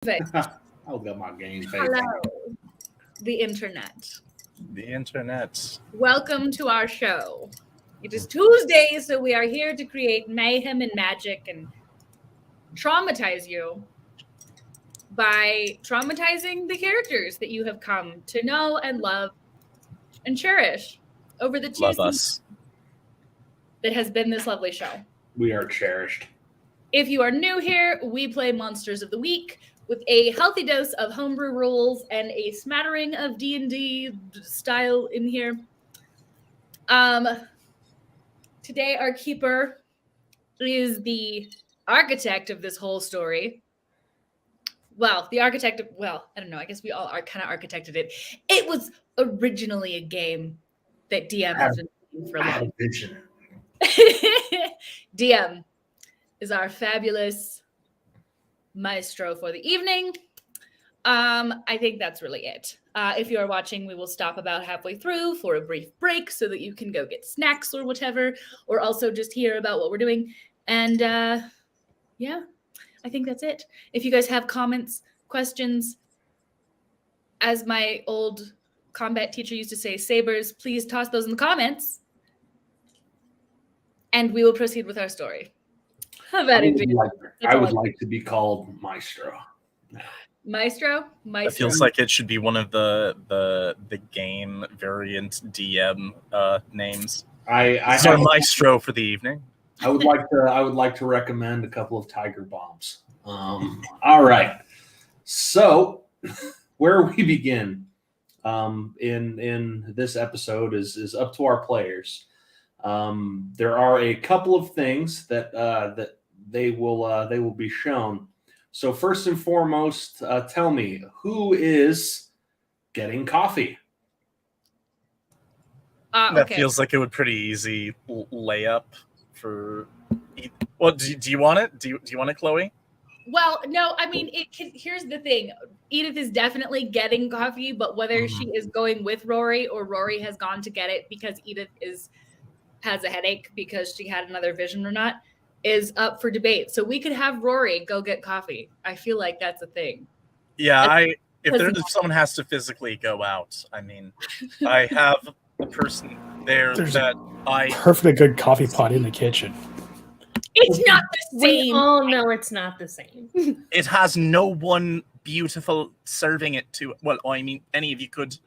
Perfect. I've got my game face. Hello, the internet. The internet. Welcome to our show. It is Tuesday, so we are here to create mayhem and magic and traumatize you by traumatizing the characters that you have come to know and love and cherish over the two Love seasons us. that has been this lovely show. We are cherished. If you are new here, we play Monsters of the Week with a healthy dose of homebrew rules and a smattering of D&D style in here. Today, our keeper is the architect of this whole story. Well, the architect of, I don't know. I guess we all are kind of architected it. It was originally a game that DM has been playing for a long Vision. DM is our fabulous maestro for the evening. I think that's really it. If you are watching, we will stop about halfway through for a brief break so that you can go get snacks or whatever, or also just hear about what we're doing. And yeah, I think that's it. If you guys have comments, questions, as my old combat teacher used to say, sabers, please toss those in the comments. And we will proceed with our story. How about it? I would like to be called Maestro. Maestro? It feels like it should be one of the game variant DM names. I have Maestro for the evening. I would like to recommend a couple of Tiger Bombs. All right. So where we begin in this episode is up to our players. There are a couple of things that they will be shown. So first and foremost, tell me, who is getting coffee? That feels like it would pretty easy layup for. Well, do you want it? Do you want it, Chloe? Well, no. I mean, here's the thing: Edith is definitely getting coffee, but whether she is going with Rory or Rory has gone to get it because Edith has a headache because she had another vision or not, is up for debate. So we could have Rory go get coffee. I feel like that's a thing. Yeah, if someone has to physically go out, I mean, I have a person There's that perfectly good coffee pot in the kitchen. It's not the same. We all know it's not the same. It has no one beautiful serving it to. Well, I mean, any of you could.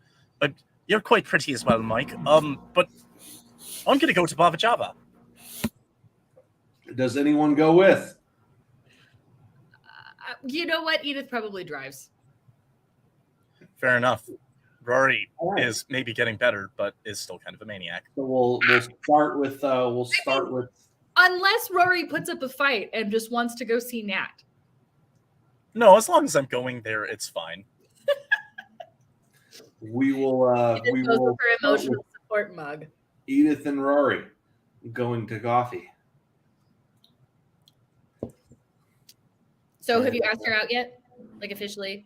You're quite pretty as well, Mike. But I'm going to go to Bava Java. Does anyone go with? You know what? Edith probably drives. Fair enough. Rory is maybe getting better, but is still kind of a maniac. So we'll start with unless Rory puts up a fight and just wants to go see Nat. No, as long as I'm going there, it's fine. we will for emotional support mug. Edith and Rory going to coffee. So have you asked her out yet? Like officially?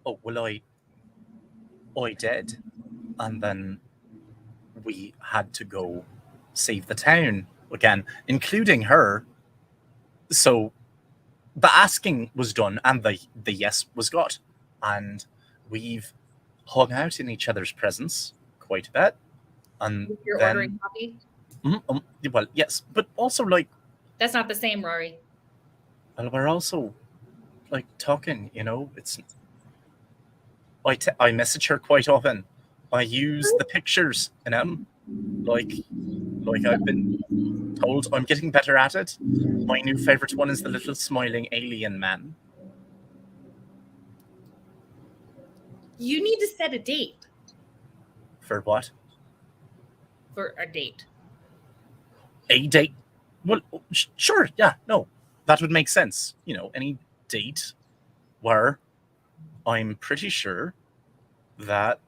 Oh, well, I did. And then we had to go save the town again, including her. So the asking was done and the yes was got. And we've hung out in each other's presence quite a bit. And you're ordering coffee? Well, yes, but also like... That's not the same, Rory. Well, we're also like talking, you know, it's... I message her quite often. I use the pictures, you know, like I've been told. I'm getting better at it. My new favorite one is the little smiling alien man. You need to set a date. For what? For a date. A date? Well, sure, yeah, no. That would make sense. You know, any date where I'm pretty sure that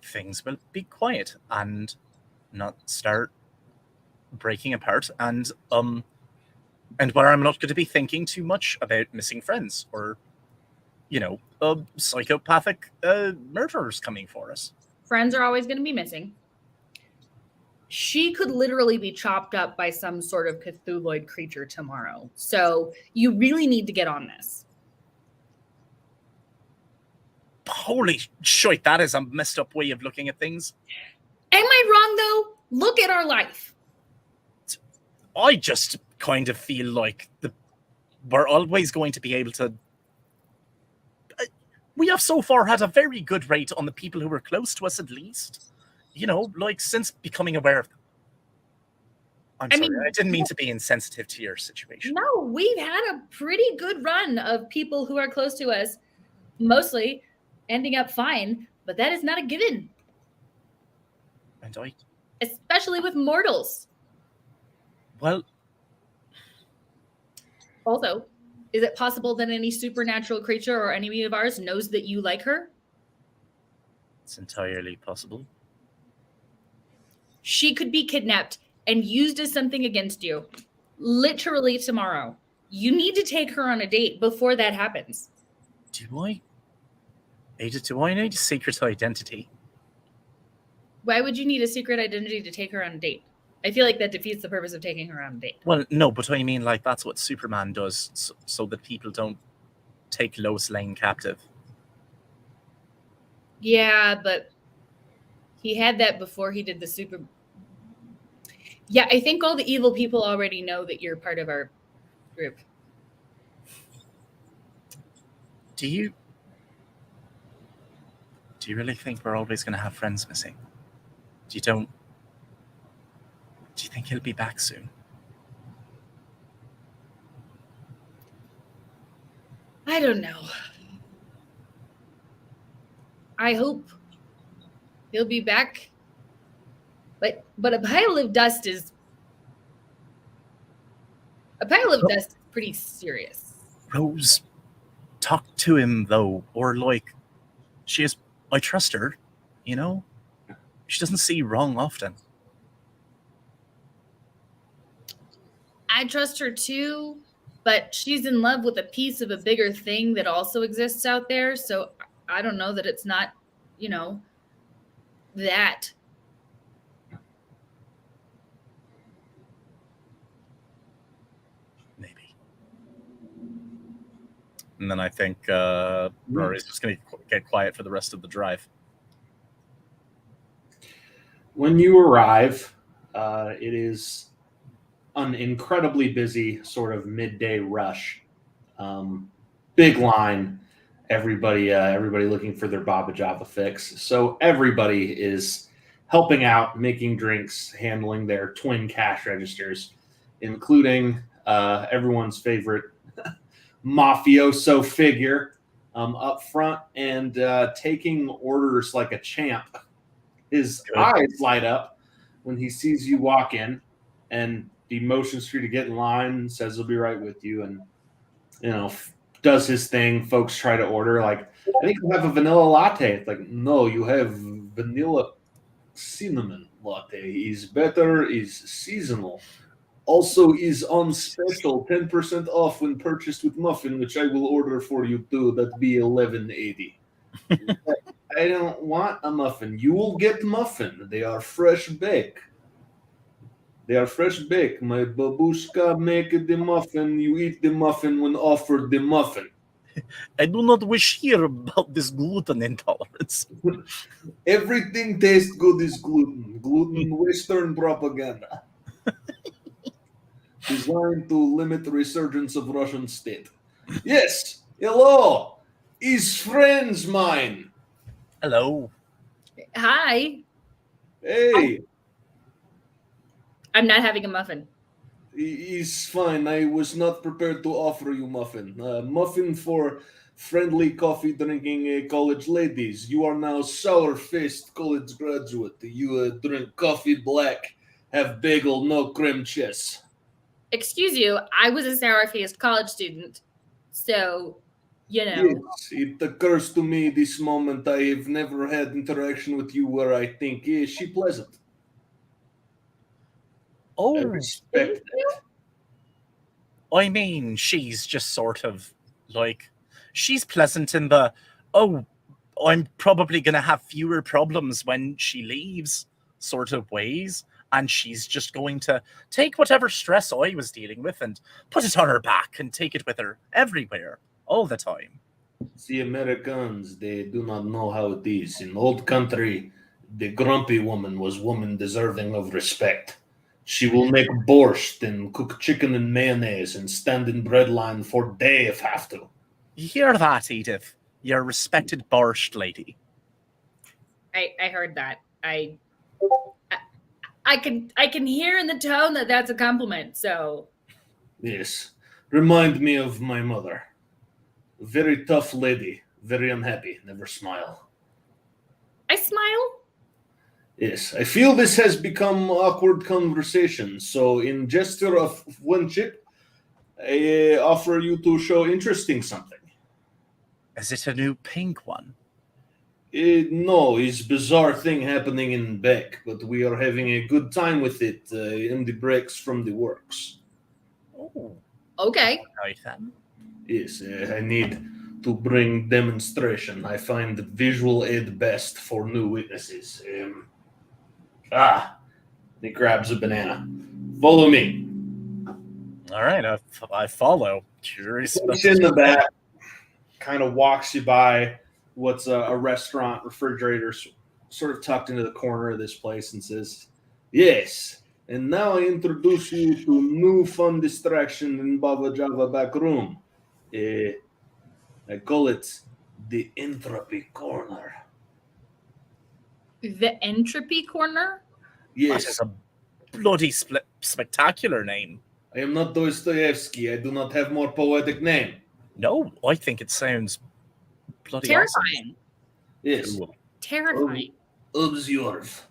things will be quiet and not start breaking apart, and where I'm not going to be thinking too much about missing friends or, you know, psychopathic murderers coming for us. Friends are always going to be missing. She could literally be chopped up by some sort of Cthulhuid creature tomorrow. So you really need to get on this. Holy shit, that is a messed up way of looking at things. Am I wrong though? Look at our life. I just kind of feel like we're always going to be able to. We have so far had a very good rate on the people who were close to us, at least. You know, like since becoming aware of them. I didn't mean to be insensitive to your situation. No, we've had a pretty good run of people who are close to us, mostly ending up fine, but that is not a given. And especially with mortals. Well, also, is it possible that any supernatural creature or enemy of ours knows that you like her? it's entirely possible. She could be kidnapped and used as something against you literally tomorrow. You need to take her on a date before that happens. Do I? Ada, do I need a secret identity? Why would you need a secret identity to take her on a date? I feel like that defeats the purpose of taking her on a date. Well, no, but I mean, like, that's what Superman does so that people don't take Lois Lane captive. Yeah, but he had that before he did the super. Yeah, I think all the evil people already know that you're part of our group. Do you really think we're always going to have friends missing? Do you think he'll be back soon? I don't know. I hope he'll be back. But a pile of dust is pretty serious. Rose, talk to him though, or like, I trust her, you know? She doesn't see wrong often. I trust her too, but she's in love with a piece of a bigger thing that also exists out there. So I don't know that it's not, that. Maybe. And then I think Rory's just going to get quiet for the rest of the drive. When you arrive, it is an incredibly busy sort of midday rush. Big line. Everybody looking for their Baba Java fix. So everybody is helping out, making drinks, handling their twin cash registers, including everyone's favorite mafioso figure up front and taking orders like a champ. His eyes light up when he sees you walk in, and he motions for you to get in line, says he'll be right with you, and does his thing. Folks try to order, like, I think you have a vanilla latte. It's like, no, you have vanilla cinnamon latte. Is better, is seasonal. Also is on special, 10% off when purchased with muffin, which I will order for you too. That'd be $11.80. I don't want a muffin. You will get muffin. They are fresh bake. My babushka make the muffin. You eat the muffin when offered the muffin. I do not wish hear about this gluten intolerance. Everything tastes good is gluten. Gluten Western propaganda. Designed to limit the resurgence of Russian state. Yes. Hello. Is friends mine. Hello. Hi. Hey. I'm not having a muffin. It's fine. I was not prepared to offer you muffin. Muffin for friendly coffee drinking college ladies. You are now sour-faced college graduate. You drink coffee black, have bagel, no cream cheese. Excuse you, I was a sour-faced college student, so, Yes, it occurs to me this moment I have never had interaction with you where I think, is she pleasant? Oh, I respect that. I mean, she's just sort of like, she's pleasant in the, I'm probably going to have fewer problems when she leaves sort of ways. And she's just going to take whatever stress I was dealing with and put it on her back and take it with her everywhere, all the time. The Americans, they do not know how it is. In old country, the grumpy woman was woman deserving of respect. She will make borscht and cook chicken and mayonnaise and stand in bread line for day if have to. You hear that, Edith? You're a respected borscht lady. I heard that. I can hear in the tone that that's a compliment. So Yes. Remind me of my mother. Very tough lady, very unhappy, never smile. I smile. Yes, I feel this has become awkward conversation, so in gesture of friendship, I offer you to show interesting something. Is it a new pink one? No, it's bizarre thing happening in back, but we are having a good time with it in the breaks from the works. Oh, Okay. right then. Yes, I need to bring demonstration. I find the visual aid best for new witnesses. He grabs a banana. Follow me. All right, I follow. Curious. He's in the back, kind of walks you by what's a restaurant refrigerator sort of tucked into the corner of this place and says, yes, and now I introduce you to new fun distraction in Baba Java back room. I call it the entropy corner. The entropy corner. That Yes, is a bloody spectacular name. I am not Dostoevsky. I do not have more poetic name. No, I think it sounds bloody awesome. Terrifying. Yes, Cool. Terrifying. observe.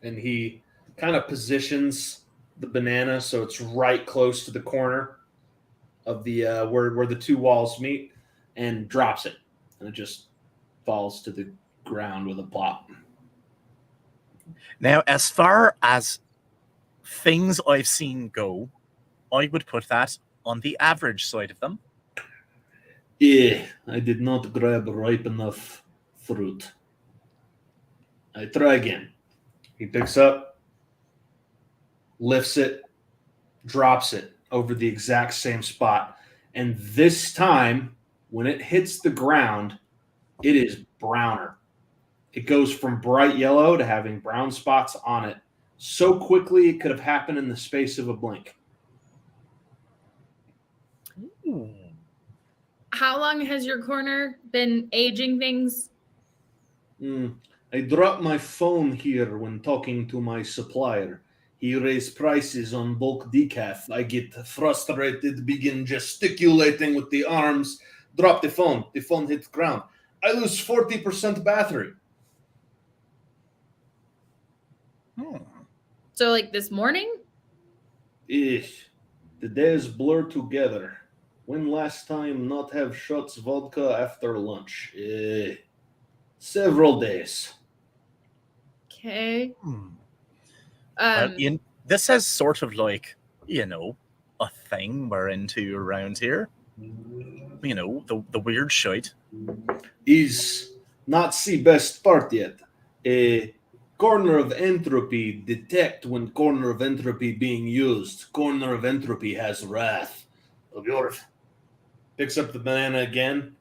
And he kind of positions the banana so it's right close to the corner of the where the two walls meet, and drops it, and it just falls to the ground with a plop. Now, as far as things I've seen go, I would put that on the average side of them. Yeah, I did not grab ripe enough fruit. I try again. He picks up, lifts it, drops it over the exact same spot. And this time, when it hits the ground, it is browner. It goes from bright yellow to having brown spots on it so quickly it could have happened in the space of a blink. Ooh. How long has your corner been aging things? I dropped my phone here when talking to my supplier. He raised prices on bulk decaf. I get frustrated, begin gesticulating with the arms, drop the phone. The phone hits ground. I lose 40% battery. So like this morning? Ish. The days blur together. When last time not have shots vodka after lunch? Several days. Okay. This is sort of like, a thing we're into around here. The weird shite. Is not the best part yet. A corner of entropy detect when corner of entropy being used. Corner of entropy has wrath. Observe. Picks up the banana again,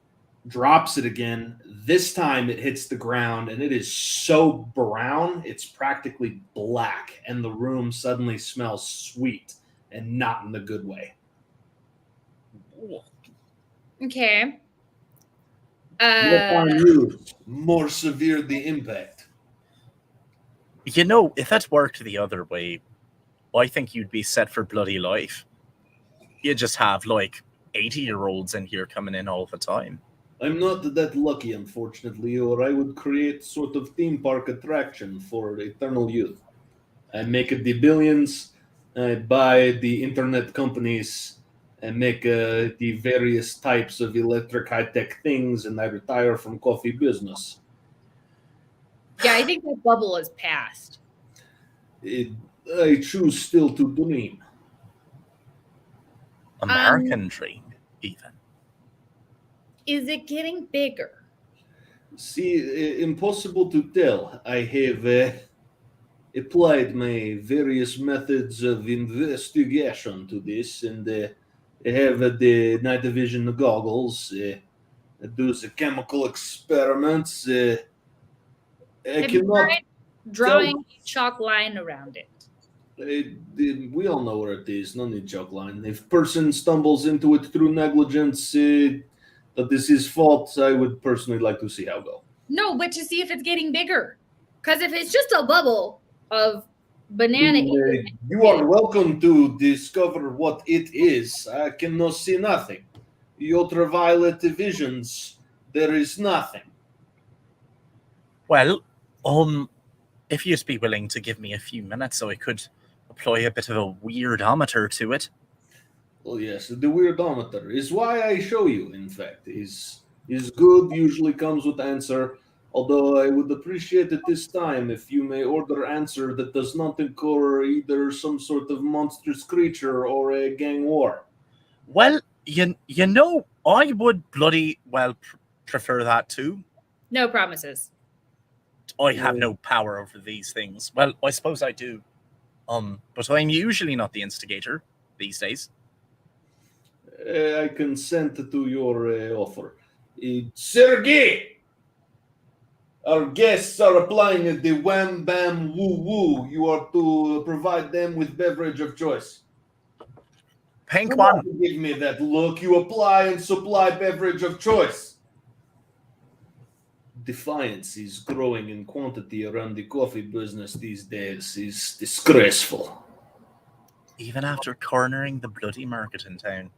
drops it again. This time it hits the ground and it is so brown, it's practically black, and the room suddenly smells sweet and not in the good way. Okay. What on you? More severe the impact. If it worked the other way, I think you'd be set for bloody life. You just have 80-year-olds in here coming in all the time. I'm not that lucky, unfortunately, or I would create sort of theme park attraction for eternal youth. I make it the billions, I buy the internet companies, and make the various types of electric high-tech things, and I retire from coffee business. Yeah, I think that bubble is past. I choose still to dream. American dream, even. Is it getting bigger? See, impossible to tell. I have applied my various methods of investigation to this, and I have the night vision goggles. do the chemical experiments. I Have you cannot. tried drawing a chalk line around it? We all know where it is. No need joke line. If person stumbles into it through negligence, that is his fault. I would personally like to see how it go. No, but to see if it's getting bigger. Because if it's just a bubble of banana, You are welcome to discover what it is. I cannot see nothing. The ultraviolet visions, there is nothing. Well, if you'd be willing to give me a few minutes so I could apply a bit of a weirdometer to it. Oh yes, the weirdometer is why I show you. In fact, is good. Usually comes with answer. Although I would appreciate at this time if you may order answer that does not incur either some sort of monstrous creature or a gang war. Well, you know, I would bloody well prefer that too. no promises. I have no power over these things. Well, I suppose I do. But I'm usually not the instigator these days. I consent to your offer. Sergey! Our guests are applying the wham bam woo woo. You are to provide them with beverage of choice. Pink Do one. not give me that look. You apply and supply beverage of choice. Defiance is growing in quantity around the coffee business these days. Is disgraceful. Even after cornering the bloody market in town.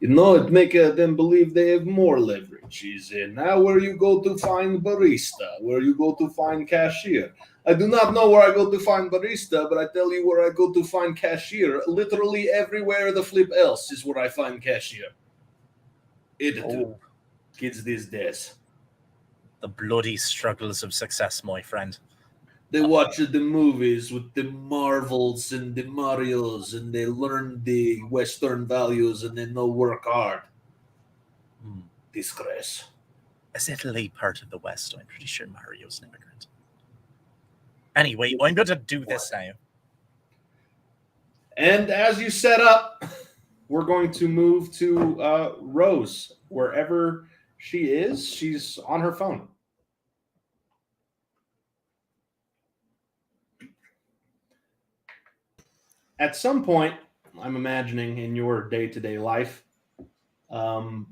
You know, it make them believe they have more leverage. Is now where you go to find barista, where you go to find cashier. I do not know where I go to find barista, but I tell you where I go to find cashier. Literally everywhere the flip else is where I find cashier. Attitude. Oh, Kids these days. the bloody struggles of success, my friend. They watch the movies with the Marvels and the Marios, and they learn the Western values, and then they'll work hard. Disgrace. Is Italy part of the West? I'm pretty sure Mario's an immigrant. Anyway, I'm going to do this now. And as you set up, we're going to move to Rose. Wherever she is, she's on her phone. At some point, I'm imagining in your day-to-day life, you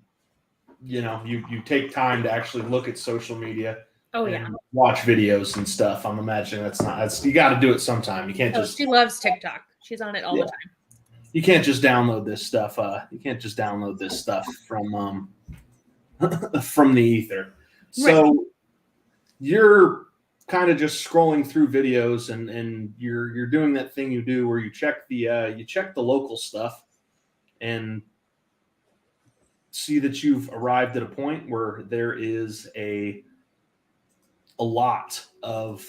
take time to actually look at social media. Oh, and yeah. watch videos and stuff. I'm imagining that's you got to do it sometime. You can't just She loves TikTok. She's on it all the time. you can't just download this stuff. You can't just download this stuff from from the ether. So you're kind of just scrolling through videos and you're doing that thing you do where you check the local stuff and see that you've arrived at a point where there is a lot of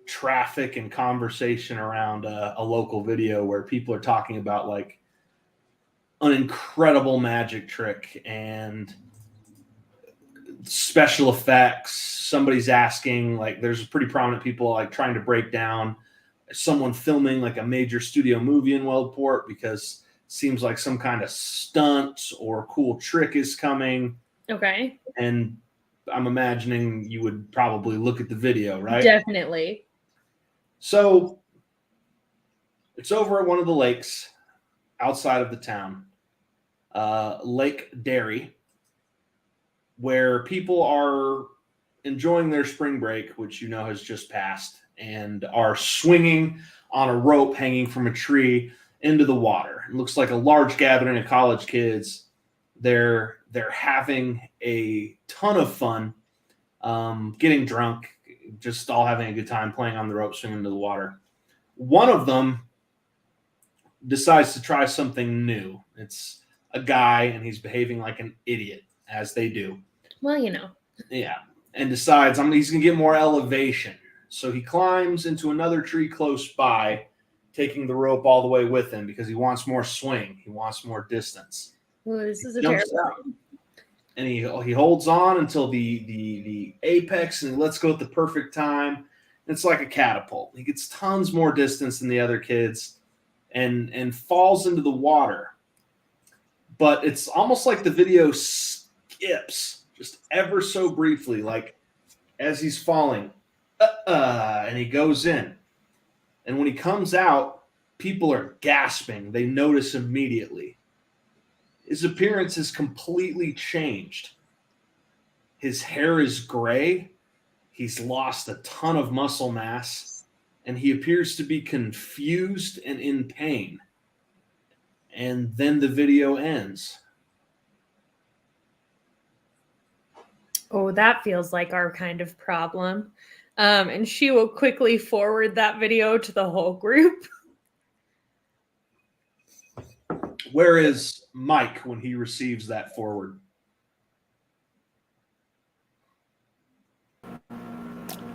traffic and conversation around a local video where people are talking about like an incredible magic trick and special effects. Somebody's asking, like, there's pretty prominent people like trying to break down someone filming like a major studio movie in Wealdport because it seems like some kind of stunt or cool trick is coming. Okay. And I'm imagining you would probably look at the video, right? Definitely. So it's over at one of the lakes outside of the town, Lake Derry, where people are enjoying their spring break, which you know has just passed, and are swinging on a rope hanging from a tree into the water. It looks like a large gathering of college kids. They're having a ton of fun, getting drunk, just all having a good time playing on the rope, swinging into the water. One of them decides to try something new. It's a guy, and he's behaving like an idiot, as they do. Well, you know. Yeah, and decides he's going to get more elevation. So he climbs into another tree close by, taking the rope all the way with him because he wants more swing. He wants more distance. Well, this is a Jumps terrible. out, and he holds on until the apex, and he lets go at the perfect time. It's like a catapult. He gets tons more distance than the other kids, and falls into the water. But it's almost like the video skips just ever so briefly, like as he's falling, and he goes in. And when he comes out, people are gasping. They notice immediately. His appearance has completely changed. His hair is gray. He's lost a ton of muscle mass, and he appears to be confused and in pain. And then the video ends. Oh, that feels like our kind of problem. And she will quickly forward that video to the whole group. Where is Mike when he receives that forward?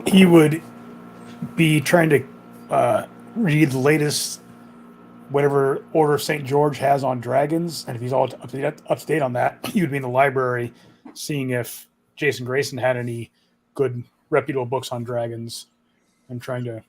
He would be trying to read the latest, whatever Order of St. George has on dragons. And if he's all up to date on that, he would be in the library seeing if Jason Grayson had any good, reputable books on dragons and trying to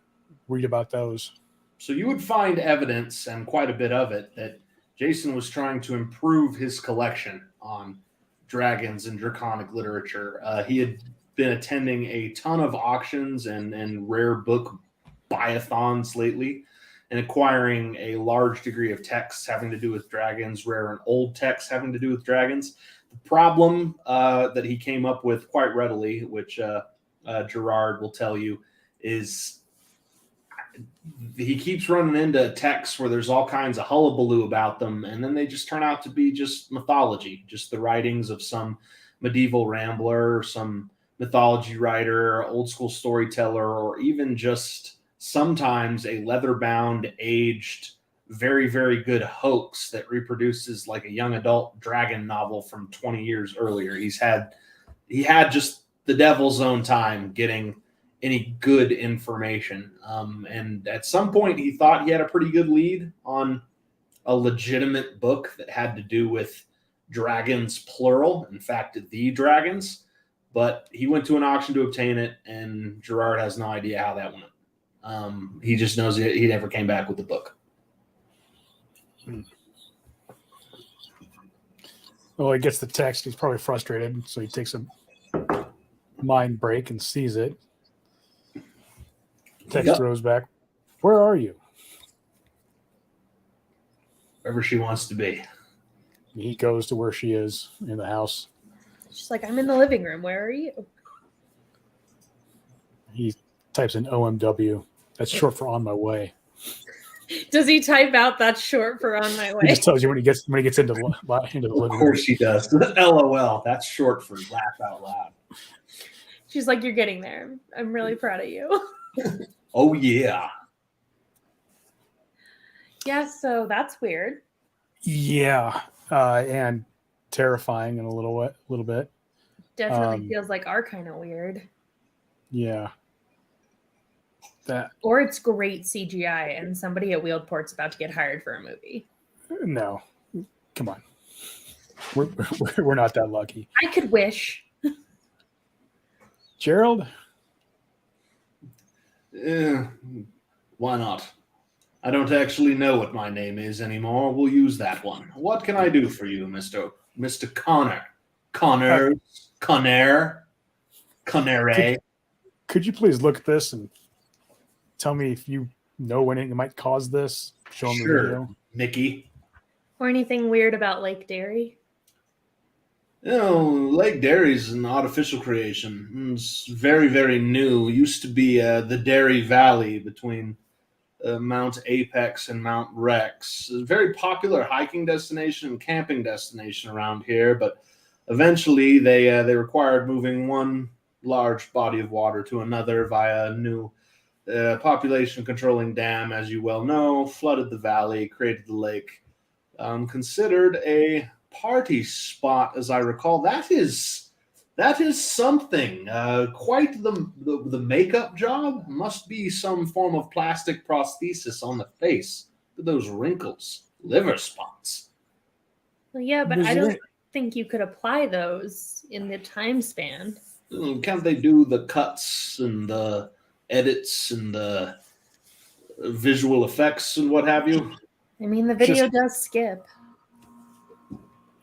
read about those. So you would find evidence, and quite a bit of it, that Jason was trying to improve his collection on dragons and draconic literature. He had been attending a ton of auctions and rare book buy-a-thons lately and acquiring a large degree of texts having to do with dragons, rare and old texts having to do with dragons. The problem that he came up with quite readily, which Gerard will tell you, is he keeps running into texts where there's all kinds of hullabaloo about them, and then they just turn out to be just mythology, just the writings of some medieval rambler, some mythology writer, old school storyteller, or even just sometimes a leather-bound, aged, very, very good hoax that reproduces like a young adult dragon novel from 20 years earlier. He had just the devil's own time getting any good information. And at some point he thought he had a pretty good lead on a legitimate book that had to do with dragons, plural. In fact, the dragons. But he went to an auction to obtain it, and Gerard has no idea how that went. He just knows he never came back with the book. Well, he gets the text. He's probably frustrated, so he takes a mind break and sees it. Text throws back, "Where are you?" Wherever she wants to be. He goes to where she is in the house. She's like, I'm in the living room. Where are you? He types in OMW. That's short for on my way. Does he type out that's short for on my He way? just tells you when he gets into the living Of room. course he does. LOL. That's short for laugh out loud. She's like, you're getting there. I'm really proud of you. Oh, yeah. Yeah, so that's weird. Yeah, and terrifying in a little bit. Definitely feels like our kind of weird. Yeah. That Or it's great CGI and somebody at Wealdport's about to get hired for a movie. no, come on, we're not that lucky. I could wish. Gerald, Why not? I don't actually know what my name is anymore. We'll use that one. What can I do for you, Mr. Connor? Connor? could you please look at this and tell me if you know when it might cause this? Show me the video. Mickey. Or anything weird about Lake Derry? Lake Derry is an artificial creation. It's very, very new. It used to be the Derry Valley between Mount Apex and Mount Rex. A very popular hiking destination and camping destination around here, but eventually they required moving one large body of water to another via a new population controlling dam, as you well know, flooded the valley, created the lake. Considered a party spot, as I recall. That is something. Quite the makeup job. Must be some form of plastic prosthesis on the face. Look at those wrinkles, liver spots. Well, yeah, but Was I there- don't think you could apply those in the time span. Can't they do the cuts and the edits and the visual effects and what have you? I mean, the video does skip.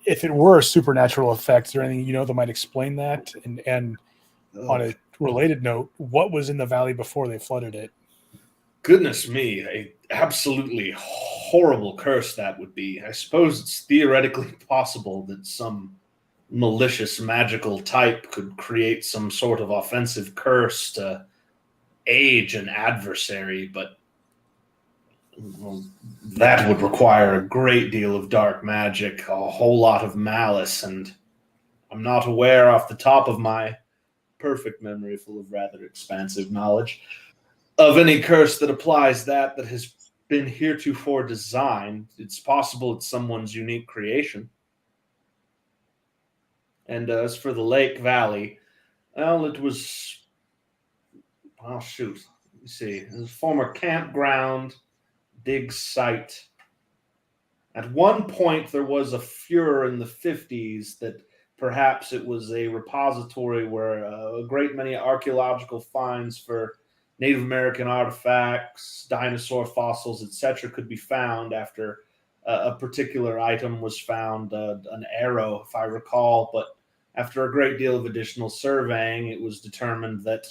if it were a supernatural effect, is there anything that might explain that? And on a related note, what was in the valley before they flooded it? Goodness me, a absolutely horrible curse that would be. I suppose it's theoretically possible that some malicious magical type could create some sort of offensive curse to age an adversary, but that would require a great deal of dark magic, a whole lot of malice, and I'm not aware off the top of my perfect memory, full of rather expansive knowledge, of any curse that applies that has been heretofore designed. It's possible it's someone's unique creation. And as for the Lake Valley, well, it was, oh shoot, let me see, it was a former campground, dig site. At one point, there was a furor in the 50s that perhaps it was a repository where a great many archaeological finds for Native American artifacts, dinosaur fossils, etc., could be found after a particular item was found, an arrow, if I recall. But after a great deal of additional surveying, it was determined that,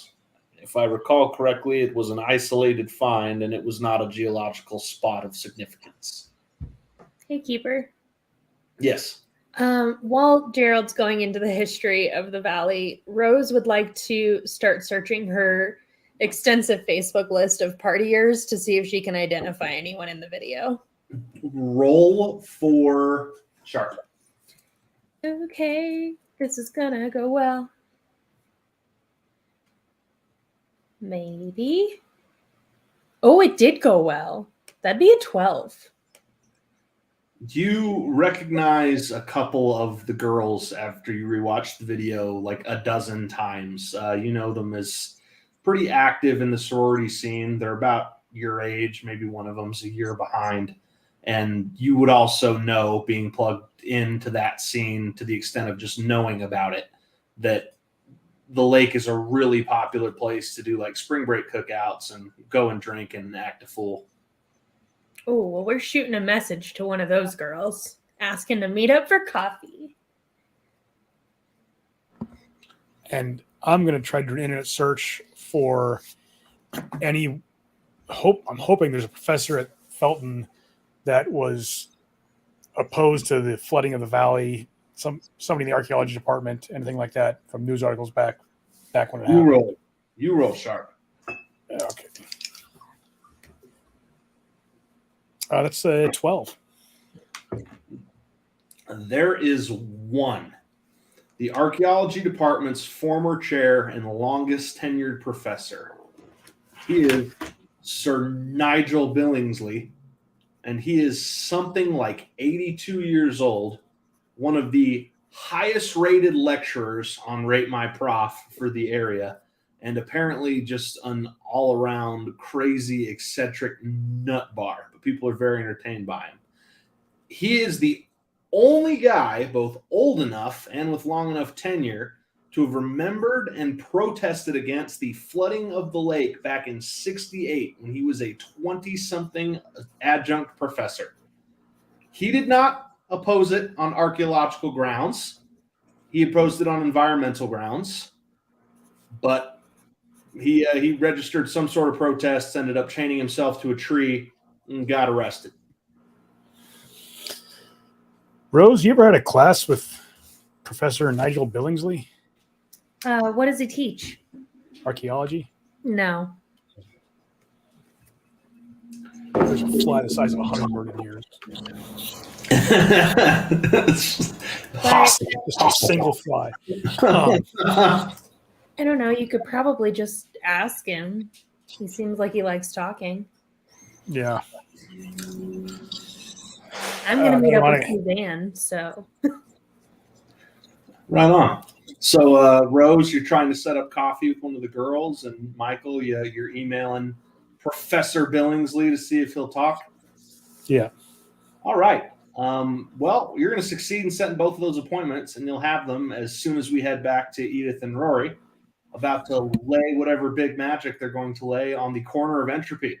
if I recall correctly, it was an isolated find and it was not a geological spot of significance. Hey, Keeper. Yes. While Gerald's going into the history of the valley, Rose would like to start searching her extensive Facebook list of partiers to see if she can identify anyone in the video. Roll for sharp. Okay, this is gonna go well. Maybe. Oh, it did go well. That'd be a 12. You recognize a couple of the girls after you rewatch the video like a dozen times. You know them as pretty active in the sorority scene. They're about your age. Maybe one of them's a year behind. And you would also know, being plugged into that scene to the extent of just knowing about it, that the lake is a really popular place to do like spring break cookouts and go and drink and act a fool. Oh, well, we're shooting a message to one of those girls, asking to meet up for coffee. And I'm going to try to do an internet search for any I'm hoping there's a professor at Felton that was opposed to the flooding of the valley, somebody in the archaeology department, anything like that, from news articles back when it happened. You roll sharp. Okay. That's 12. There is one. The archaeology department's former chair and longest tenured professor. He is Sir Nigel Billingsley, and he is something like 82 years old, one of the highest rated lecturers on Rate My Prof for the area, and apparently just an all-around crazy, eccentric nut bar. But people are very entertained by him. He is the only guy, both old enough and with long enough tenure, to have remembered and protested against the flooding of the lake back in '68 when he was a 20-something adjunct professor. He did not oppose it on archaeological grounds. He opposed it on environmental grounds. But he registered some sort of protests, ended up chaining himself to a tree, and got arrested. Rose, you ever had a class with Professor Nigel Billingsley? What does he teach? Archaeology? No. There's a fly the size of a hummingbird in yours. Just a single fly. I don't know. You could probably just ask him. He seems like he likes talking. Yeah. I'm going to meet up with Suzanne, so. Right on. So, Rose, you're trying to set up coffee with one of the girls, and Michael, you're emailing Professor Billingsley to see if he'll talk? Yeah. All right. Well, you're going to succeed in setting both of those appointments, and you'll have them as soon as we head back to Edith and Rory, about to lay whatever big magic they're going to lay on the corner of Entropy.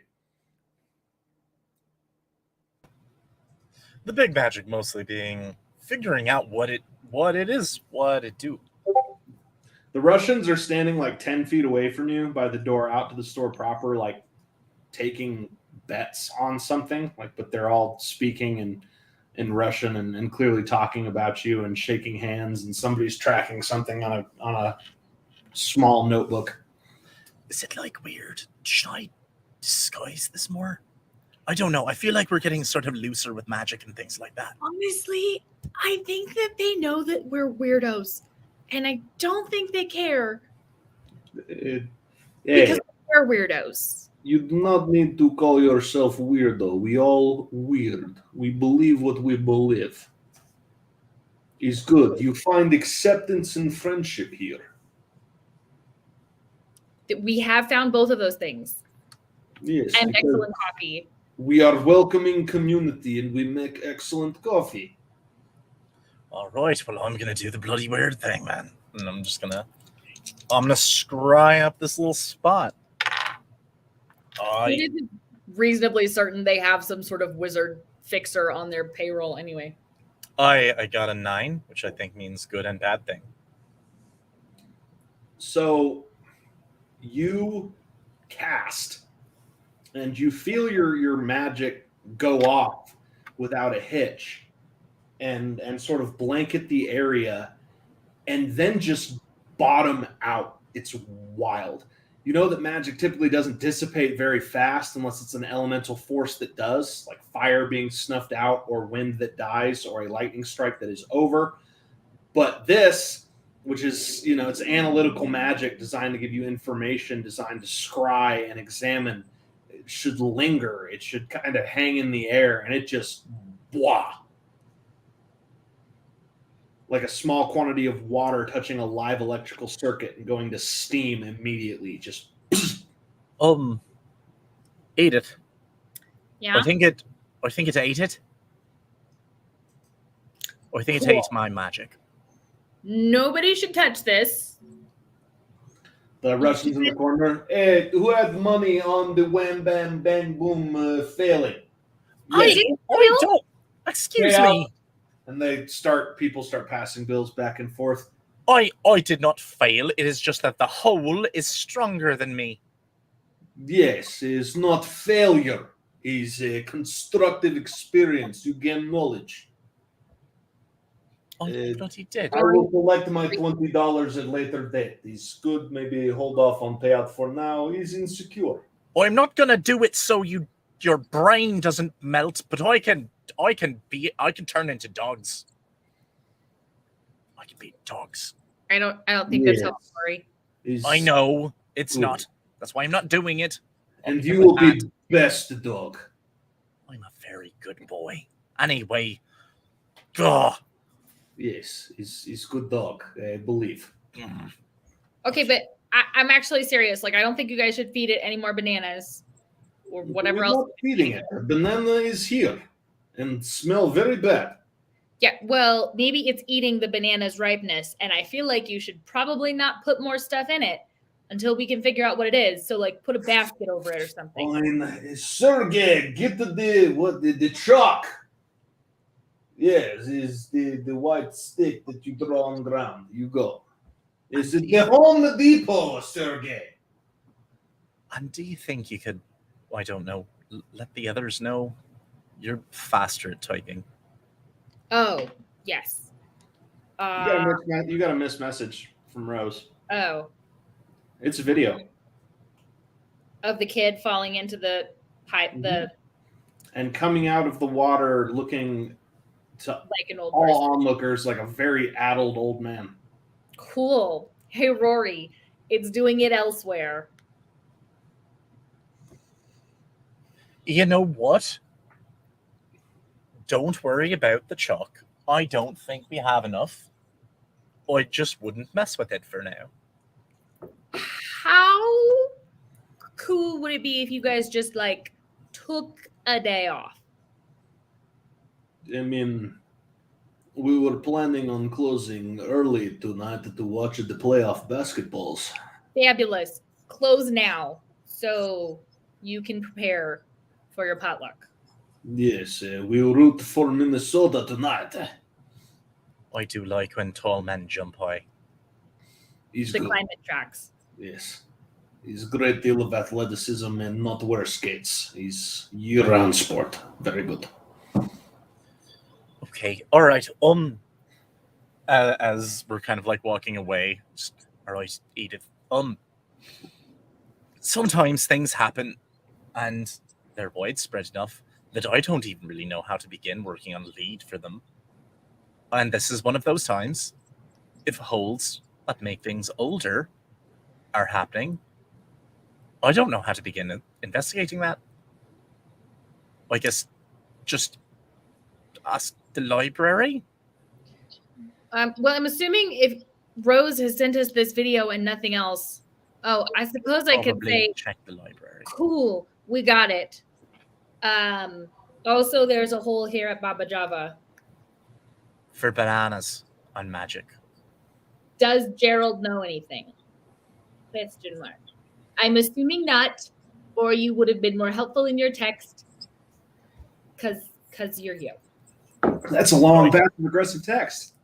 The big magic mostly being figuring out what it is, what it do. The Russians are standing like 10 feet away from you by the door out to the store proper, like taking bets on something, like, but they're all speaking in Russian and clearly talking about you and shaking hands, and somebody's tracking something on a small notebook. Is it like weird? Should I disguise this more? I don't know. I feel like we're getting sort of looser with magic and things like that. Honestly, I think that they know that we're weirdos, and I don't think they care Hey, because we're weirdos. you do not need to call yourself weirdo. We all weird. We believe what we believe. Is good. You find acceptance and friendship here. We have found both of those things, Yes. and because excellent coffee. we are welcoming community and we make excellent coffee. All right. Well, I'm gonna do the bloody weird thing, man. And I'm gonna scry up this little spot. It isn't reasonably certain they have some sort of wizard fixer on their payroll anyway. I got a 9, which I think means good and bad thing. So you cast and you feel your magic go off without a hitch and sort of blanket the area and then just bottom out. It's wild. You know that magic typically doesn't dissipate very fast unless it's an elemental force that does, like fire being snuffed out or wind that dies or a lightning strike that is over. But this, which is, it's analytical magic designed to give you information, designed to scry and examine, it should linger. It should kind of hang in the air, and it just, blah. Like a small quantity of water touching a live electrical circuit and going to steam immediately. Just Ate it. Yeah. I think it ate it. Or I think it Cool. ate my magic. Nobody should touch this. the Russians in the corner. Hey, who had money on the wham bam bang boom failing? I Yes. didn't I don't. Excuse Yeah. me. And people start passing bills back and forth. I did not fail. It is just that the whole is stronger than me. Yes, it's not failure. It's a constructive experience. You gain knowledge. I bloody did. I will collect my $20 at later date. It's good. Maybe hold off on payout for now. He's insecure. I'm not gonna do it so your brain doesn't melt, but I can turn into dogs. I can beat dogs. I don't think that's Yes. how sorry. He's- I know it's Ooh. not. That's why I'm not doing it. And Because you of will be that. best dog. I'm a very good boy. Anyway, ugh. Yes, he's good dog. I believe. Mm. Okay, but I'm actually serious. Like, I don't think you guys should feed it any more bananas or whatever We're else. not feeding it. The banana is here and smell very bad. Yeah, well, maybe it's eating the banana's ripeness, and I feel like you should probably not put more stuff in it until we can figure out what it is. So, like, put a basket over it or something. Fine, Sergey, get the chalk. Yes, is the white stick that you draw on the ground. You go. Is it the Home Depot, Sergey? And do you think you could, I don't know, let the others know? You're faster at typing. Oh, yes. You got a missed message from Rose. Oh, It's a video. of the kid falling into the pipe, the And coming out of the water looking to like an old all person. onlookers like a very addled old man. Cool. Hey, Rory, it's doing it elsewhere. You know what? Don't worry about the chalk. I don't think we have enough. I just wouldn't mess with it for now. How cool would it be if you guys just like took a day off? I mean, we were planning on closing early tonight to watch the playoff basketballs. Fabulous. Close now so you can prepare for your potluck. Yes, we'll root for Minnesota tonight. I do like when tall men jump high. He's The good. climate tracks. Yes. He's a great deal of athleticism and not wear skates. He's year-round sport. Very good. Okay, all right. As we're kind of like walking away, just, all right, Edith. Sometimes things happen, and they're widespread enough that I don't even really know how to begin working on a lead for them. And this is one of those times. If holds that make things older are happening, I don't know how to begin investigating that. I guess just ask the library. Well, I'm assuming if Rose has sent us this video and nothing else. Oh, I suppose I could Probably say, check the library. cool, we got it. Also, there's a hole here at Baba Java. For bananas on magic. Does Gerald know anything? Question mark. I'm assuming not, or you would have been more helpful in your text. Cause you're you. That's a long, passive-aggressive text.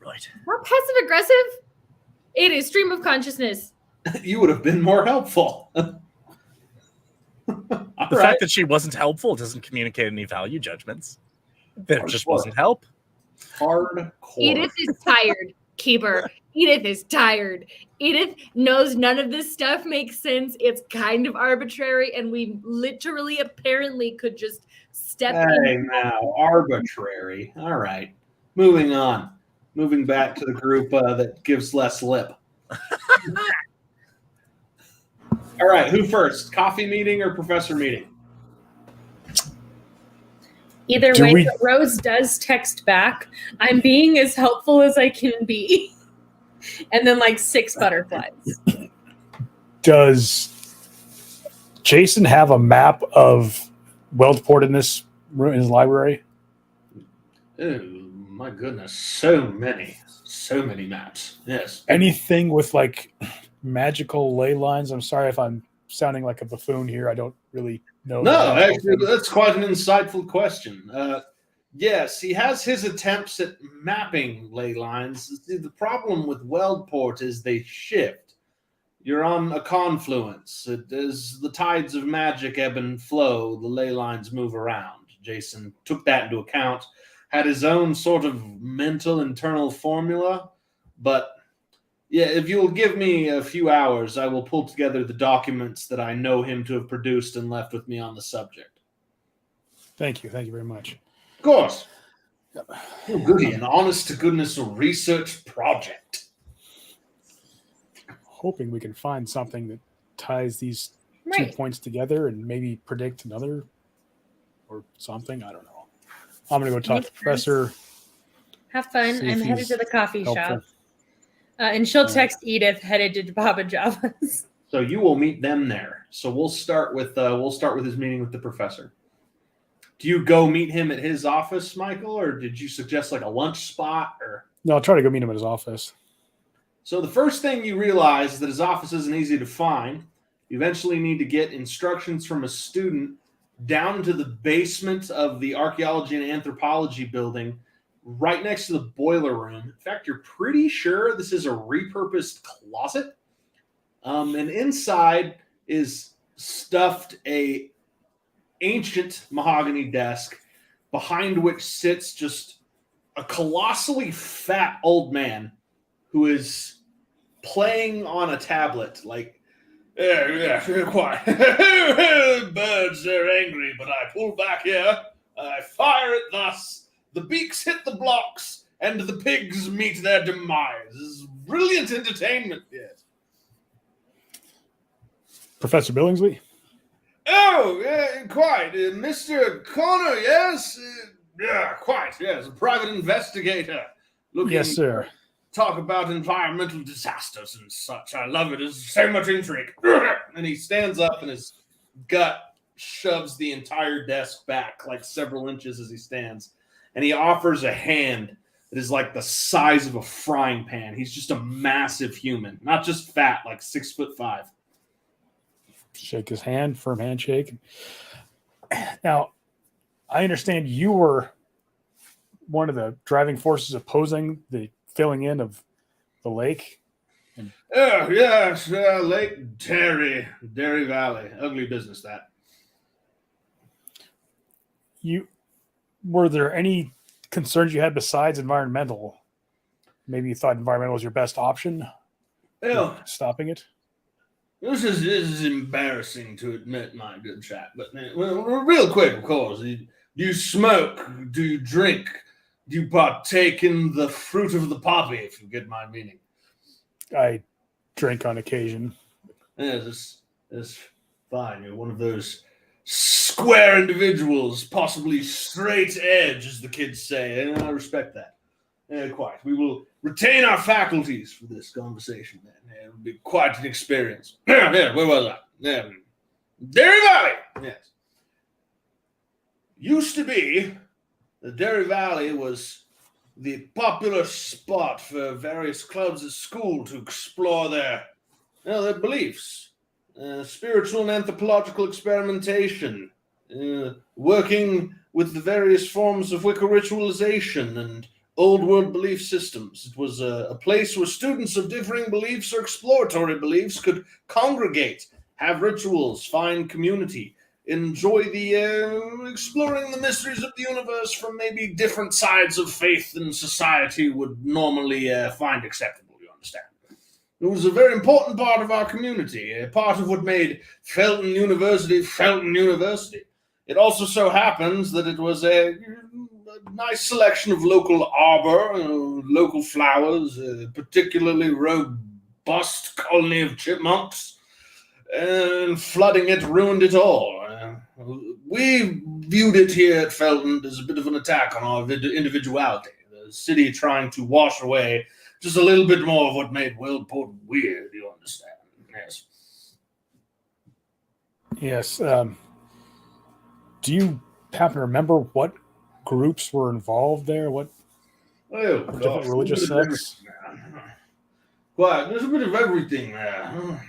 Right. Not passive aggressive. It is stream of consciousness. You would have been more helpful. The fact that she wasn't helpful doesn't communicate any value judgments. There just wasn't help. Hardcore. Edith is tired, Keeper. Edith is tired. Edith knows none of this stuff makes sense. It's kind of arbitrary, and we literally, apparently, could just step Hey, in. now, arbitrary. All right. Moving on. Moving back to the group that gives less lip. All right, who first? Coffee meeting or professor meeting? Either Do way, we- but Rose does text back, I'm being as helpful as I can be. And then like 6 butterflies. Does Jason have a map of Wealdport in this room in his library? Oh, my goodness. So many maps. Yes. Anything with like magical ley lines? I'm sorry if I'm sounding like a buffoon here. I don't really know. No, actually, that's quite an insightful question. Yes, he has his attempts at mapping ley lines. See, the problem with Wealdport is they shift. You're on a confluence. As the tides of magic ebb and flow, the ley lines move around. Jason took that into account, had his own sort of mental internal formula, but yeah, if you'll give me a few hours, I will pull together the documents that I know him to have produced and left with me on the subject. Thank you. Thank you very much. Of course. Oh, goody, an honest-to-goodness research project. Hoping we can find something that ties these Right. 2 points together and maybe predict another or something. I don't know. I'm going to go talk Makes to the professor. Have fun. See if I'm headed he's to the coffee helpful. shop. And she'll Right. text Edith headed to Baba Java's. So you will meet them there. So we'll start with his meeting with the professor. Do you go meet him at his office, Michael, or did you suggest like a lunch spot? Or No, I'll try to go meet him at his office. so the first thing you realize is that his office isn't easy to find. You eventually need to get instructions from a student down to the basement of the archaeology and anthropology building, right next to the boiler room. In fact, you're pretty sure this is a repurposed closet. And inside is stuffed a ancient mahogany desk, behind which sits just a colossally fat old man who is playing on a tablet, like, yeah, quiet. Birds, they're angry, but I pull back here. I fire it thus. The beaks hit the blocks, and the pigs meet their demise. This is brilliant entertainment, yes. Professor Billingsley? Oh, yeah, quite. Mr. Connor, yes? Yeah, quite, yes. A private investigator. Looking Yes, sir. talk about environmental disasters and such. I love it. There's so much intrigue. And he stands up and his gut shoves the entire desk back like several inches as he stands. And he offers a hand that is like the size of a frying pan. He's just a massive human, not just fat, like 6'5". Shake his hand, firm handshake. Now, I understand you were one of the driving forces opposing the filling in of the lake? Oh, yes, Lake Derry Valley. Ugly business, that. Were there any concerns you had besides environmental? Maybe you thought environmental was your best option, Well, stopping it? this is embarrassing to admit, my good chap. But real quick, of course. Do you smoke? Do you drink? Do you partake in the fruit of the poppy, if you get my meaning? I drink on occasion. Yes, it's fine. You're one of those square individuals, possibly straight edge, as the kids say, and I respect that. Quite. We will retain our faculties for this conversation, then. It will be quite an experience. Where was I? Derry Valley! Yes. Used to be, the Derry Valley was the popular spot for various clubs at school to explore their beliefs. Spiritual and anthropological experimentation. Working with the various forms of Wicca ritualization and old world belief systems. It was a place where students of differing beliefs or exploratory beliefs could congregate, have rituals, find community, enjoy the exploring the mysteries of the universe from maybe different sides of faith than society would normally find acceptable, you understand. It was a very important part of our community, a part of what made Felton University Felton University. It also so happens that it was a nice selection of local arbor, local flowers, a particularly robust colony of chipmunks, and flooding it ruined it all. We viewed it here at Felton as a bit of an attack on our individuality, the city trying to wash away just a little bit more of what made Wealdport weird, you understand? Yes. Yes. Do you happen to remember what groups were involved there? What different religious sects? Well, there's a bit of everything there.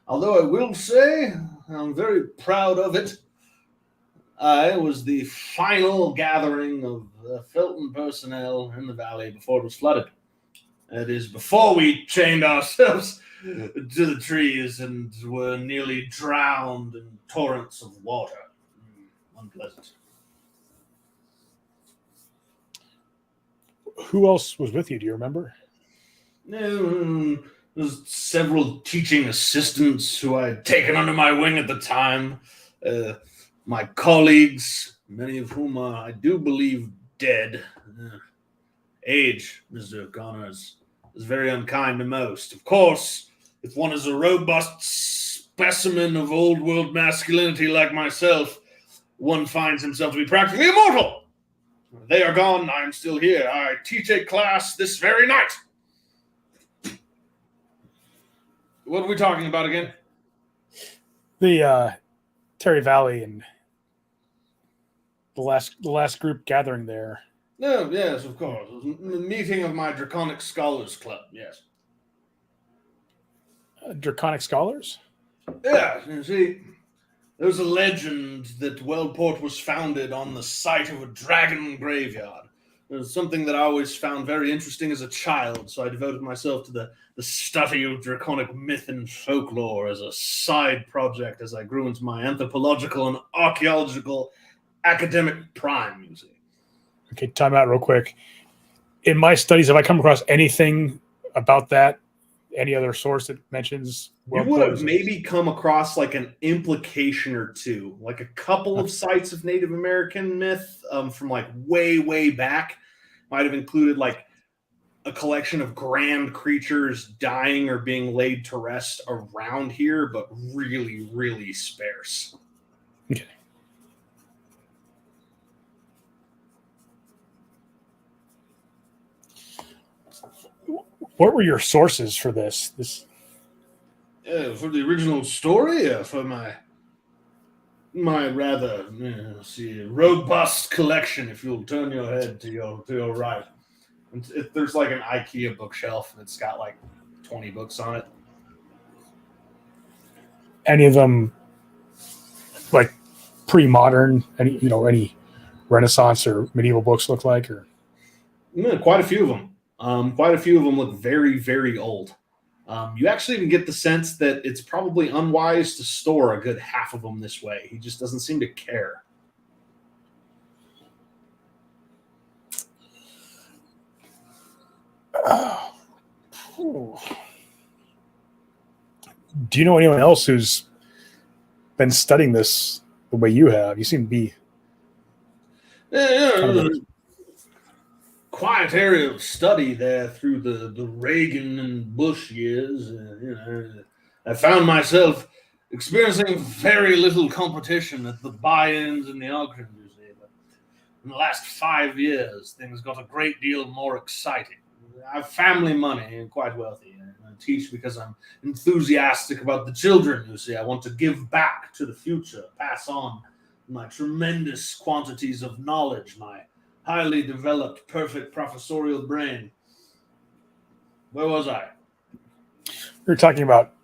Although I will say, I'm very proud of it. It was the final gathering of Felton personnel in the valley before it was flooded. That is, before we chained ourselves to the trees and were nearly drowned in torrents of water. Unpleasant. Who else was with you? Do you remember? There's several teaching assistants who I had taken under my wing at the time. My colleagues, many of whom are, I do believe, dead. Age, Mr. O'Connor, is very unkind to most. Of course, if one is a robust specimen of old world masculinity like myself, one finds himself to be practically immortal. They are gone. I am still here. I teach a class this very night. What are we talking about again? The Terry Valley and the last group gathering there. No, yes, of course. It was a meeting of my Draconic Scholars Club, yes. Draconic Scholars? Yeah, you see, there's a legend that Wealdport was founded on the site of a dragon graveyard. It was something that I always found very interesting as a child, so I devoted myself to the study of draconic myth and folklore as a side project as I grew into my anthropological and archaeological academic prime, you see. Okay, time out real quick. In my studies, have I come across anything about that? Any other source that mentions you would have maybe come across like an implication or two, like a couple of sites of Native American myth from like way back. Might have included like a collection of grand creatures dying or being laid to rest around here, but really sparse. Okay. What were your sources for this? For the original story, for my rather robust collection. If you'll turn your head to your right, there's like an IKEA bookshelf, and it's got like 20 books on it. Any of them like pre-modern? Any Renaissance or medieval books look like? Or Yeah, quite a few of them. Quite a few of them look very, very old. You actually even get the sense that it's probably unwise to store a good half of them this way. He just doesn't seem to care. Do you know anyone else who's been studying this the way you have? You seem to be kind of quiet area of study there through the Reagan and Bush years. I found myself experiencing very little competition at the buy-ins and the auctions. You see, but in the last 5 years, things got a great deal more exciting. I have family money and quite wealthy. I teach because I'm enthusiastic about the children. You see, I want to give back to the future, pass on my tremendous quantities of knowledge, my highly developed, perfect professorial brain. Where was I? You're talking about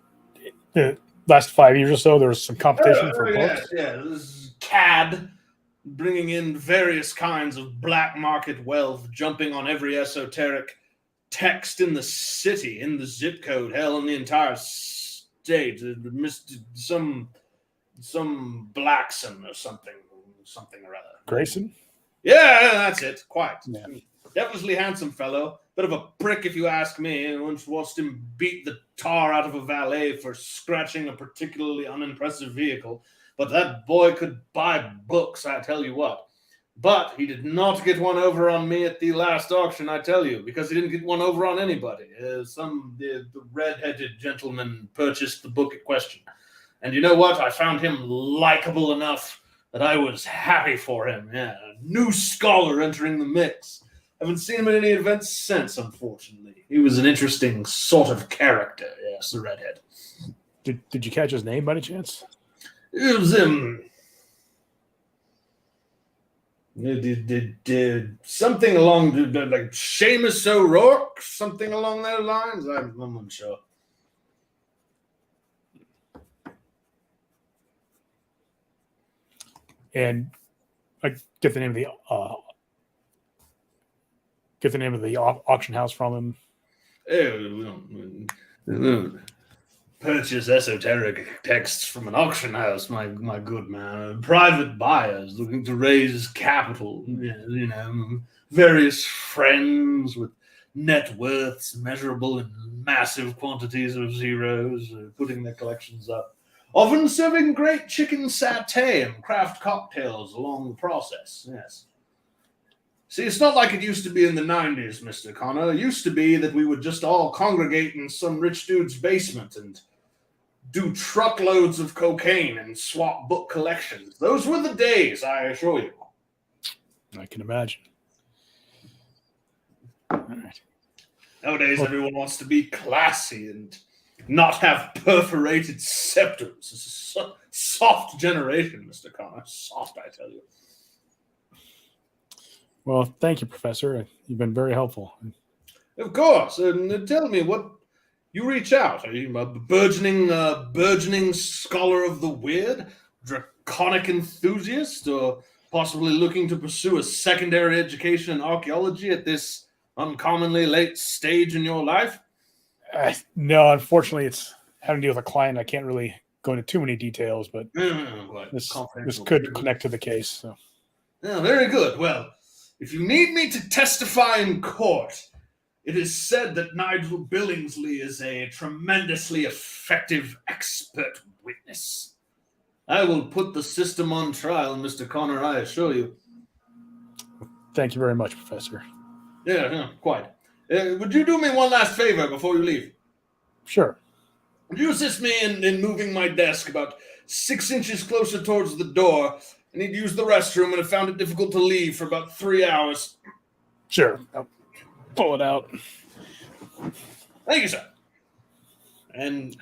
the last 5 years or so. There was some competition for books. Yeah. This is CAD bringing in various kinds of black market wealth, jumping on every esoteric text in the city, in the zip code, hell, in the entire state. Some Blackson or something or other. Grayson? Yeah, that's it. Quite. Yeah. Definitely handsome fellow. Bit of a prick, if you ask me. Once watched him beat the tar out of a valet for scratching a particularly unimpressive vehicle. But that boy could buy books, I tell you what. But he did not get one over on me at the last auction, I tell you, because he didn't get one over on anybody. The red-headed gentleman purchased the book at question. And you know what? I found him likable enough that I was happy for him. Yeah, a new scholar entering the mix. Haven't seen him at any events since, unfortunately. He was an interesting sort of character, yes, the redhead. Did you catch his name by any chance? It was did something along like Seamus O'Rourke, something along those lines. I'm unsure. And I get the name of the auction house from him. We don't purchase esoteric texts from an auction house, my good man. Private buyers looking to raise capital. Various friends with net worths measurable in massive quantities of zeros, putting their collections up. Often serving great chicken satay and craft cocktails along the process, yes. See, it's not like it used to be in the 90s, Mr. Connor. It used to be that we would just all congregate in some rich dude's basement and do truckloads of cocaine and swap book collections. Those were the days, I assure you. I can imagine. All right. Nowadays, everyone wants to be classy and not have perforated scepters. It's a soft generation, Mr. Connor. Soft, I tell you. Well, thank you, Professor. You've been very helpful. Of course. And tell me, what you reach out? Are you a burgeoning scholar of the weird, draconic enthusiast, or possibly looking to pursue a secondary education in archaeology at this uncommonly late stage in your life? No, unfortunately, it's having to deal with a client. I can't really go into too many details, but this could connect to the case. So. Yeah, very good. Well, if you need me to testify in court, it is said that Nigel Billingsley is a tremendously effective expert witness. I will put the system on trial, Mr. Connor, I assure you. Thank you very much, Professor. Yeah, quite. Would you do me one last favor before you leave? Sure. Would you assist me in moving my desk about 6 inches closer towards the door? I need to use the restroom and have found it difficult to leave for about 3 hours. Sure. I'll pull it out. Thank you, sir. And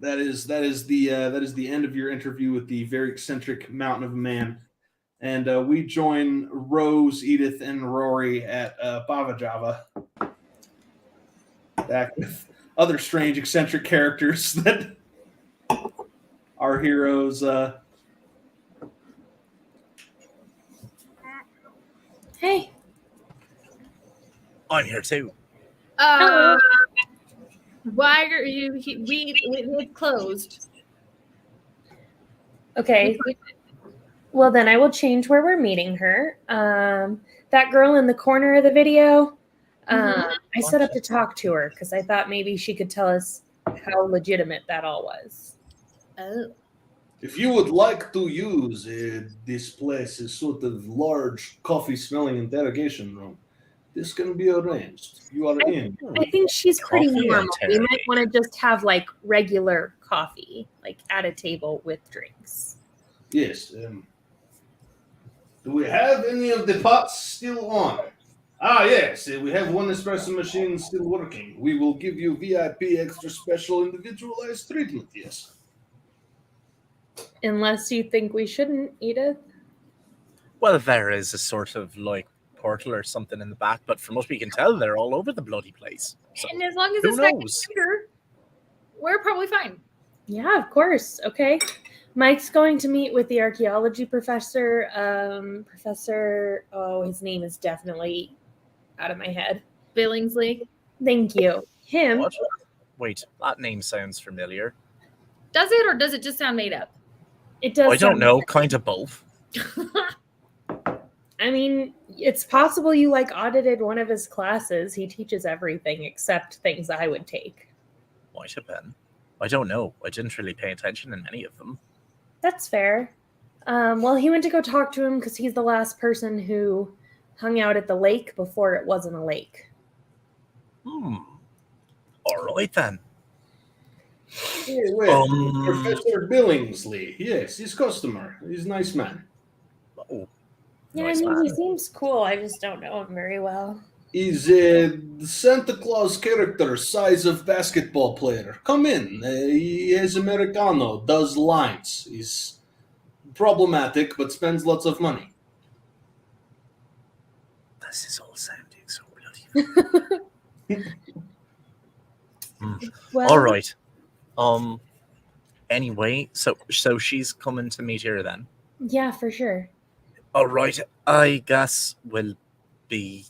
that is the end of your interview with the very eccentric mountain of a man. And we join Rose, Edith, and Rory at Bava Java. Back with other strange, eccentric characters that our heroes Hey. I'm here too. Hello. Why are you? It's closed. Okay. Well, then I will change where we're meeting her. That girl in the corner of the video, I set up to talk to her because I thought maybe she could tell us how legitimate that all was. Oh. If you would like to use this place as sort of large coffee-smelling interrogation room, this can be arranged. You are in. I think she's pretty Coffee normal. We might interrogation. want to just have like regular coffee, like at a table with drinks. Yes. Do we have any of the pots still on? Ah, yes. We have one espresso machine still working. We will give you VIP extra special individualized treatment, yes. Unless you think we shouldn't, Edith. Well, there is a sort of like portal or something in the back, but from what we can tell, they're all over the bloody place. So And as long as who it's not knows? computer, we're probably fine. Yeah, of course. Okay. Mike's going to meet with the archaeology professor. His name is definitely out of my head. Billingsley. Thank you. Him. What? Wait, that name sounds familiar. Does it, or does it just sound made up? It does. I don't sound- know, kind of both. I mean, it's possible you like audited one of his classes. He teaches everything except things I would take. Might have been. I don't know. I didn't really pay attention in any of them. That's fair. Well, he went to go talk to him because he's the last person who hung out at the lake before it wasn't a lake. All right then. Yeah, well, Um, Professor Billingsley. Yes, his customer. He's a nice man. Oh, Yeah, nice I mean, man. he seems cool. I just don't know him very well. He's a Santa Claus character, size of basketball player. Come in. He is Americano, does lines. He's problematic, but spends lots of money. This is all sounding so bloody. Well, All right. Anyway, so she's coming to meet here then. Yeah, for sure. All right. I guess we'll be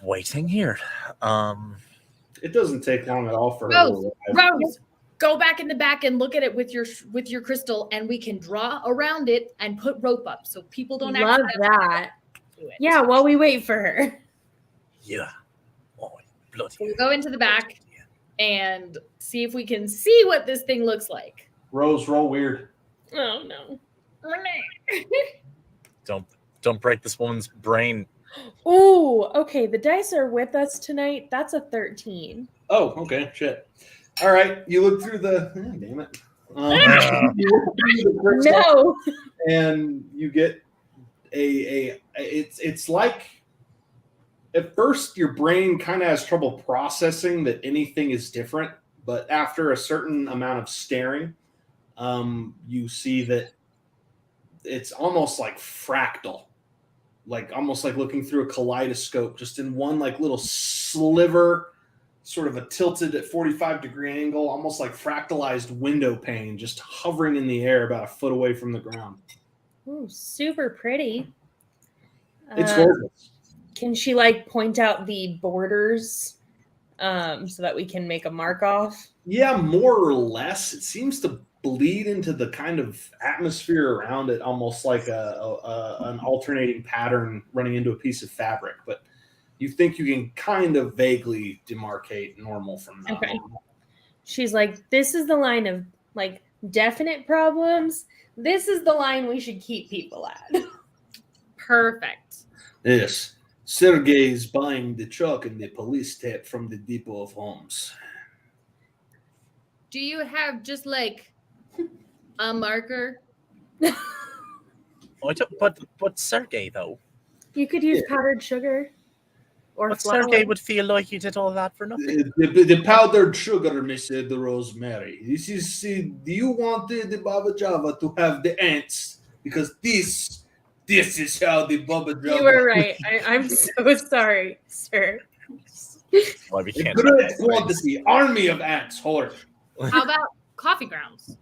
waiting here. It doesn't take long at all for her Rose, to arrive. Rose, go back in the back and look at it with your crystal, and we can draw around it and put rope up so people don't Love accidentally that. do it. Yeah, while we wait for her. Yeah. Oh, bloody. So we go into the back and see if we can see what this thing looks like. Rose, roll weird. Oh, no. Don't break this woman's brain. Ooh, okay. The dice are with us tonight. That's a 13. Oh, okay, shit. All right, you look through the. Damn it. You look through the crystal No. and you get it's like at first your brain kind of has trouble processing that anything is different, but after a certain amount of staring, you see that it's almost like fractal, like almost like looking through a kaleidoscope, just in one like little sliver, sort of a tilted at 45-degree angle, almost like fractalized window pane, just hovering in the air about a foot away from the ground. Ooh, super pretty. It's gorgeous. Can she like point out the borders so that we can make a mark off? Yeah, more or less. It seems to bleed into the kind of atmosphere around it, almost like an alternating pattern running into a piece of fabric. But you think you can kind of vaguely demarcate normal from that. Okay. She's like, this is the line of like definite problems. This is the line we should keep people at. Perfect. Yes. Sergey is buying the chalk and the police tape from the Depot of Homes. Do you have just like a marker? I don't, but Sergey though. You could use Yeah. powdered sugar or But flour. Sergey would feel like you did all that for nothing. The powdered sugar, Miss the Rosemary. This is, do you want the Baba Java to have the ants? Because this is how the Baba Java. You were right. I'm so sorry, sir. Why we A can't great have that. quantity, army of ants, horde. How about coffee grounds?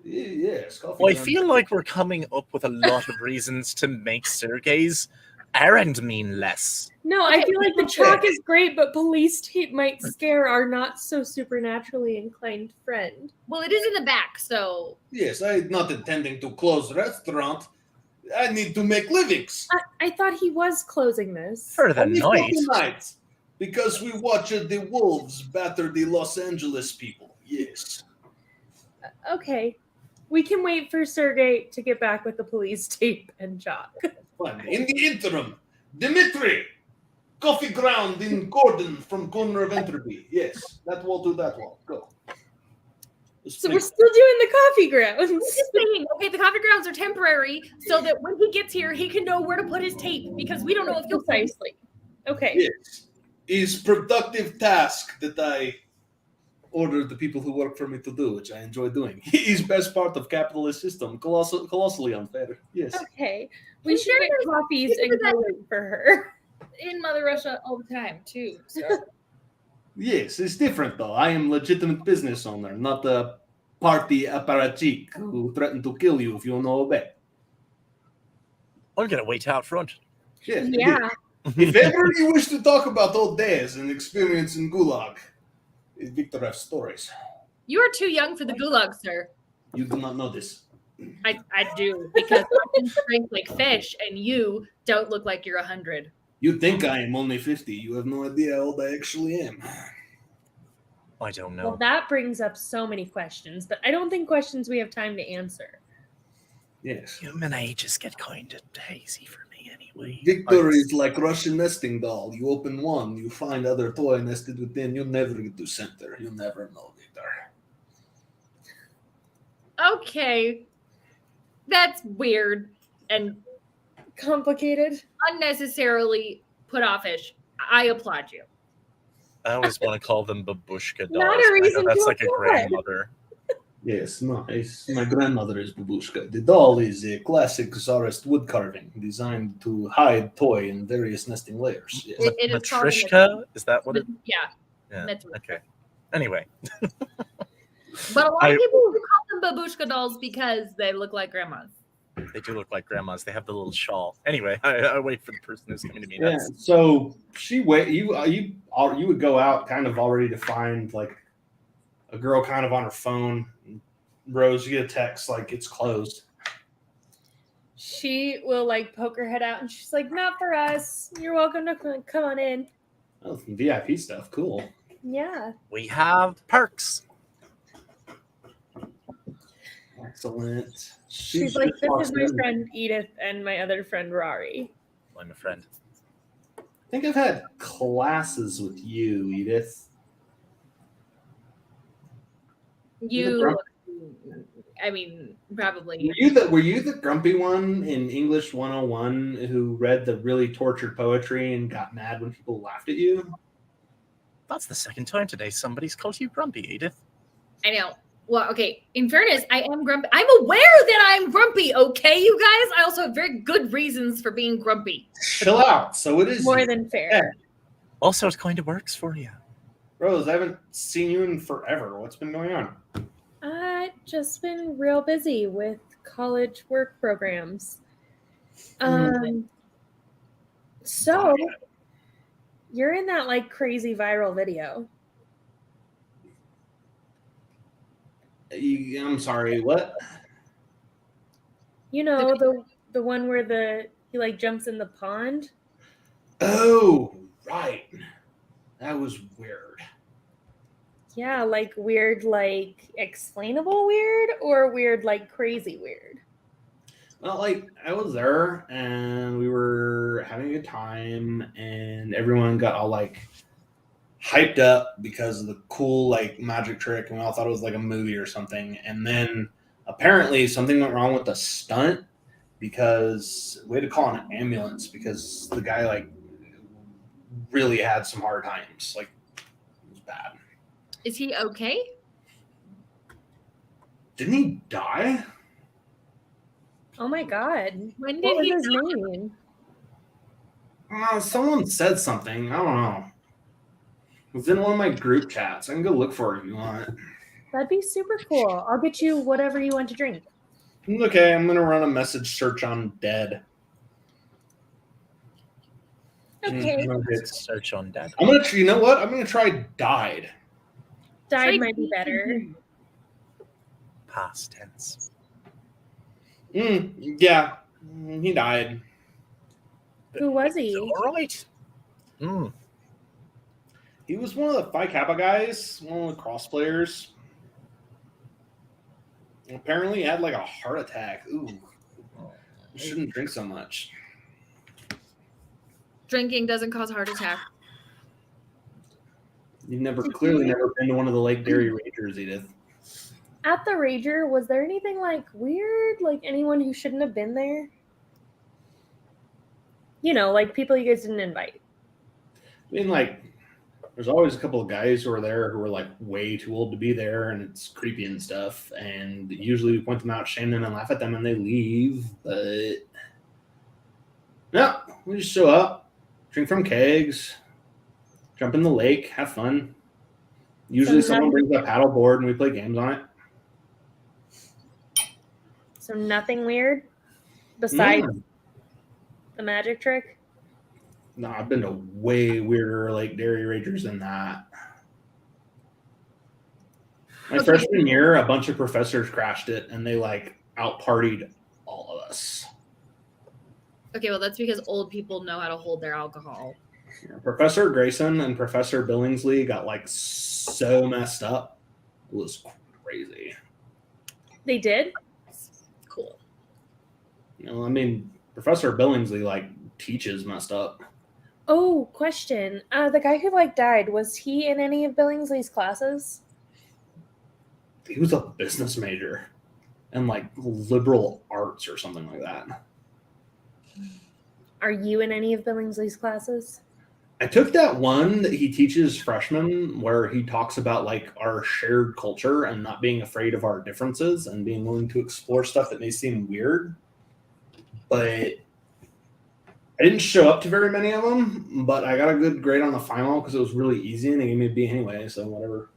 Yes, coffee. Well, I grounds. feel like we're coming up with a lot of reasons to make Sergey's errand mean less. No, I Okay, feel like the chalk is great, but police tape might scare our not so supernaturally inclined friend. Well, it is in the back, so Yes, I'm not intending to close the restaurant. I need to make livings. I thought he was closing this. For the Only for night. the night. Because we watched the wolves batter the Los Angeles people. Yes. Okay. We can wait for Sergey to get back with the police tape and chalk. Fine. In the interim, Dimitri, coffee ground in Gordon from corner of Enterby. Yes, that wall to that wall. Go. So we're still doing the coffee grounds. I'm just saying, okay, the coffee grounds are temporary so that when he gets here, he can know where to put his tape because we don't know if he'll find it. Precisely. Okay. Yes. Is productive task that I ordered the people who work for me to do, which I enjoy doing. Is best part of capitalist system. Colossally unfair. Yes. Okay. We I'm should sure get there's coffees people and that- go wait for her. In Mother Russia all the time, too. So. Yes, it's different though. I am legitimate business owner, not a party apparatchik who threatened to kill you if you don't obey. I'm gonna wait out front. Yes, Yeah. If ever you wish to talk about old days and experience in Gulag, Victor has stories. You are too young for the gulag, sir. You do not know this. I do, because I can drink like fish, and you don't look like you're 100. You think I am only 50. You have no idea how old I actually am. I don't Well, know. that brings up so many questions, but I don't think questions we have time to answer. Yes. Human ages get kind of hazy for me anyway. Victor is like Russian nesting doll. You open one, you find other toy nested within. You never get to center. You never know, Victor. Okay. That's weird and Complicated. unnecessarily put offish. I applaud you. I always want to call them babushka dolls. Not a I know reason that's to like a applaud. grandmother. Yes, nice. My grandmother is Babushka. The doll is a classic Tsarist wood carving designed to hide toy in various nesting layers. Yes. It is called a Matrishka? Is that what it? Yeah, Yeah. that's Okay. Anyway, but a lot of people call them babushka dolls because they look like grandmas. they do look like grandmas. They have the little shawl. Anyway, I wait for the person who's coming to me Yeah. next. So you would go out kind of already to find like a girl kind of on her phone. Rose, you get a text like it's closed. She will like poke her head out and she's like, not for us. You're welcome to come on in. Oh, VIP stuff. Cool. Yeah. We have perks. Excellent. She's like, this is my friend Edith and my other friend Rari. I'm a friend. I think I've had classes with you, Edith. You, I mean, probably. Were you the grumpy one in English 101 who read the really tortured poetry and got mad when people laughed at you? That's the second time today somebody's called you grumpy, Edith. I know. Well, okay. In fairness, I am grumpy. I'm aware that I'm grumpy. Okay, you guys. I also have very good reasons for being grumpy. Chill out. So it is More you. than fair. Yeah. Also, it kind of works for you. Rose, I haven't seen you in forever. What's been going on? Just been real busy with college work programs. So you're in that like crazy viral video. I'm sorry, what? You know, the one where he like jumps in the pond. Oh, right. That was weird. Yeah, like weird, like explainable weird, or weird, like crazy weird. Well, like I was there and we were having a good time and everyone got all like hyped up because of the cool like magic trick and we all thought it was like a movie or something. And then apparently something went wrong with the stunt because we had to call an ambulance because the guy like really had some hard times. Like it was bad. Is he okay? Didn't he die? Oh my god. When What did was he his die? name? Someone said something. I don't know. It was in one of my group chats. I can go look for it if you want. That'd be super cool. I'll get you whatever you want to drink. Okay, I'm gonna run a message search on dead. Okay. Search on dead. I'm gonna. You know what? I'm gonna try died. Died Try might be better. Past tense. Yeah, he died. Who was he? All right. He was one of the Phi Kappa guys, one of the cross players. Apparently, he had like a heart attack. Ooh, you shouldn't drink so much. Drinking doesn't cause heart attack. You've clearly never been to one of the Lake Dairy Rangers, Edith. At the Rager, was there anything like weird? Like anyone who shouldn't have been there? You know, like people you guys didn't invite. I mean, like, there's always a couple of guys who are there who are like way too old to be there, and it's creepy and stuff. And usually we point them out, shame them, and laugh at them, and they leave. But no, we just show up, drink from kegs, jump in the lake, have fun. Usually someone brings a paddle board and we play games on it. So nothing weird besides the magic trick? No, I've been to way weirder Lake Dairy Rangers than that. My freshman year, a bunch of professors crashed it and they like out-partied all of us. Okay, well, that's because old people know how to hold their alcohol. Yeah, Professor Grayson and Professor Billingsley got like so messed up. It was crazy. They did? Cool. You know, I mean, Professor Billingsley like teaches messed up. Oh, question. The guy who like died, was he in any of Billingsley's classes? He was a business major and like liberal arts or something like that. Are you in any of Billingsley's classes? I took that one that he teaches freshmen where he talks about like our shared culture and not being afraid of our differences and being willing to explore stuff that may seem weird. But I didn't show up to very many of them, but I got a good grade on the final because it was really easy and they gave me a B anyway, so whatever.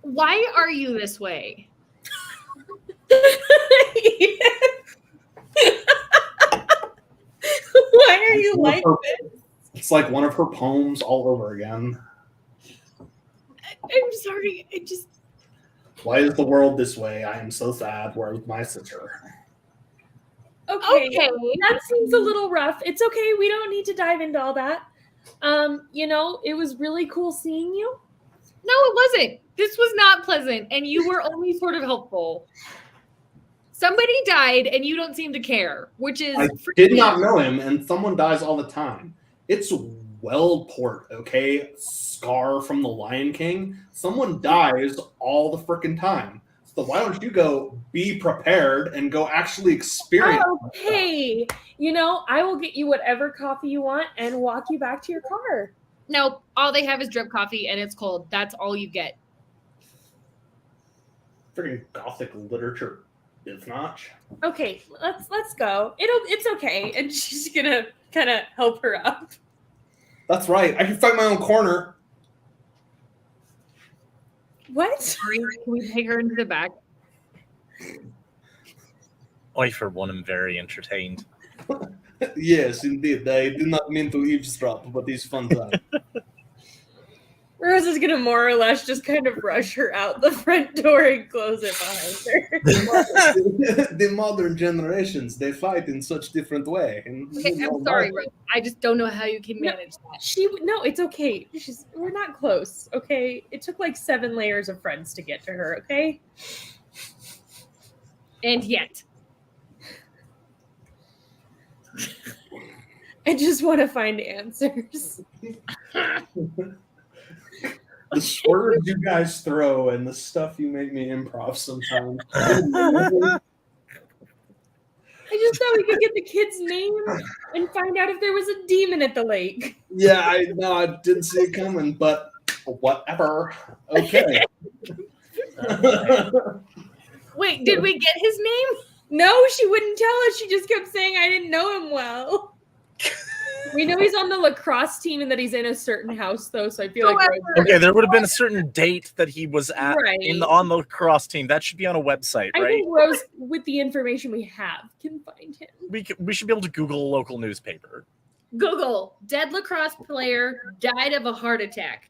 Why are you this way? Why are you like this? It's like one of her poems all over again. I'm sorry. I just. Why is the world this way? I am so sad. Where is my sister? Okay. Okay. That seems a little rough. It's okay. We don't need to dive into all that. You know, it was really cool seeing you. No, it wasn't. This was not pleasant, and you were only sort of helpful. Somebody died, and you don't seem to care, which is. I did not know him, and someone dies all the time. It's Wealdport, okay? Scar from the Lion King. Someone dies all the freaking time. So why don't you go be prepared and go actually experience Okay. You know, I will get you whatever coffee you want and walk you back to your car. No, all they have is drip coffee, and it's cold. That's all you get. freaking gothic literature is notch. Okay, let's go. It's okay. And she's gonna kind of help her up. That's right. I can fight my own corner. What? Sorry, can we take her into the back? I, for one, am very entertained. Yes, indeed. I did not mean to eavesdrop, but it's fun time. Rose is gonna more or less just kind of rush her out the front door and close it behind her. The modern generations, they fight in such different way. And Okay, I'm sorry, Rose. I just don't know how you can manage that. No, it's okay. We're not close, okay? It took like 7 layers of friends to get to her, okay? And yet. I just want to find answers. The swerves you guys throw and the stuff you make me improv sometimes. I just thought we could get the kid's name and find out if there was a demon at the lake. Yeah, I know. I didn't see it coming, but whatever. Okay. Wait, did we get his name? No, she wouldn't tell us. She just kept saying I didn't know him well. We know he's on the lacrosse team and that he's in a certain house, though. So I feel like However- Rose- Okay, there would have been a certain date that he was at Right. on the lacrosse team. That should be on a website, I right? think Rose, with the information we have, can find him. We should be able to Google a local newspaper. Google dead lacrosse player died of a heart attack.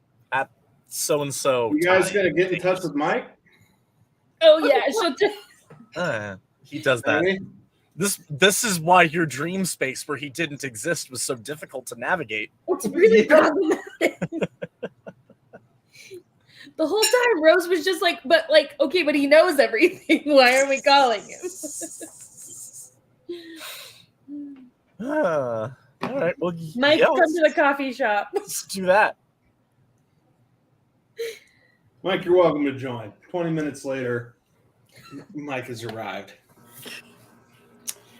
So and so. You guys gonna get in touch with Mike? Oh yeah, she'll He does that. Maybe? This is why your dream space where he didn't exist was so difficult to navigate. It's really problematic. The whole time, Rose was just like, okay, but he knows everything. Why are we calling him? All right. Well, Mike, yeah, come to the coffee shop. let's do that. Mike, you're welcome to join. 20 minutes later, Mike has arrived.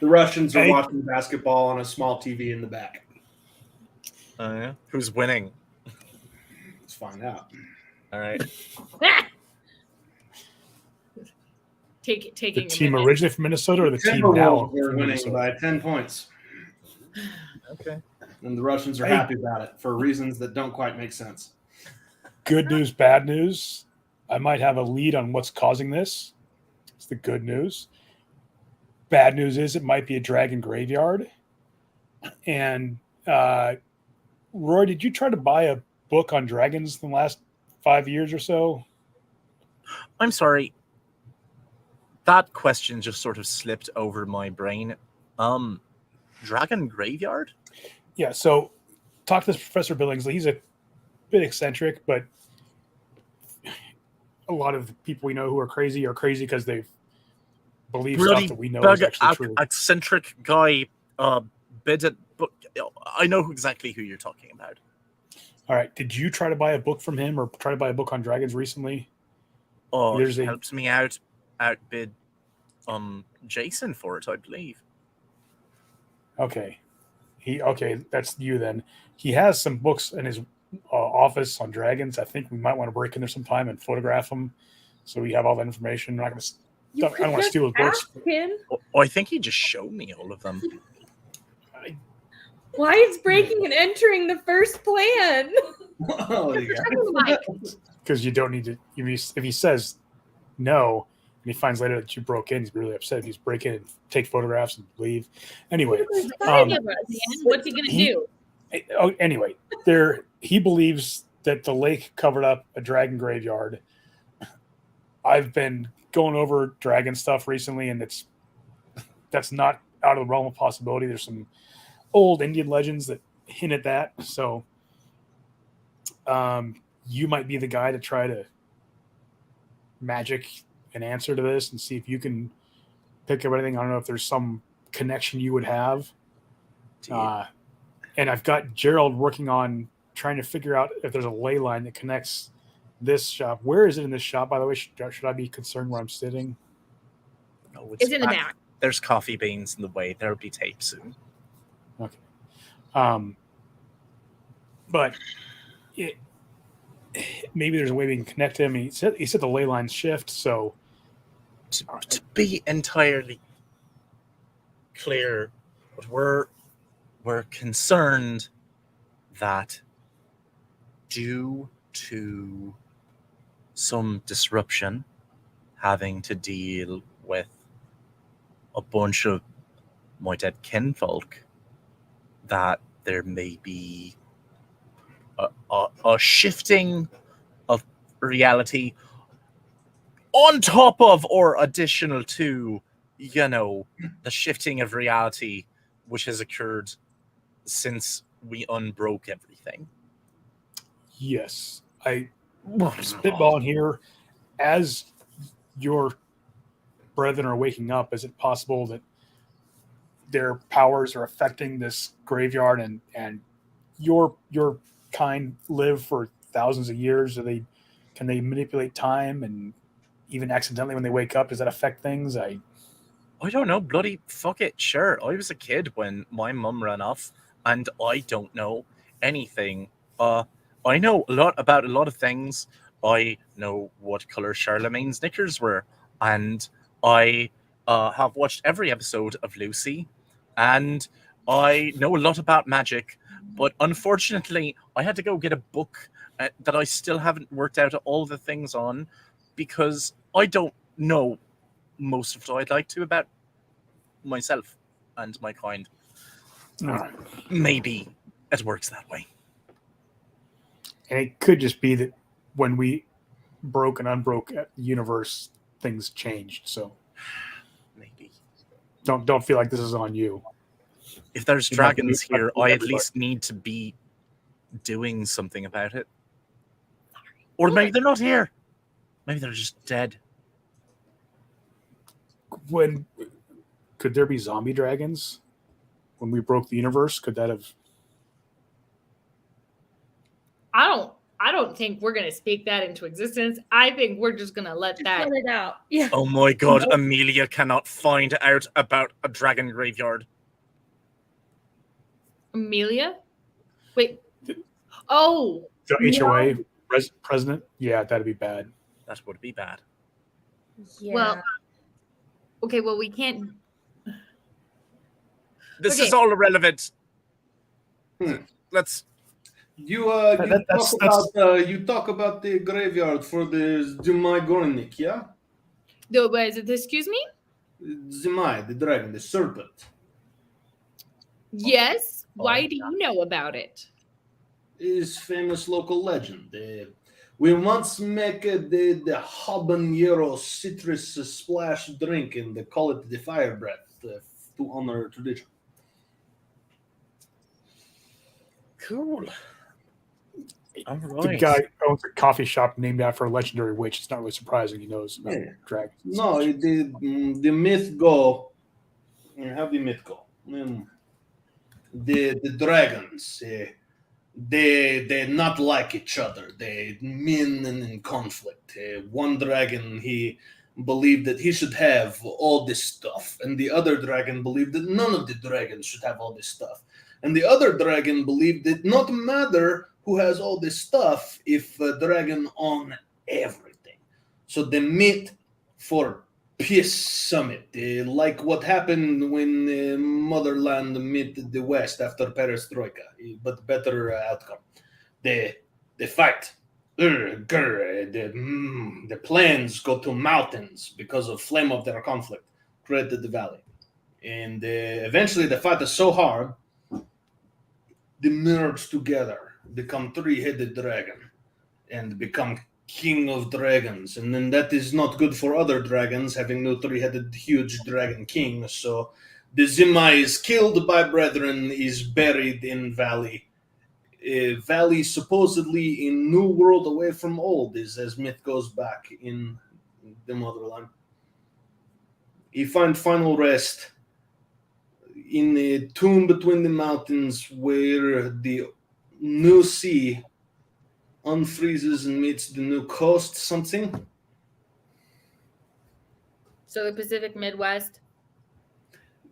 The Russians are Hey. watching basketball on a small TV in the back. Yeah. Who's winning? Let's find out. All right. Taking The a team minute. originally from Minnesota or the team now? Timberwolves are from winning Minnesota? by 10 points. Okay. And the Russians are Hey. happy about it for reasons that don't quite make sense. Good news, bad news. I might have a lead on what's causing this. It's the good news. Bad news is it might be a dragon graveyard. And Roy, did you try to buy a book on dragons in the last 5 years or so? I'm sorry. That question just sort of slipped over my brain. Dragon Graveyard? Yeah, so talk to this Professor Billingsley. He's a bit eccentric, but a lot of the people we know who are crazy because they believe stuff that we know is actually true. Eccentric guy. Bid at book. I know exactly who you're talking about. All right, did you try to buy a book from him or try to buy a book on dragons recently? Oh, There's he a- helps me outbid Jason for it, I believe. Okay, that's you then. He has some books in his office on dragons. I think we might want to break in there sometime and photograph them, so we have all the information. I'm not going to. You I don't want to could steal his just books. ask him Oh, I think he just showed me all of them. why he's breaking and entering the first plan. Oh, there you go. Mike, Because you don't need to. If he says no and he finds later that you broke in, he's really upset. If he's break in and take photographs and leave. Anyway, five of us, man. What's he gonna do? anyway, he believes that the lake covered up a dragon graveyard. I've been going over dragon stuff recently, and that's not out of the realm of possibility. There's some old Indian legends that hint at that. So you might be the guy to try to magic an answer to this and see if you can pick up anything. I don't know if there's some connection you would have. And I've got Gerald working on trying to figure out if there's a ley line that connects this shop. Where is it in this shop, by the way? Should I be concerned where I'm sitting? No, It's in the back. There's coffee beans in the way. There'll be tape soon. Okay. But maybe there's a way we can connect him. He said the ley lines shift, so To be entirely clear, but we're concerned that due to some disruption having to deal with a bunch of my dead kinfolk, that there may be a shifting of reality on top of or additional to, the shifting of reality which has occurred since we unbroke everything. yes, I spitballing here. As your brethren are waking up, is it possible that their powers are affecting this graveyard and your kind live for thousands of years? Can they manipulate time and even accidentally when they wake up, does that affect things? I don't know, bloody fuck it, sure. I was a kid when my mum ran off, and I don't know anything. I know a lot about a lot of things. I know what color Charlemagne's knickers were, and I have watched every episode of Lucy, and I know a lot about magic, But unfortunately, I had to go get a book that I still haven't worked out all the things on because I don't know most of what I'd like to about myself and my kind. All right. Maybe it works that way. And it could just be that when we broke and unbroke the universe, things changed. So Maybe. don't feel like this is on you. If there's It might be- dragons might here, be I at everybody. least need to be doing something about it. Or maybe they're not here. Maybe they're just dead. When could there be zombie dragons? When we broke the universe, could that have? I don't think we're gonna speak that into existence. I think we're just gonna let that. Let it out. Yeah. Oh my god, Amelia cannot find out about a dragon graveyard. Amelia? Wait. Oh, The HOA president? Yeah, that'd be bad. That would be bad. Yeah. well. Okay, well we can't. This Okay. is all irrelevant. Hmm. Let's. You That's- talk about the graveyard for the Zimai Gornik, yeah? No, but is it? Excuse me. Zimai, the dragon, the serpent. Yes. Why yeah. do you know about it? Is famous local legend. We once make the habanero citrus splash drink and they call it the fire breath to honor tradition. Cool. All The right. guy owns a coffee shop named after a legendary witch. It's not really surprising he knows about Yeah. dragons. No, the myth go. How the myth go? The dragons. They not like each other. They men and in conflict. One dragon he believed that he should have all this stuff, and the other dragon believed that none of the dragons should have all this stuff, and the other dragon believed that not matter who has all this stuff if a dragon own everything. So they meet for peace summit, like what happened when Motherland met the West after Perestroika, but better outcome. They fight. The planes go to mountains because of flame of their conflict, created the valley. And eventually the fight is so hard, they merge together, become three-headed dragon, and become king of dragons. And then that is not good for other dragons, having no three-headed huge dragon king. So the Zimai is killed by brethren, is buried in valley. Valley supposedly in new world away from old, is as myth goes back in the motherland. He find final rest in a tomb between the mountains where the new sea unfreezes and meets the new coast, something. So the Pacific Midwest.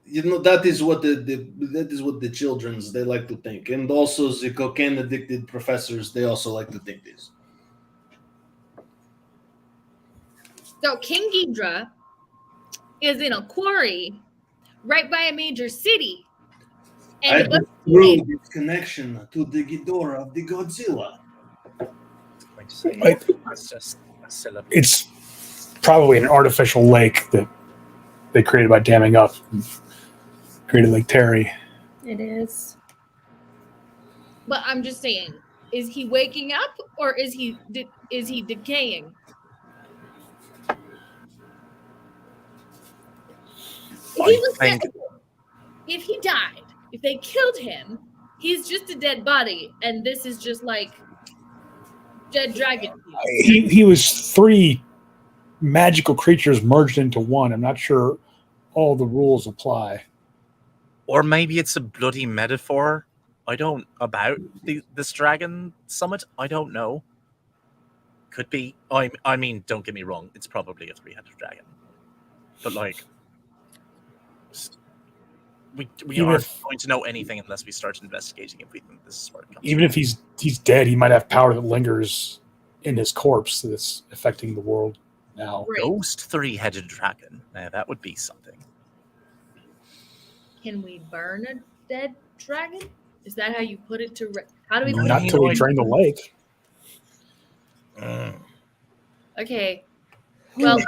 You know, that is what the children's they like to think, and also the cocaine addicted professors they also like to think this. So King Ghidra is in a quarry right by a major city. I And just drew this connection to the Ghidorah of the Godzilla. Going to say, Like, it's just a syllable. it's probably an artificial lake that they created by damming up. Created Lake Terry. It is. but I'm just saying, is he waking up or is he decaying? If he died, if they killed him, he's just a dead body, and this is just like dead dragon. He was three magical creatures merged into one. I'm not sure all the rules apply. Or maybe it's a bloody metaphor. I don't about this dragon summit. I don't know. Could be. I mean, don't get me wrong. It's probably a three-headed dragon. But like, we Even aren't if- going to know anything unless we start investigating if we think this is where it comes Even if he's dead, he might have power that lingers in his corpse that's affecting the world now. Great. Ghost three-headed dragon. Now that would be something. Can we burn a dead dragon? Is that how you put it to? How do we put Not it? until we drain the lake. Okay. Can, Well,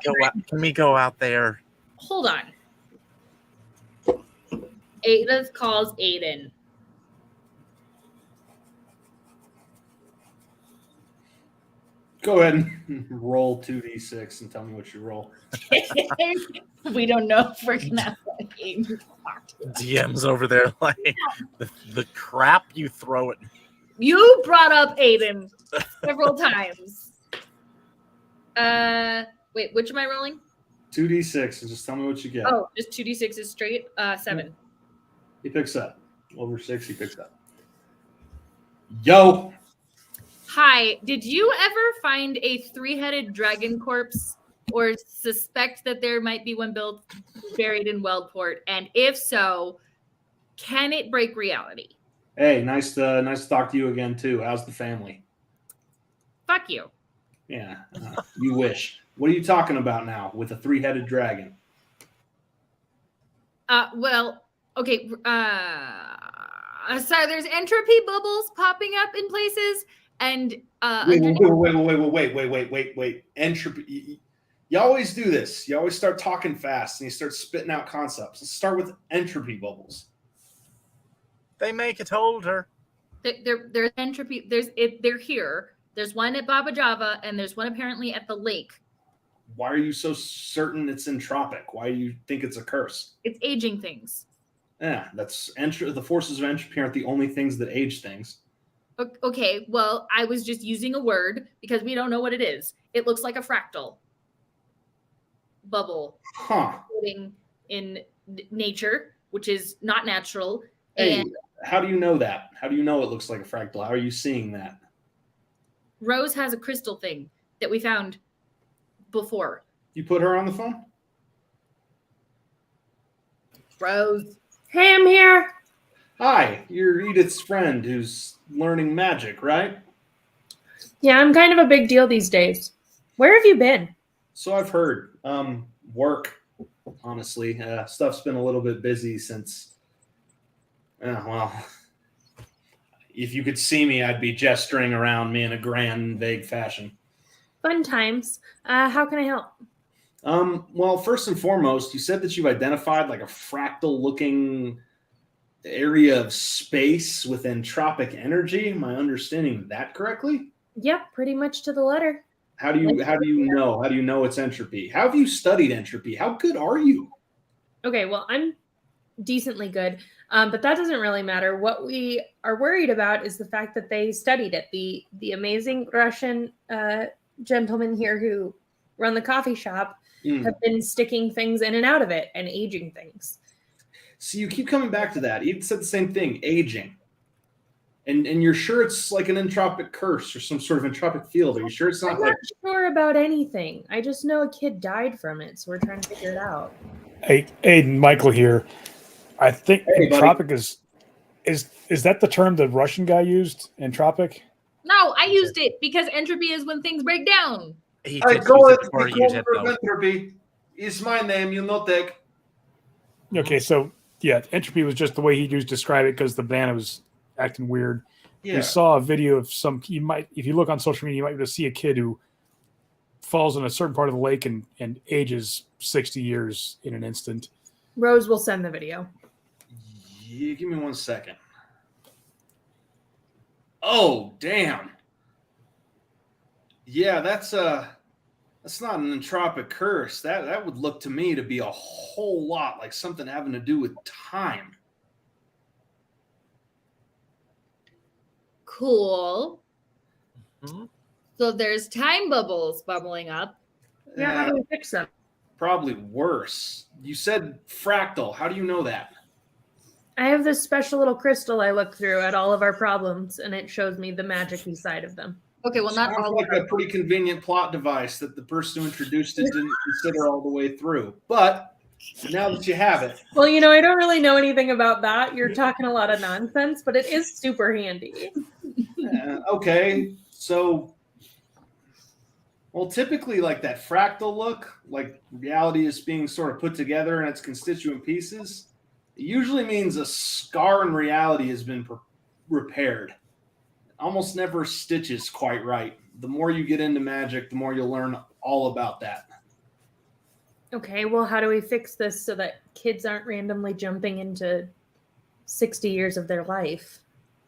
can we go out there? hold on. Ada calls Aiden. Go ahead and roll 2d6 and tell me what you roll. We don't know if we're gonna have that game. DM's over there like the crap you throw at me. You brought up Aiden several times. Wait, which am I rolling? 2d6 and just tell me what you get. Oh, just 2d6 is straight. 7. He picks up. Over 6, he picks up. Yo! Hi, did you ever find a 3-headed dragon corpse or suspect that there might be one buried in Wealdport? And if so, can it break reality? Hey, nice to talk to you again, too. How's the family? Fuck you. Yeah, you wish. What are you talking about now with a 3-headed dragon? Well, okay. So there's entropy bubbles popping up in places, and Wait. Entropy. You always do this. You always start talking fast and you start spitting out concepts. Let's start with entropy bubbles. They make it older. there's entropy. They're here. There's one at Baba Java, and there's one apparently at the lake. Why are you so certain it's entropic? Why do you think it's a curse? It's aging things. Yeah, that's the forces of entropy aren't the only things that age things. Okay, well, I was just using a word because we don't know what it is. It looks like a fractal bubble in nature, which is not natural. Hey, And how do you know that? How do you know it looks like a fractal? How are you seeing that? Rose has a crystal thing that we found before. You put her on the phone? Rose. Hey, I'm here. Hi, you're Edith's friend who's learning magic, right? Yeah, I'm kind of a big deal these days. Where have you been? So I've heard. Work, honestly. Stuff's been a little bit busy since, well, if you could see me, I'd be gesturing around me in a grand, vague fashion. Fun times. How can I help? Well, first and foremost, you said that you've identified like a fractal-looking area of space with entropic energy. Am I understanding that correctly? Yep, pretty much to the letter. How do you know? How do you know it's entropy? How have you studied entropy? How good are you? Okay, well, I'm decently good, but that doesn't really matter. What we are worried about is the fact that they studied it. The amazing Russian gentlemen here who run the coffee shop have been sticking things in and out of it and aging things. So you keep coming back to that. Edith said the same thing, aging. And you're sure it's like an entropic curse or some sort of entropic field? Are you sure it's not I'm not sure about anything. I just know a kid died from it, so we're trying to figure it out. Hey, Aiden, Michael here. I think Hey, entropic is that the term the Russian guy used? Entropic? No, I used it because entropy is when things break down. He I did call use it it before you did, though. entropy. It's my name, you know that. Okay, so yeah, entropy was just the way he used to describe it because the banana was acting weird. Yeah. We saw a video of if you look on social media, you might be able to see a kid who falls in a certain part of the lake and ages 60 years in an instant. Rose will send the video. Yeah, give me 1 second. Oh, damn. Yeah, that's not an entropic curse. That would look to me to be a whole lot like something having to do with time. Cool. Mm-hmm. So there's time bubbles bubbling up. Yeah, how do we fix them? Probably worse. You said fractal. How do you know that? I have this special little crystal I look through at all of our problems, and it shows me the magic-y side of them. Okay, well, not Sounds all like of a pretty convenient plot device that the person who introduced it didn't consider all the way through. But now that you have it, Well, I don't really know anything about that. You're talking a lot of nonsense, but it is super handy. okay. So, well, typically, like that fractal look, like reality is being sort of put together in its constituent pieces, it usually means a scar in reality has been repaired. Almost never stitches quite right. The more you get into magic, the more you'll learn all about that. Okay, well, how do we fix this so that kids aren't randomly jumping into 60 years of their life?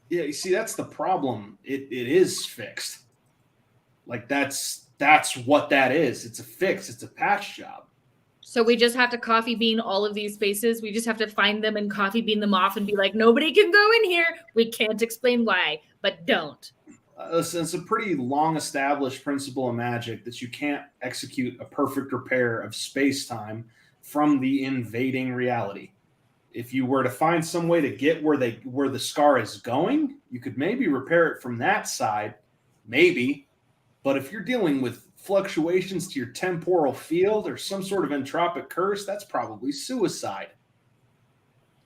Yeah, you see, that's the problem. It is fixed. Like that's what that is. It's a fix. It's a patch job. So we just have to coffee bean all of these spaces. We just have to find them and coffee bean them off and be like, nobody can go in here. We can't explain why, but don't. It's a pretty long established principle of magic that you can't execute a perfect repair of space-time from the invading reality. If you were to find some way to get where the scar is going, you could maybe repair it from that side, maybe. But if you're dealing with fluctuations to your temporal field or some sort of entropic curse, that's probably suicide.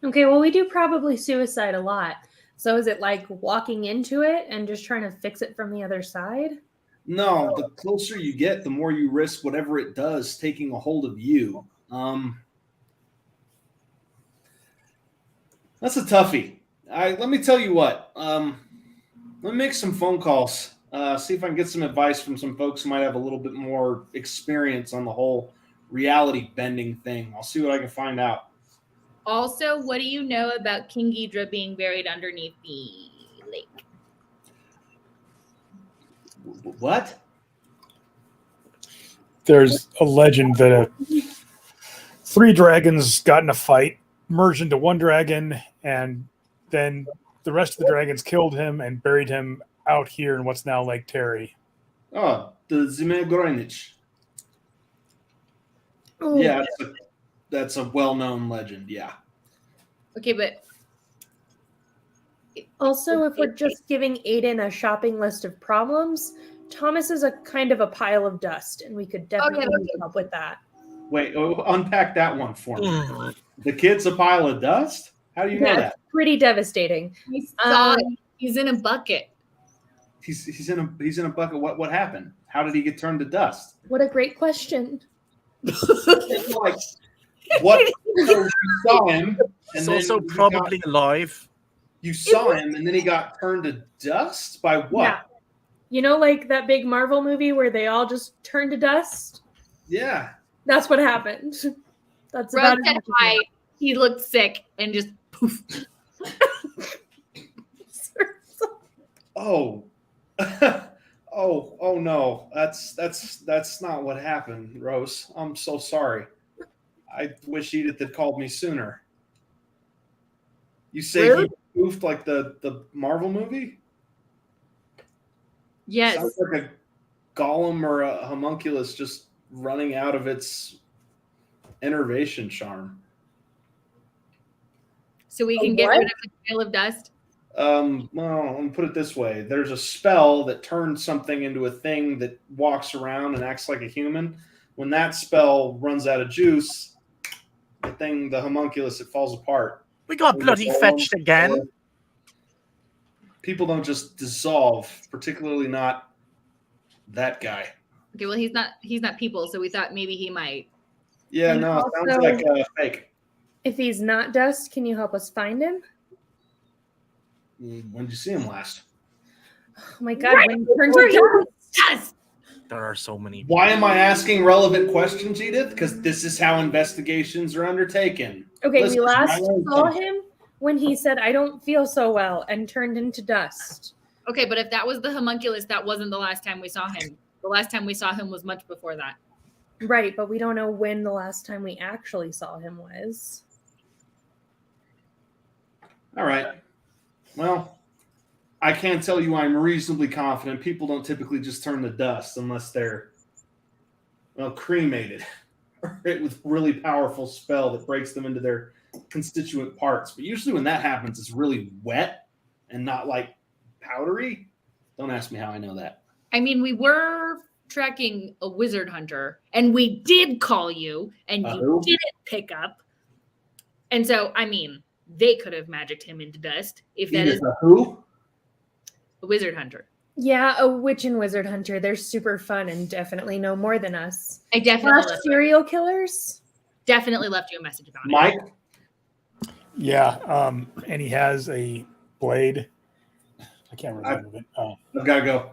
Okay, well, we do probably suicide a lot. So is it like walking into it and just trying to fix it from the other side? No, the closer you get, the more you risk whatever it does taking a hold of you. That's a toughie. Let me tell you what. Let me make some phone calls. See if I can get some advice from some folks who might have a little bit more experience on the whole reality bending thing. I'll see what I can find out. Also, what do you know about King Ghidra being buried underneath the lake? What? There's a legend that 3 dragons got in a fight, merged into one dragon, and then the rest of the dragons killed him and buried him out here in what's now Lake Terry. Oh, the Zime Grojnich. Ooh. Yeah, that's a well-known legend. Yeah. Okay, but Also, if we're just giving Aiden a shopping list of problems, Thomas is a kind of a pile of dust, and we could definitely help with that. Wait, unpack that one for me. The kid's a pile of dust? How do you know that? Pretty devastating. we saw it. He's in a bucket. He's in a bucket. What happened? How did he get turned to dust? What a great question. Like, what? So you saw him, and He's then also probably alive. you saw him, and then he got turned to dust by what? Yeah. You know, like that big Marvel movie where they all just turn to dust? Yeah. That's what happened. That's Rose about said it. hi. He looked sick and just poof. Oh. oh no. That's not what happened, Rose. I'm so sorry. I wish Edith had called me sooner. You say Really? he poofed like the Marvel movie? Yes. Sounds like a golem or a homunculus just running out of its enervation charm. So we can get rid of the trail of dust. Well, let me put it this way. There's a spell that turns something into a thing that walks around and acts like a human. When that spell runs out of juice, the homunculus, it falls apart. We got bloody fetched again. People don't just dissolve, particularly not that guy. Okay, well he's not people, so we thought maybe he might. Yeah, And no, it sounds also- like fake. If he's not dust, can you help us find him? When did you see him last? Oh my god, Right. when he turned to dust. Yes. There are so many. Why am I asking relevant questions, Edith? Because this is how investigations are undertaken. Okay, Listen, we last I learned saw something. him when he said, I don't feel so well, and turned into dust. Okay, but if that was the homunculus, that wasn't the last time we saw him. The last time we saw him was much before that. Right, but we don't know when the last time we actually saw him was. All right. Well, I can tell you I'm reasonably confident people don't typically just turn to dust unless they're, well, cremated or hit with really powerful spell that breaks them into their constituent parts. But usually when that happens, it's really wet and not like powdery. Don't ask me how I know that. I mean, we were tracking a wizard hunter, and we did call you, and you who? didn't pick up. And so, I mean, they could have magicked him into dust if that Edith, is a who? a wizard hunter. Yeah, a witch and wizard hunter. They're super fun and definitely know more than us. I definitely Slash serial killers? left you a message about it. Mike? Yeah, and he has a blade, I can't remember the name of it. I've got to go.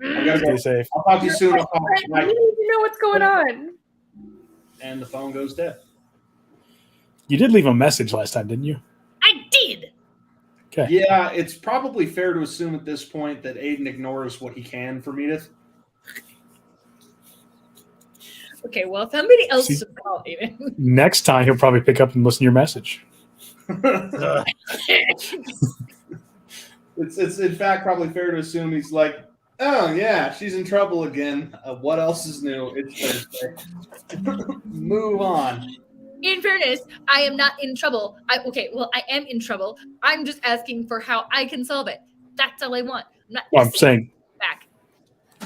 I gotta Stay go. safe. I'll talk to you soon. I'll call We you. Bye. need to know what's going on. And the phone goes dead. You did leave a message last time, didn't you? I did. Okay. Yeah, it's probably fair to assume at this point that Aiden ignores what he can from Edith. Okay, well, somebody else See- should call Aiden. Next time, he'll probably pick up and listen to your message. It's in fact probably fair to assume he's like, oh yeah, she's in trouble again. What else is new? It's Thursday. Move on. In fairness, I am not in trouble. I am in trouble. I'm just asking for how I can solve it. That's all I want. I'm not Well, I'm asking saying, back.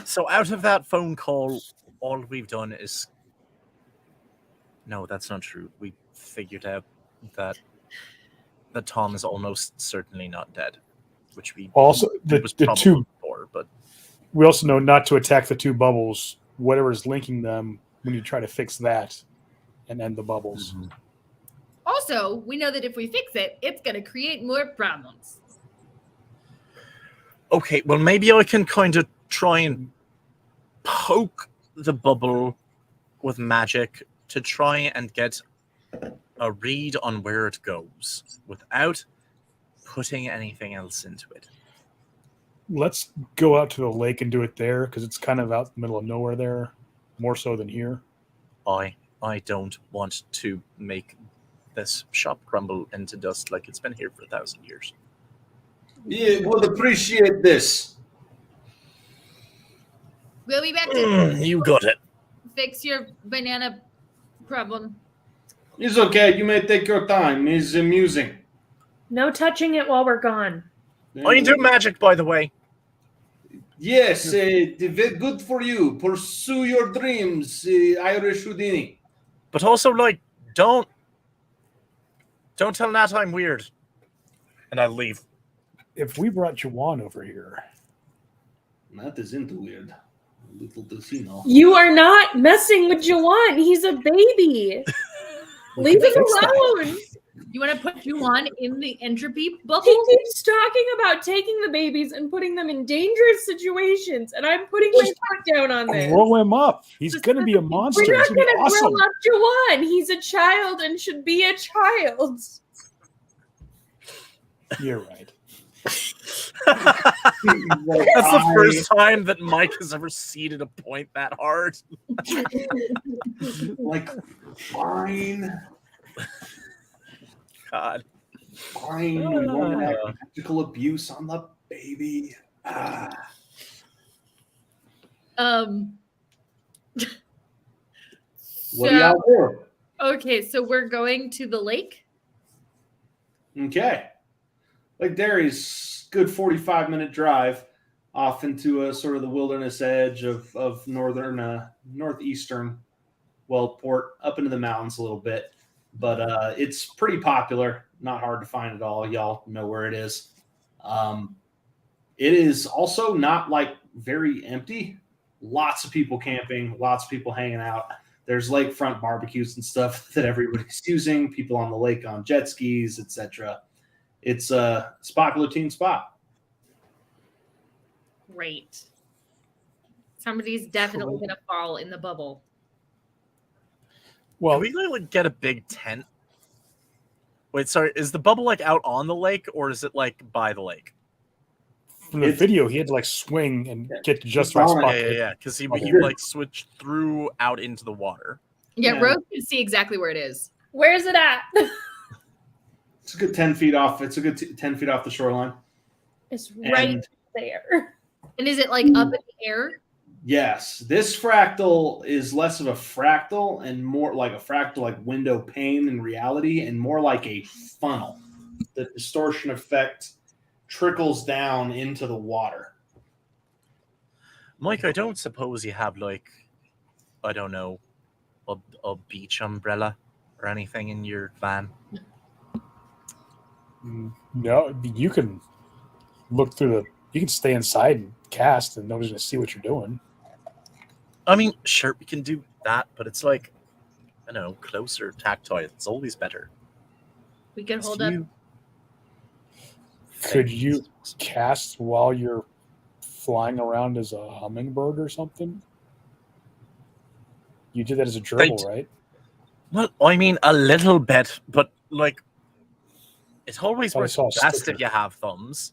So out of that phone call, all we've done is... No, that's not true. We figured out that Tom is almost certainly not dead, which we also the was two. probably before, but We also know not to attack the two bubbles. Whatever is linking them, when you try to fix that and end the bubbles. Also, we know that if we fix it, it's going to create more problems. okay, well, maybe I can kind of try and poke the bubble with magic to try and get a read on where it goes without putting anything else into it. Let's go out to the lake and do it there because it's kind of out in the middle of nowhere there, more so than here. I don't want to make this shop crumble into dust like it's been here for 1,000 years. Yeah, would appreciate this. We'll be back to You got it. fix your banana problem. It's okay. You may take your time. It's amusing. No touching it while we're gone. I can do magic, by the way. Yes, very good for you. Pursue your dreams, Irish Houdini. But also, like, don't tell Nat I'm weird. And I leave. If we brought Juwan over here, That isn't weird. Little does he know. You are not messing with Jawan. He's a baby. Leave him fix that. alone. You want to put Juwan in the entropy bubble? He keeps talking about taking the babies and putting them in dangerous situations, and I'm putting my foot down on this. grow him up. He's going to be a monster. We're not It's going to going be to awesome. grow up Jawan. He's a child and should be a child. You're right. That's the first time that Mike has ever ceded a point that hard. Like, fine. God. Fine. You want to have magical abuse on the baby. What do y'all do? Okay, so we're going to the lake. Okay. Lake Derry's good 45-minute drive off into a sort of the wilderness edge of northeastern Wealdport, up into the mountains a little bit. But it's pretty popular, not hard to find at all. Y'all know where it is. It is also not like very empty. Lots of people camping, lots of people hanging out. There's lakefront barbecues and stuff that everybody's using. People on the lake on jet skis, etc. It's a popular teen spot. Great. Somebody's definitely going to fall in the bubble. Well, Can we like get a big tent? Wait, sorry, is the bubble like out on the lake or is it like by the lake? from the it's- video, he had to like swing and get to just It's the right on spot. Yeah. Because he Okay. like switched through out into the water. Yeah, Yeah. Rose can see exactly where it is. Where's it at? It's a good 10 feet off. It's a good 10 feet off the shoreline. It's right And there. And is it like up in the air? yes, this fractal is less of a fractal and more like a fractal, like window pane in reality, and more like a funnel. The distortion effect trickles down into the water. Mike, I don't suppose you have like, I don't know, a beach umbrella or anything in your van. No, you can look through the. You can stay inside and cast, and nobody's gonna see what you're doing. I mean, sure, we can do that, but it's like, I don't know, closer, tactile. It's always better. We could hold So up. you Could you things. cast while you're flying around as a hummingbird or something? You did that as a gerbil, right? Well, I mean, a little bit, but like, it always Thought I works saw a best sticker. if you have thumbs.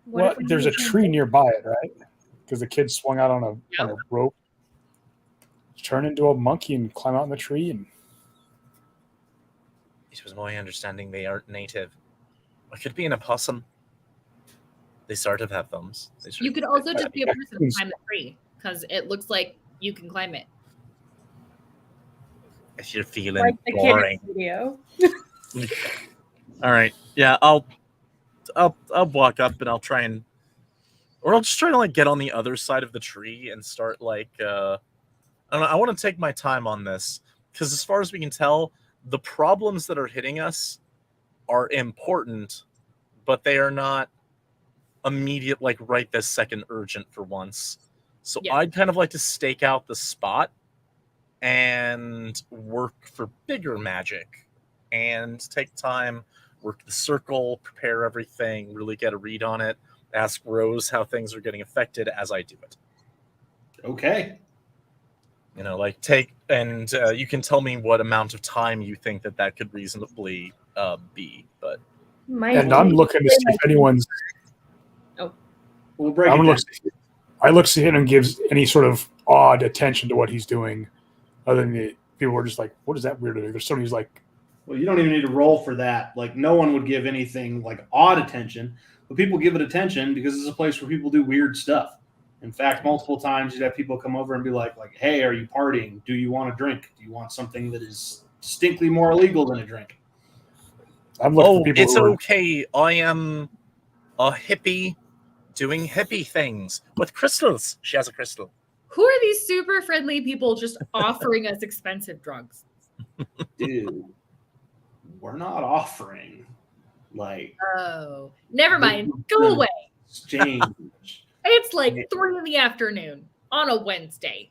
What Well, if we there's a make him tree big? nearby it, right? Because the kid swung out on a rope, turn into a monkey and climb out in the tree. And It was my understanding they aren't native. I could be an opossum. They sort of have thumbs. They sort You of- could also just be a Yeah, person and climb the tree because it looks like you can climb it. if you're feeling Like the kid boring. in the video. All right. Yeah, I'll walk up and I'll try and, or I'll just try to like get on the other side of the tree and start like I don't know. I want to take my time on this because as far as we can tell, the problems that are hitting us are important, but they are not immediate, like right this second urgent for once. So Yeah. I'd kind of like to stake out the spot and work for bigger magic and take time, work the circle, prepare everything, really get a read on it, ask Rose how things are getting affected as I do it. Okay. You know, like take, and you can tell me what amount of time you think that could reasonably be, but and I'm looking to see if anyone's. We'll break I'm it look. down. I look to see if anyone gives any sort of odd attention to what he's doing, other than the people who are just like, "What is that weirdo doing?" There's somebody who's like, Well, you don't even need to roll for that. Like, no one would give anything like odd attention, but people give it attention because it's a place where people do weird stuff. In fact, multiple times you'd have people come over and be like, "Hey, are you partying? Do you want a drink? Do you want something that is distinctly more illegal than a drink?" "I'm looking oh, for people it's who are okay. I am a hippie doing hippie things with crystals. She has a crystal. Who are these super friendly people just offering us expensive drugs? Dude, we're not offering like Oh, never mind. Go away. exchange. It's like 3 in the afternoon on a Wednesday.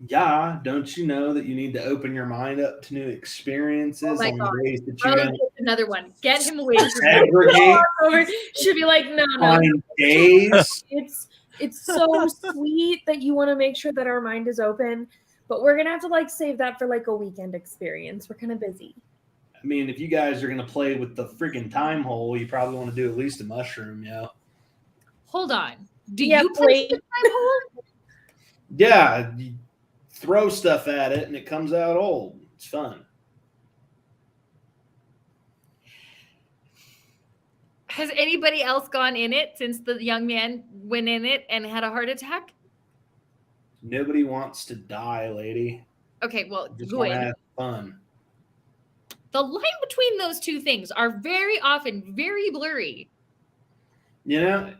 Yeah, don't you know that you need to open your mind up to new experiences Oh my on God. ways that you Rose don't gets another one. Get him away from me. segregate Should be like, no. on days? It's so sweet that you want to make sure that our mind is open, but we're gonna have to like save that for like a weekend experience. We're kind of busy. I mean, if you guys are gonna play with the freaking time hole, you probably want to do at least a mushroom, Hold on. Do Yeah, you play the time hole? Yeah, you throw stuff at it and it comes out old. It's fun. Has anybody else gone in it since the young man went in it and had a heart attack? Nobody wants to die, lady. Okay, well, Just go want to in. have fun. The line between those two things are very often very blurry. You know,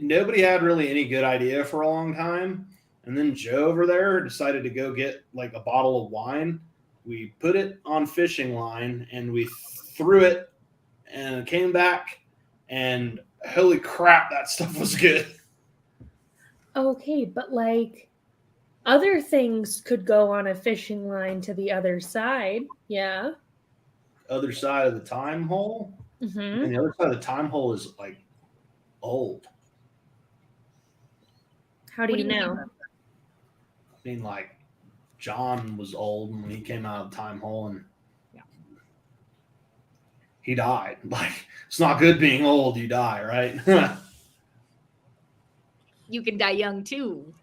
nobody had really any good idea for a long time. And then Joe over there decided to go get like a bottle of wine. We put it on fishing line and we threw it and it came back. And holy crap, that stuff was good. Okay, but like other things could go on a fishing line to the other side. Yeah. Other side of the time hole. Mm-hmm. And the other side of the time hole is like old. How do What you do you know? mean? I mean, like John was old when he came out of the time hole and he died. Like, it's not good being old, you die, right? You can die young too.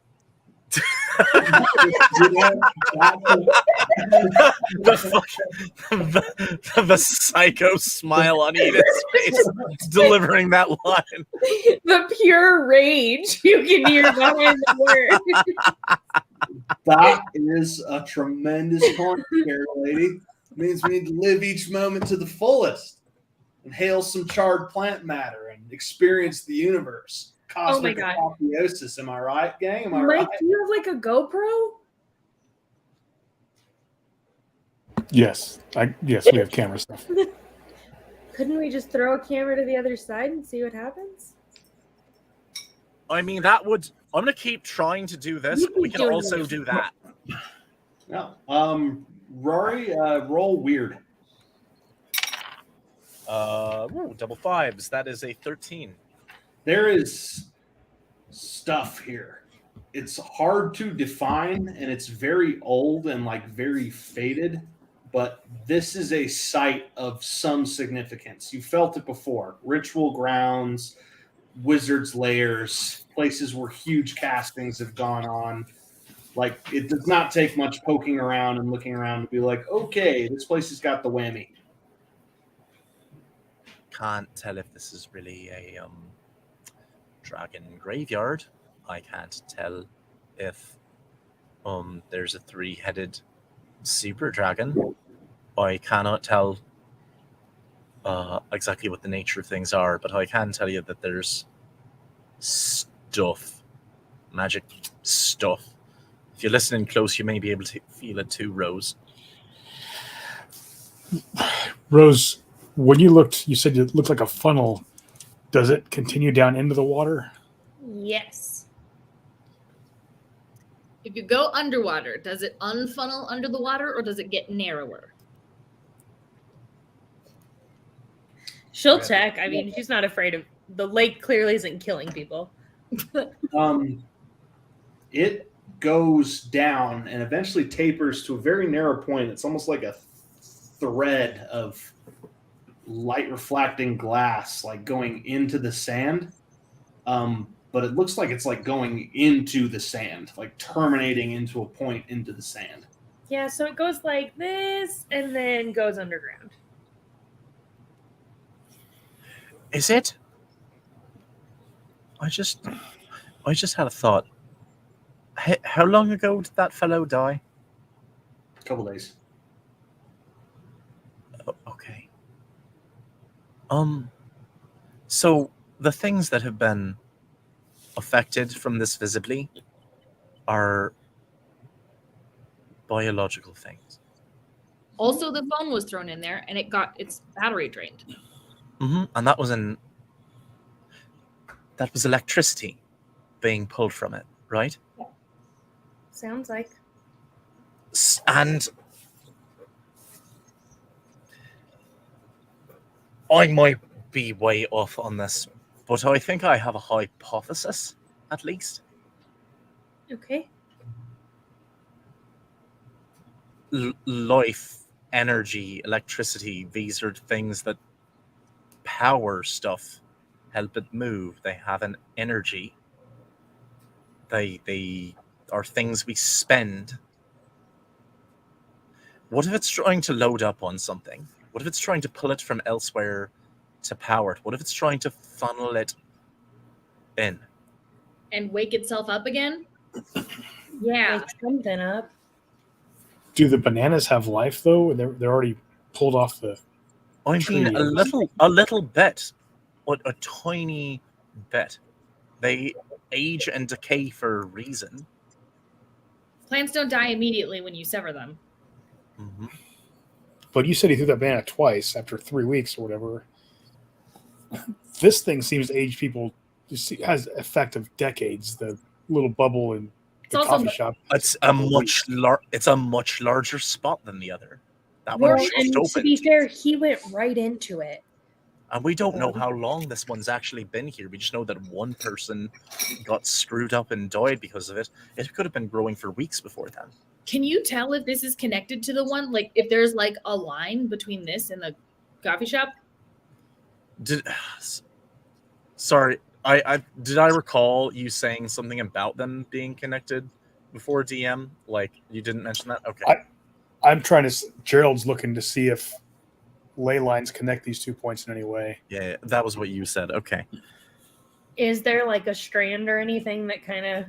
the psycho smile on Edith's face, delivering that line. The pure rage you can hear behind the word. That is a tremendous point, fair lady. It means we need to live each moment to the fullest. Inhale some charred plant matter and experience the universe. Cosmic God. apotheosis, am I right, gang? Am I Mike, right? do you have like a GoPro? yes, yes, we have camera stuff." Couldn't we just throw a camera to the other side and see what happens? I mean, that would. I'm going to keep trying to do this. You But we keep can doing also this. do that. No. Rory, roll weird. Double fives. That is a 13. There is stuff here. It's hard to define, and it's very old and like very faded, but this is a site of some significance. You felt it before. Ritual grounds, wizards' lairs, places where huge castings have gone on. Like, it does not take much poking around and looking around to be like, okay, this place has got the whammy. Can't tell if this is really a dragon graveyard. I can't tell if there's a 3-headed super dragon. I cannot tell exactly what the nature of things are, but I can tell you that there's stuff, magic stuff. If you're listening close, you may be able to feel it too, Rose. Rose, when you looked, you said it looked like a funnel. Does it continue down into the water? Yes. If you go underwater, does it unfunnel under the water or does it get narrower? She'll check. I mean, she's not afraid of the lake. Clearly, isn't killing people. It goes down and eventually tapers to a very narrow point. It's almost like a thread of light reflecting glass, like going into the sand. But it looks like it's like going into the sand, like terminating into a point into the sand. Yeah, so it goes like this and then goes underground. Is it? I just had a thought. How long ago did that fellow die? A couple days. Okay. So the things that have been affected from this visibly are biological things. Also, the phone was thrown in there and it got its battery drained. And that was electricity being pulled from it, right? Sounds like. And I might be way off on this, but I think I have a hypothesis, at least. Okay. Life, energy, electricity, these are things that power stuff, help it move. They have an energy. They are things we spend. What if it's trying to load up on something? What if it's trying to pull it from elsewhere to power it? What if it's trying to funnel it in? And wake itself up again? Yeah. Wake something up. Do the bananas have life though? They're already pulled off the. I mean, tree. a little bit, but a tiny bit. They age and decay for a reason. Plants don't die immediately when you sever them. Mm-hmm. But you said he threw that banana twice after 3 weeks or whatever. This thing seems to age people. Has effect of decades. The little bubble in the also coffee shop. It's a much larger spot than the other. That one Well, just and to opened. be fair, he went right into it. And we don't know how long this one's actually been here. We just know that one person got screwed up and died because of it. It could have been growing for weeks before then. Can you tell if this is connected to the one? Like, if there's like a line between this and the coffee shop? Sorry, did I recall you saying something about them being connected before DM? Like, you didn't mention that? Okay. I'm trying to. Gerald's looking to see if ley lines connect these 2 points in any way. Yeah, that was what you said. Okay. Is there like a strand or anything that kind of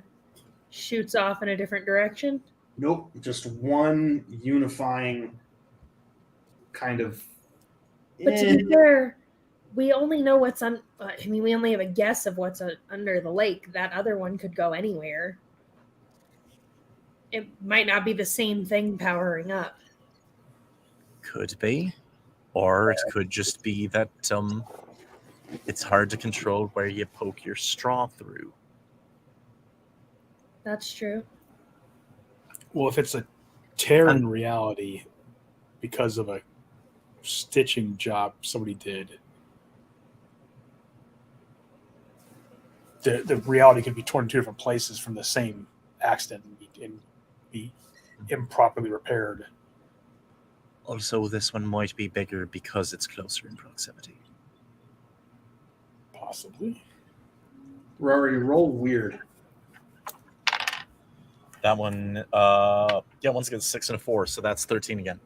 shoots off in a different direction? Nope, just one unifying kind of. But to be fair, we only know what's on. I mean, we only have a guess of what's under the lake. That other one could go anywhere. It might not be the same thing powering up. Could be. Or it could just be that it's hard to control where you poke your straw through. That's true. Well, if it's a tear in reality because of a stitching job somebody did, the reality could be torn in two different places from the same accident and be improperly repaired. Also, this one might be bigger because it's closer in proximity. Possibly. Rory, roll weird. That one, once again, 6 and a 4, so that's 13 again.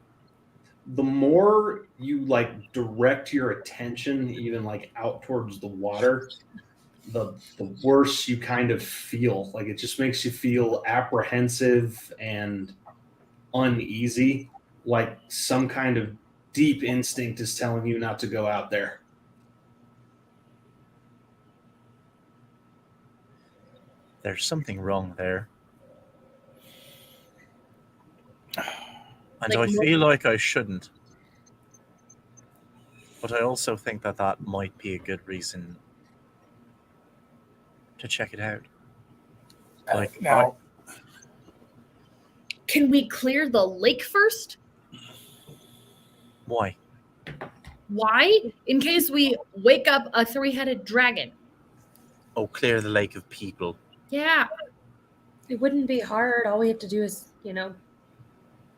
The more you like direct your attention, even like out towards the water, the worse you kind of feel. Like it just makes you feel apprehensive and uneasy, like some kind of deep instinct is telling you not to go out there. There's something wrong there. And Like I feel like I shouldn't. But I also think that might be a good reason to check it out. Like, Now, Can we clear the lake first? why? Why? In case we wake up a three-headed dragon. Oh, clear the lake of people. Yeah. It wouldn't be hard. All we have to do is,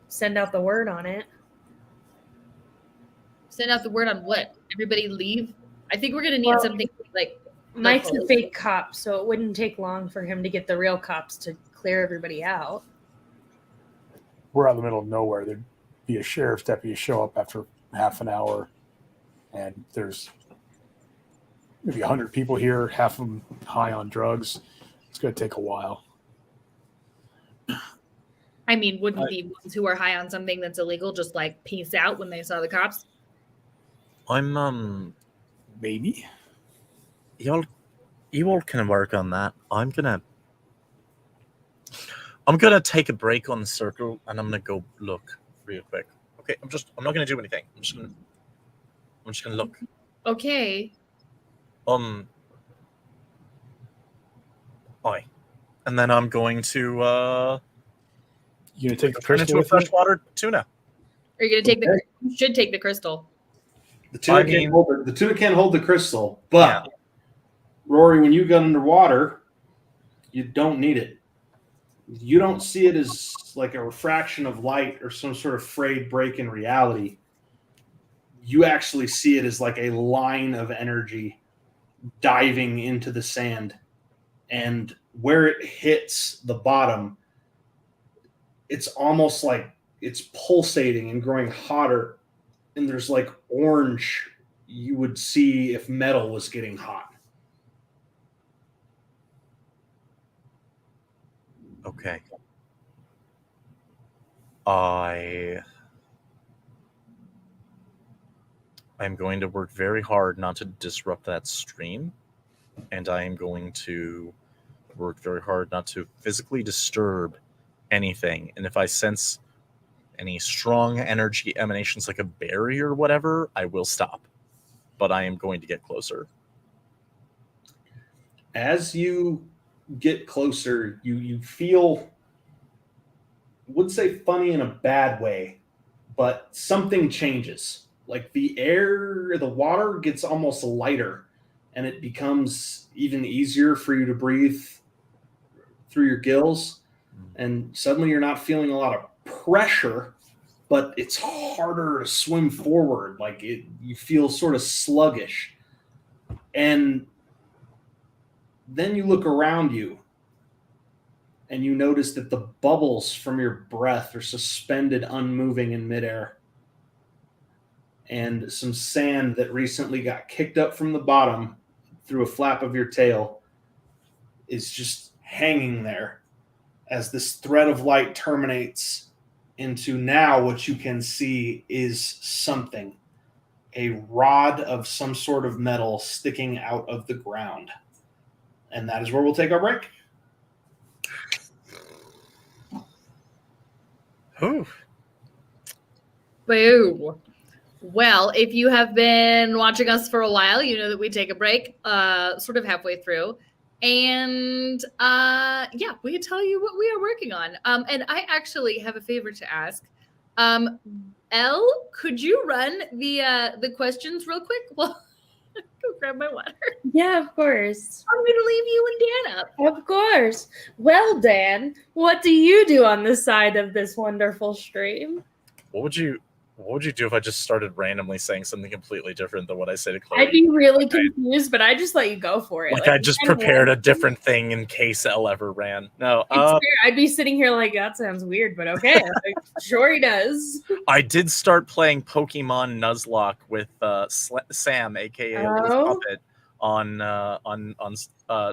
send out the word on it. Send out the word on what? Everybody leave? I think we're going to need Well, something like... Mike's a police. fake cop, so it wouldn't take long for him to get the real cops to clear everybody out. we're out in the middle of nowhere. There'd be a sheriff's deputy show up after half an hour, and there's maybe 100 people here, half of them high on drugs. It's going to take a while. I mean, wouldn't the ones who are high on something that's illegal just like peace out when they saw the cops? I'm Maybe. you all can work on that. I'm gonna take a break on the circle and I'm gonna go look real quick. Okay, I'm not gonna do anything. I'm just gonna look. Okay. And then I'm going to You going to take the turn crystal into a with you? freshwater tuna. Are you going to take Okay. you should take the crystal. The tuna, I mean- can't hold the crystal, but Rory, when you get underwater, you don't need it. You don't see it as like a refraction of light or some sort of frayed break in reality. You actually see it as like a line of energy diving into the sand. And where it hits the bottom, it's almost like it's pulsating and growing hotter. And there's like orange you would see if metal was getting hot. Okay. I'm going to work very hard not to disrupt that stream, and I am going to work very hard not to physically disturb anything. And if I sense any strong energy emanations like a barrier or whatever, I will stop. But I am going to get closer. As you get closer, you feel, I would say funny in a bad way, but something changes. Like the air, the water gets almost lighter, and it becomes even easier for you to breathe through your gills. And suddenly you're not feeling a lot of pressure, but it's harder to swim forward. Like you feel sort of sluggish. And then you look around you and you notice that the bubbles from your breath are suspended, unmoving in midair. And some sand that recently got kicked up from the bottom through a flap of your tail is just hanging there as this thread of light terminates into now what you can see is something, a rod of some sort of metal sticking out of the ground. And that is where we'll take our break. Whew. Boo. Well, if you have been watching us for a while, you know that we take a break sort of halfway through. And we can tell you what we are working on. And I actually have a favor to ask. Elle, could you run the questions real quick? Well, go grab my water. Yeah, of course. I'm going to leave you and Dan up. Of course. Well, Dan, what do you do on the side of this wonderful stream? What would you do if I just started randomly saying something completely different than what I say to Chloe? I'd be really confused, but I just let you go for it. Like I just prepared a different thing in case Elle ever ran. No, It's fair. I'd be sitting here like, that sounds weird, but okay. Like, sure he does. I did start playing Pokemon Nuzlocke with Sam, aka Liz Puppet, on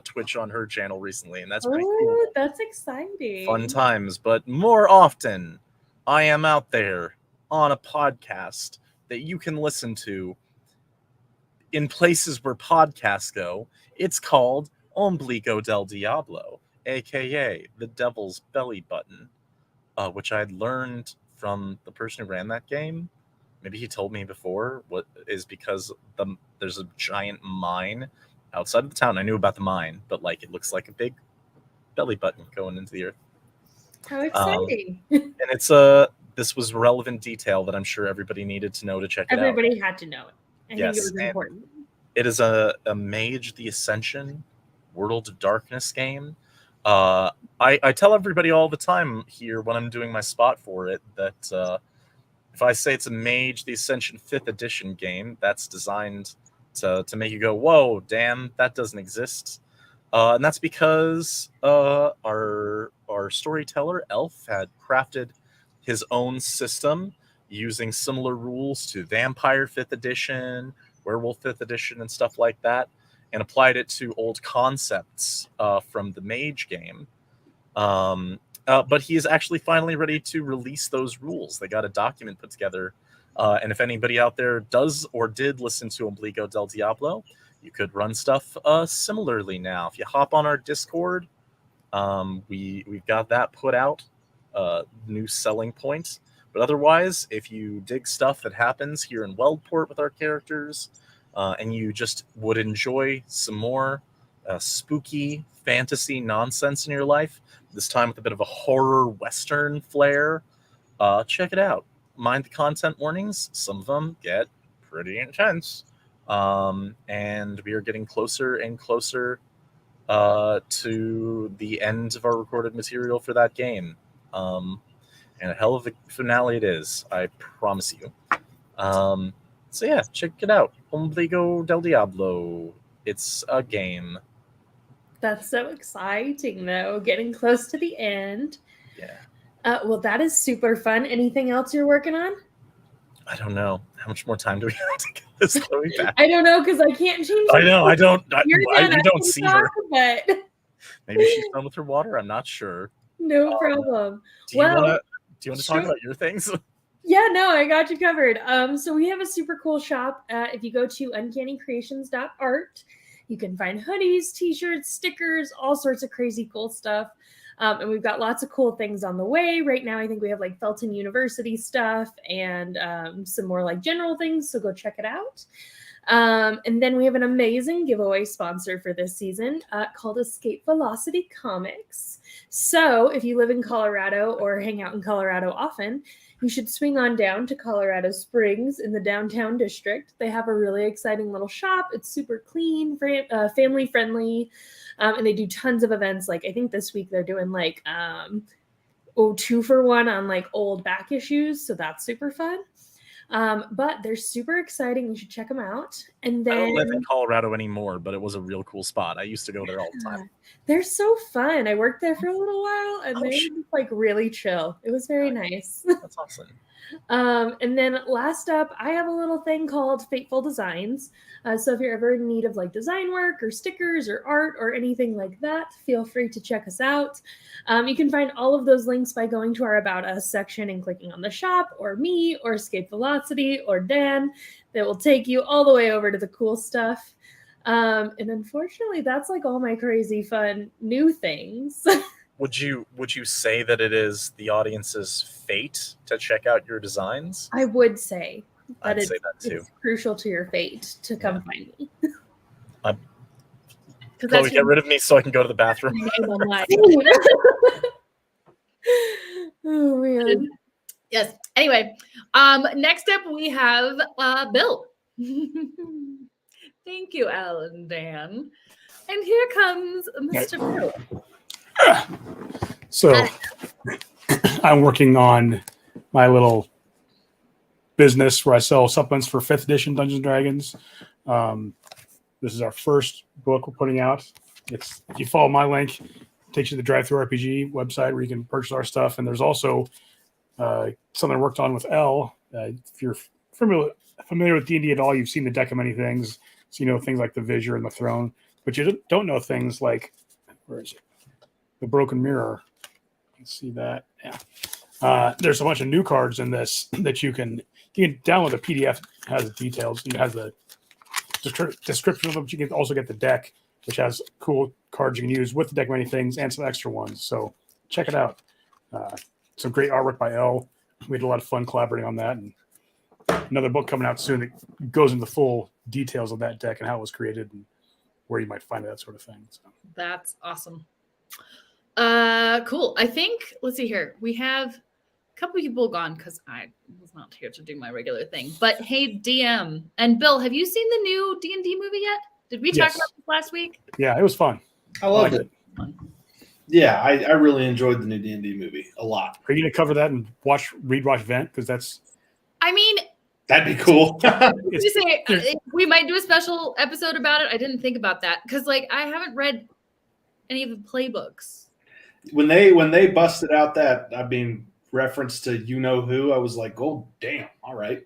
Twitch on her channel recently, and that's pretty cool. That's exciting. Fun times, but more often, I am out there on a podcast that you can listen to in places where podcasts go. It's called Ombligo del Diablo, aka the Devil's Belly Button, which I'd learned from the person who ran that game. Maybe he told me before, what is because there's a giant mine outside of the town. I knew about the mine, but like it looks like a big belly button going into the earth. How exciting. And it's this was relevant detail that I'm sure everybody needed to know to check it out. Everybody had to know it. I think it Yes, was and important. it is a Mage the Ascension World of Darkness game. I tell everybody all the time here when I'm doing my spot for it that if I say it's a Mage the Ascension 5th edition game, that's designed to make you go, whoa, damn, that doesn't exist. And that's because our storyteller, Elf, had crafted his own system using similar rules to Vampire 5th edition, Werewolf 5th edition, and stuff like that, and applied it to old concepts from the Mage game. But he is actually finally ready to release those rules. They got a document put together. And if anybody out there does or did listen to Ombligo del Diablo, you could run stuff similarly now. If you hop on our Discord, we've got that put out, new selling points. But otherwise, if you dig stuff that happens here in Wealdport with our characters, and you just would enjoy some more spooky fantasy nonsense in your life, this time with a bit of a horror western flair, check it out. Mind the content warnings. Some of them get pretty intense. And we are getting closer and closer to the end of our recorded material for that game. And a hell of a finale it is, I promise you. So yeah, check it out. Ombligo del Diablo. It's a game. That's so exciting, though. Getting close to the end. Yeah. Well, that is super fun. Anything else you're working on? I don't know. How much more time do we have to get this Chloe back? I don't know, because I can't change I know. I don't. You don't see her. But Maybe she's done with her water. I'm not sure. no problem. Do you want to talk about your things? Yeah, no, I got you covered. So we have a super cool shop. If you go to uncannycreations.art, you can find hoodies, t-shirts, stickers, all sorts of crazy cool stuff. And we've got lots of cool things on the way. Right now, I think we have like Felton University stuff and some more like general things. So go check it out. And then we have an amazing giveaway sponsor for this season called Escape Velocity Comics. So if you live in Colorado or hang out in Colorado often, you should swing on down to Colorado Springs in the downtown district. They have a really exciting little shop. It's super clean, family friendly, and they do tons of events. Like I think this week they're doing like 2-for-1 on like old back issues, so that's super fun. But they're super exciting. You should check them out. And then I don't live in Colorado anymore, but it was a real cool spot. I used to go there all the time. They're so fun. I worked there for a little while, and they were just like really chill. It was very nice. That's awesome. And then last up, I have a little thing called Fateful Designs. So if you're ever in need of like design work or stickers or art or anything like that, feel free to check us out. You can find all of those links by going to our About Us section and clicking on the shop or me or Escape Velocity or Dan. That will take you all the way over to the cool stuff. And unfortunately, that's like all my crazy fun new things. Would you say that it is the audience's fate to check out your designs? I would say that I'd say that too. It's crucial to your fate to come find me. Chloe, get rid of me so I can go to the bathroom. Oh man. Yes. Anyway, next up we have Bill. Thank you, Alan and Dan. And here comes Mr. Bill. So I'm working on my little business where I sell supplements for 5th edition Dungeons and Dragons. This is our first book we're putting out. If you follow my link, it takes you to the Drive-Thru RPG website where you can purchase our stuff. And there's also something I worked on with Elle. If you're familiar with D&D at all, you've seen the deck of many things. So you know things like the Visor and the Throne. But you don't know things like, where is it? The Broken Mirror. You can see that. Yeah. There's a bunch of new cards in this that you can download the PDF. It has the details. It has the description of them. You can also get the deck, which has cool cards you can use with the deck of many things and some extra ones. So check it out. Some great artwork by Elle. We had a lot of fun collaborating on that. And another book coming out soon that goes into the full details of that deck and how it was created and where you might find that sort of thing. So. That's awesome. Cool. I think, let's see here. We have a couple people gone because I was not here to do my regular thing. But hey, DM and Bill, have you seen the new D&D movie yet? Did we talk about this last week? Yeah, it was fun. I loved it. Yeah, I really enjoyed the new D&D movie a lot. Are you going to cover that and watch Vent? Because that's... I mean... That'd be cool. We might do a special episode about it. I didn't think about that because, like, I haven't read any of the playbooks. When they busted out that, reference to you know who, I was like, oh damn, all right,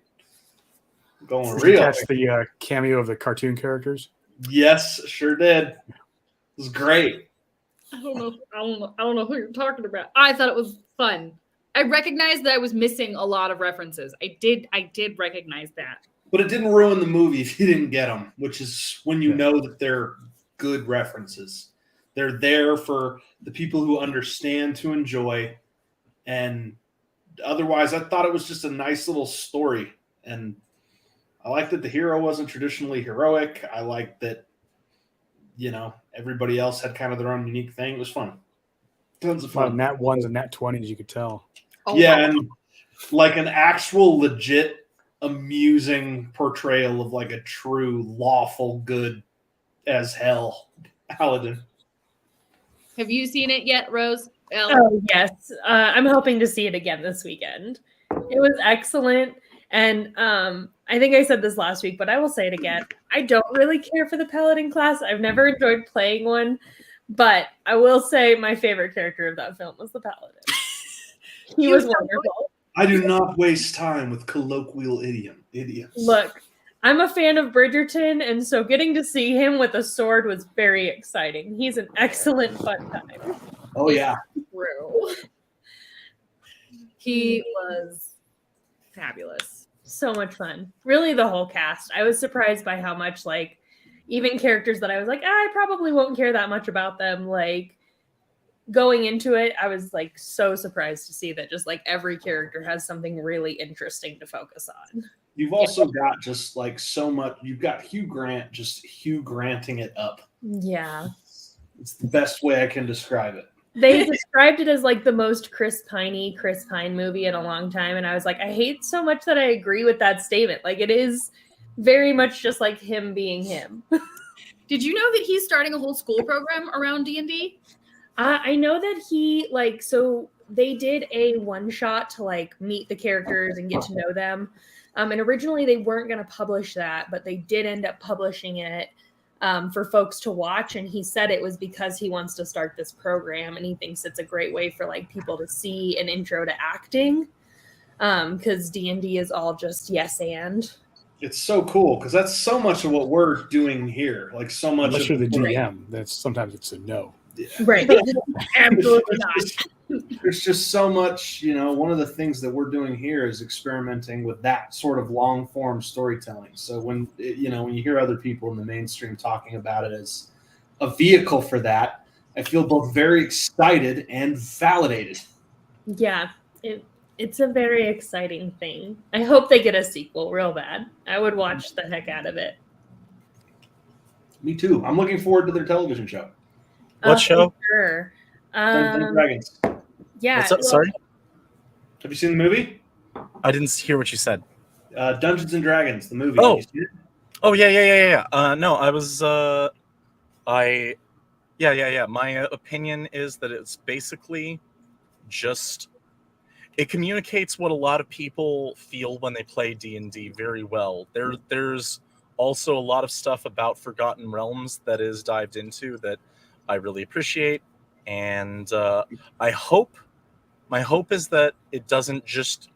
going Did real. You catch the cameo of the cartoon characters? Yes, sure did. It was great. I don't know who you're talking about. I thought it was fun. I recognized that I was missing a lot of references. I did recognize that. But it didn't ruin the movie if you didn't get them, which is when you know that they're good references. They're there for the people who understand to enjoy. And otherwise, I thought it was just a nice little story. And I liked that the hero wasn't traditionally heroic. I liked that, everybody else had kind of their own unique thing. It was fun. Tons of fun. Nat 1s and Nat 20s, you could tell. Oh, yeah, and like an actual legit amusing portrayal of like a true lawful good as hell paladin. Have you seen it yet, Rose? Oh, yes. I'm hoping to see it again this weekend. It was excellent. And I think I said this last week, but I will say it again. I don't really care for the paladin class. I've never enjoyed playing one, but I will say my favorite character of that film was the paladin. He was wonderful. I do not waste time with colloquial idioms. Look, I'm a fan of Bridgerton, and so getting to see him with a sword was very exciting. He's an excellent fun time. Oh, yeah. True. He was fabulous. So much fun. Really, the whole cast. I was surprised by how much, even characters that I was like, I probably won't care that much about them. Going into it, I was so surprised to see that just every character has something really interesting to focus on. You've also got just so much. You've got Hugh Grant just Hugh Granting it up. Yeah. It's the best way I can describe it. They described it as the most Chris Pine movie in a long time. And I was like, I hate so much that I agree with that statement. It is very much just him being him. Did you know that he's starting a whole school program around D&D? I know that he so they did a one shot to meet the characters and get to know them. And originally they weren't going to publish that, but they did end up publishing it for folks to watch. And he said it was because he wants to start this program and he thinks it's a great way for people to see an intro to acting. Because D&D is all just yes and. It's so cool because that's so much of what we're doing here. So much. Unless you're the GM, sometimes it's a no. Yeah. Right. Absolutely not. There's just so much, one of the things that we're doing here is experimenting with that sort of long form storytelling. So when you hear other people in the mainstream talking about it as a vehicle for that, I feel both very excited and validated. Yeah, it's a very exciting thing. I hope they get a sequel real bad. I would watch the heck out of it. Me too. I'm looking forward to their television show. What show? Sure. Dungeons and Dragons. Yeah. What's up? Sorry? Have you seen the movie? I didn't hear what you said. Dungeons and Dragons, the movie. Oh. You see it? Oh yeah. No, I was yeah. My opinion is that it's basically just it communicates what a lot of people feel when they play D&D very well. There's also a lot of stuff about Forgotten Realms that is dived into that I really appreciate, and I hope my hope is that it doesn't just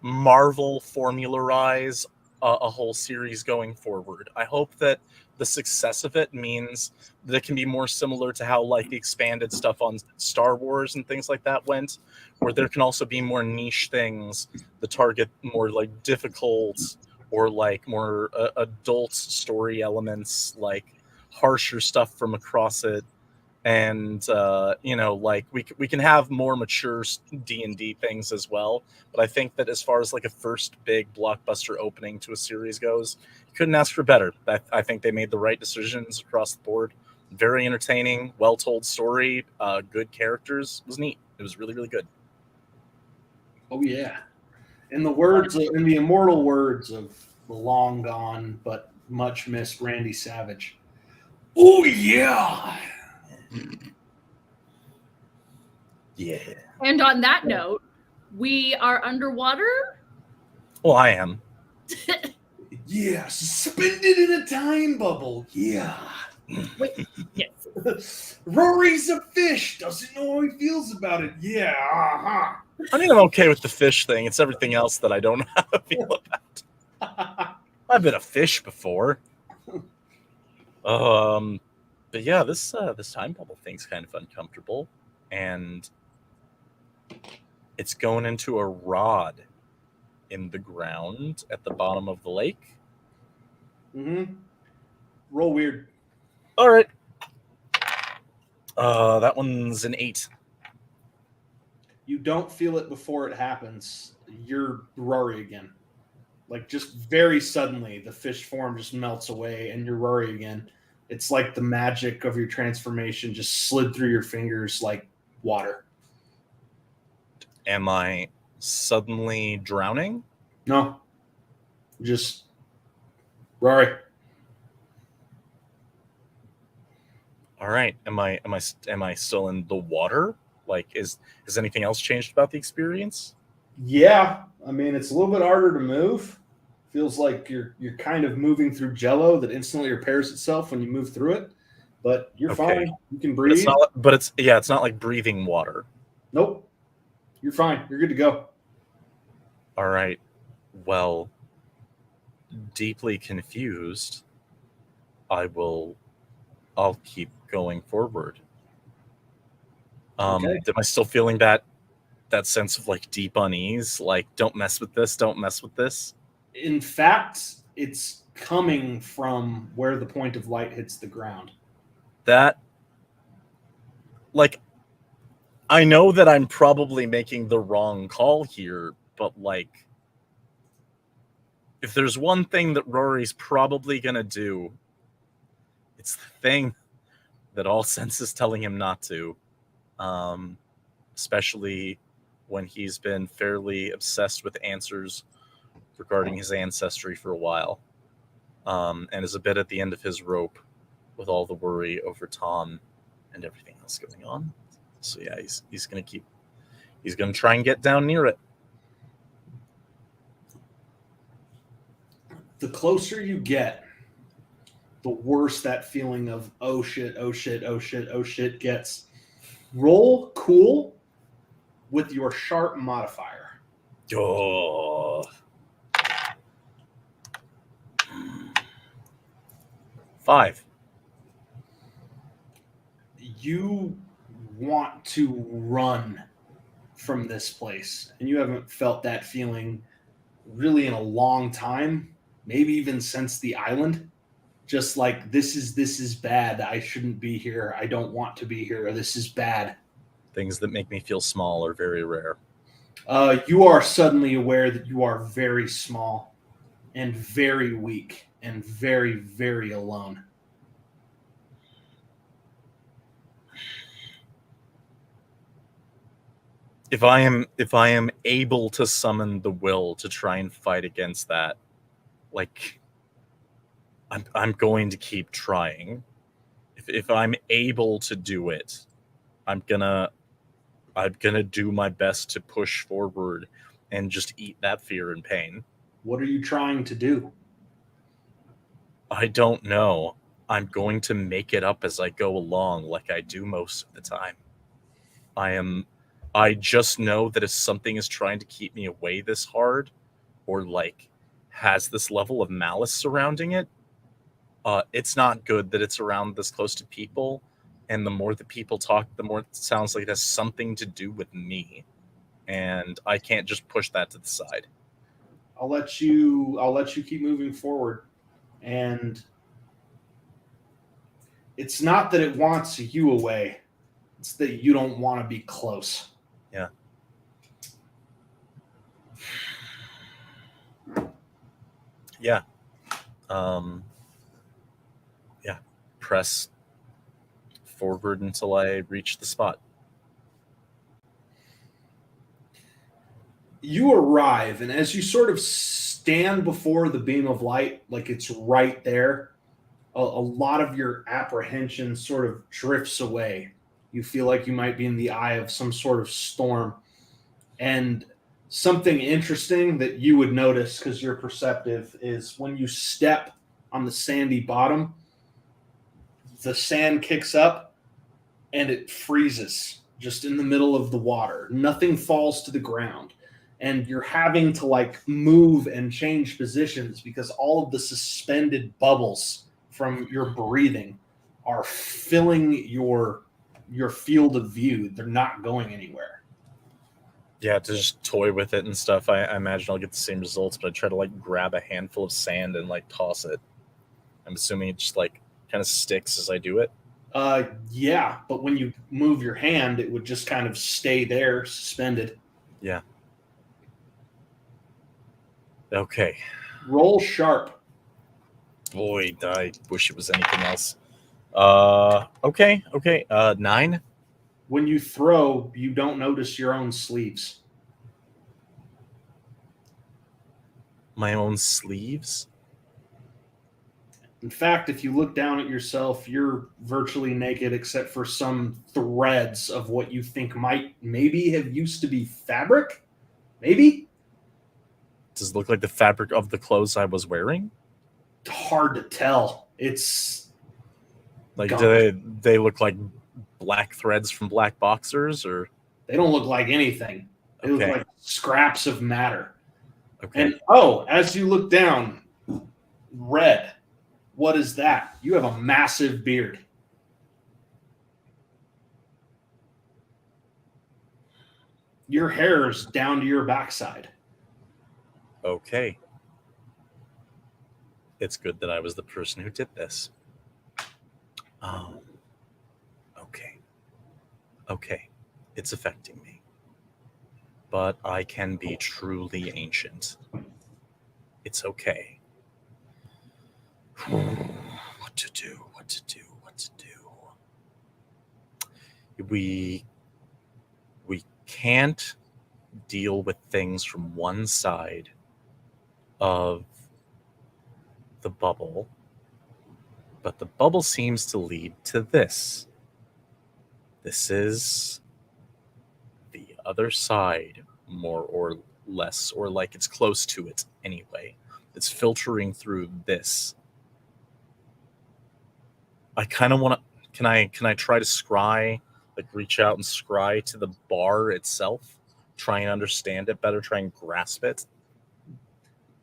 Marvel formularize a whole series going forward. I hope that the success of it means that it can be more similar to how like the expanded stuff on Star Wars and things like that went, where there can also be more niche things that target more like difficult or like more adult story elements, like harsher stuff from across it. And like we can have more mature D&D things as well, but I think that as far as like a first big blockbuster opening to a series goes, you couldn't ask for better. I think they made the right decisions across the board. Very entertaining, well told story, good characters. It was neat. It was really, really good. Oh yeah. In the immortal words of the long gone but much missed Randy Savage. Oh yeah. Yeah. And on that note, we are underwater. Well, I am. Yeah, suspended in a time bubble. Yeah. Wait, yes. Rory's a fish. Doesn't know how he feels about it. Yeah. Uh-huh. I mean, I'm okay with the fish thing. It's everything else that I don't know how to feel about. I've been a fish before. But yeah, this time bubble thing's kind of uncomfortable, and it's going into a rod in the ground at the bottom of the lake. Mm-hmm. Roll weird. All right. That one's an 8. You don't feel it before it happens. You're Rory again. Like just very suddenly, the fish form just melts away, and you're Rory again. It's like the magic of your transformation just slid through your fingers like water. Am I suddenly drowning? No, just Rory. All right. Am I still in the water? Like, has anything else changed about the experience? Yeah, I mean it's a little bit harder to move. Feels like you're kind of moving through jello that instantly repairs itself when you move through it. But you're Okay. fine. You can But it's breathe. not. But it's not like breathing water. Nope. You're fine. You're good to go. All right. Well, deeply confused, I'll keep going forward. Okay. Am I still feeling that sense of like deep unease? Like, don't mess with this. Don't mess with this. In fact, it's coming from where the point of light hits the ground. That, like, I know that I'm probably making the wrong call here, but like, if there's one thing that Rory's probably gonna do, it's the thing that all sense is telling him not to. Especially when he's been fairly obsessed with answers regarding his ancestry for a while, and is a bit at the end of his rope with all the worry over Tom and everything else going on. So yeah, he's gonna try and get down near it. The closer you get, the worse that feeling of oh shit, oh shit, oh shit, oh shit gets. Roll cool with your sharp modifier. Oh. 5. You want to run from this place, and you haven't felt that feeling really in a long time, maybe even since the island. Just like this is bad. I shouldn't be here. I don't want to be here. This is bad. Things that make me feel small are very rare. You are suddenly aware that you are very small and very weak and very, very alone. if I am able to summon the will to try and fight against that, like I'm going to keep trying. If I'm able to do it, I'm gonna do my best to push forward and just eat that fear and pain. What are you trying to do? I don't know. I'm going to make it up as I go along, like I do most of the time. I just know that if something is trying to keep me away this hard, or like has this level of malice surrounding it, it's not good that it's around this close to people. And the more the people talk, the more it sounds like it has something to do with me, and I can't just push that to the side. I'll let you keep moving forward. And it's not that it wants you away. It's that you don't want to be close. Yeah. Yeah. Yeah. Press forward until I reach the spot. You arrive, and as you sort of stand before the beam of light, like it's right there, a lot of your apprehension sort of drifts away. You feel like you might be in the eye of some sort of storm. And something interesting that you would notice, because you're perceptive, is when you step on the sandy bottom, the sand kicks up and it freezes just in the middle of the water. Nothing falls to the ground. And you're having to like move and change positions because all of the suspended bubbles from your breathing are filling your field of view. They're not going anywhere. Yeah, to just toy with it and stuff. I imagine I'll get the same results, but I try to like grab a handful of sand and like toss it. I'm assuming it just like kind of sticks as I do it. Yeah, but when you move your hand, it would just kind of stay there, suspended. Yeah. Okay. Roll sharp. Boy, I wish it was anything else. Okay. 9. When you throw, you don't notice your own sleeves. My own sleeves? In fact, if you look down at yourself, you're virtually naked except for some threads of what you think might maybe have used to be fabric? Maybe? Does it look like the fabric of the clothes I was wearing? Hard to tell. It's Like, gone. do they look like black threads from black boxers, or? They don't look like anything. They look Okay. like scraps of matter. Okay. And as you look down, red. What is that? You have a massive beard. Your hair is down to your backside. Okay. It's good that I was the person who did this. Okay. It's affecting me. But I can be truly ancient. It's okay. What to do? We can't deal with things from one side of the bubble, but the bubble seems to lead to this. This is the other side, more or less, or like it's close to it anyway. It's filtering through this. I kind of want to. Can I try to scry, like reach out and scry to the bar itself, try and understand it better, try and grasp it?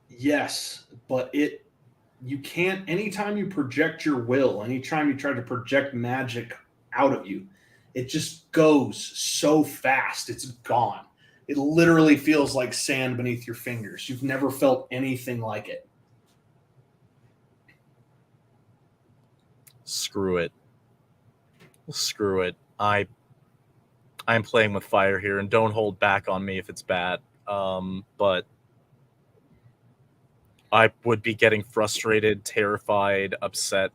Yes, but you can't. Anytime you project your will, anytime you try to project magic out of you, it just goes so fast. It's gone. It literally feels like sand beneath your fingers. You've never felt anything like it. Screw it. I'm playing with fire here, and don't hold back on me if it's bad. But I would be getting frustrated, terrified, upset.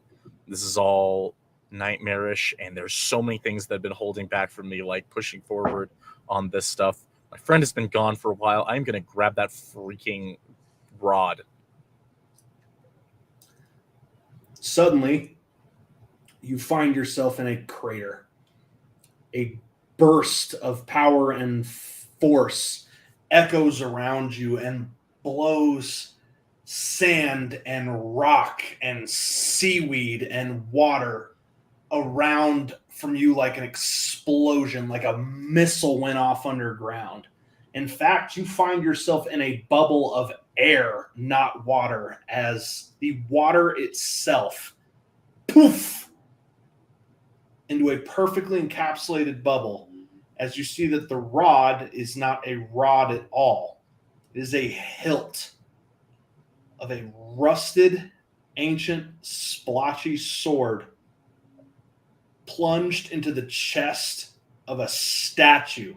This is all nightmarish, and there's so many things that have been holding back from me, like pushing forward on this stuff. My friend has been gone for a while. I'm going to grab that freaking rod. Suddenly, you find yourself in a crater. A burst of power and force echoes around you and blows sand and rock and seaweed and water around from you like an explosion, like a missile went off underground. In fact, you find yourself in a bubble of air, not water, as the water itself poof into a perfectly encapsulated bubble, as you see that the rod is not a rod at all. It is a hilt of a rusted, ancient, splotchy sword plunged into the chest of a statue,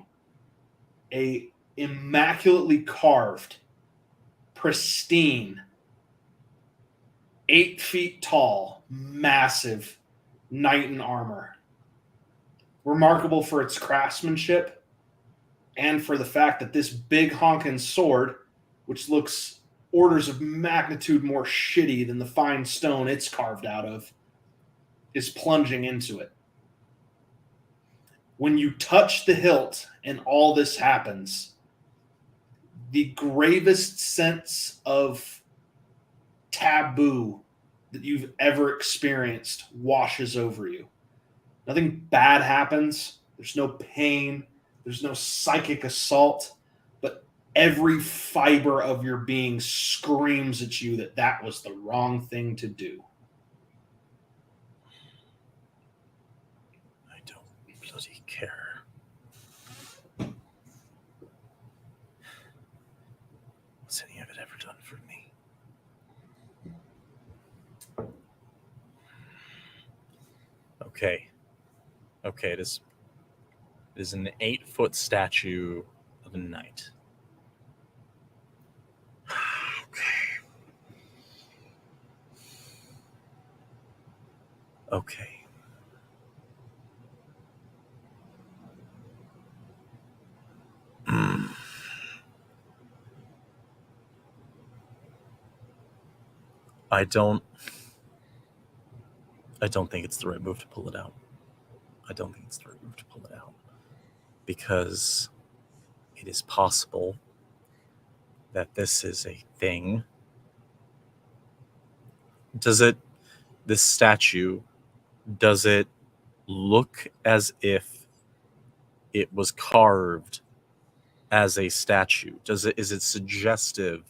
a immaculately carved, pristine, 8 feet tall, massive knight in armor. Remarkable for its craftsmanship and for the fact that this big honkin' sword, which looks orders of magnitude more shitty than the fine stone it's carved out of, is plunging into it. When you touch the hilt and all this happens, the gravest sense of taboo that you've ever experienced washes over you. Nothing bad happens. There's no pain. There's no psychic assault. But every fiber of your being screams at you that that was the wrong thing to do. I don't bloody care. What's any of it ever done for me? Okay. Okay, it is an 8-foot statue of a knight. Okay. I don't think it's the right move to pull it out. Because it is possible that this is a thing. This statue, does it look as if it was carved as a statue? Is it suggestive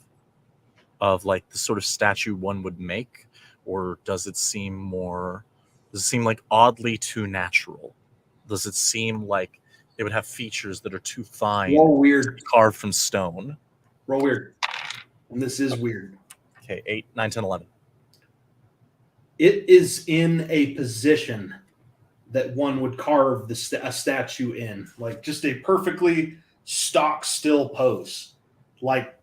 of like the sort of statue one would make, or does it seem like oddly too natural? Does it seem like it would have features that are too fine Roll weird. to be carved from stone? Roll weird. And this is weird. Okay, 8, 9, 10, 11. It is in a position that one would carve a statue in, like just a perfectly stock still pose, like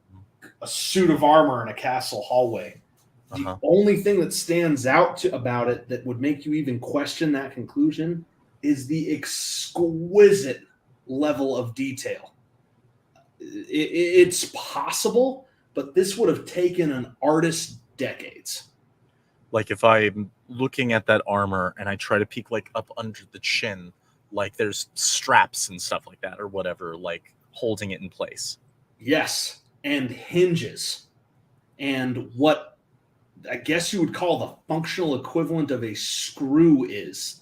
a suit of armor in a castle hallway. The only thing that stands out about it that would make you even question that conclusion is the exquisite level of detail. It's possible, but this would have taken an artist decades. Like if I'm looking at that armor and I try to peek like up under the chin, like there's straps and stuff like that or whatever, like holding it in place. Yes, and hinges. And what I guess you would call the functional equivalent of a screw is.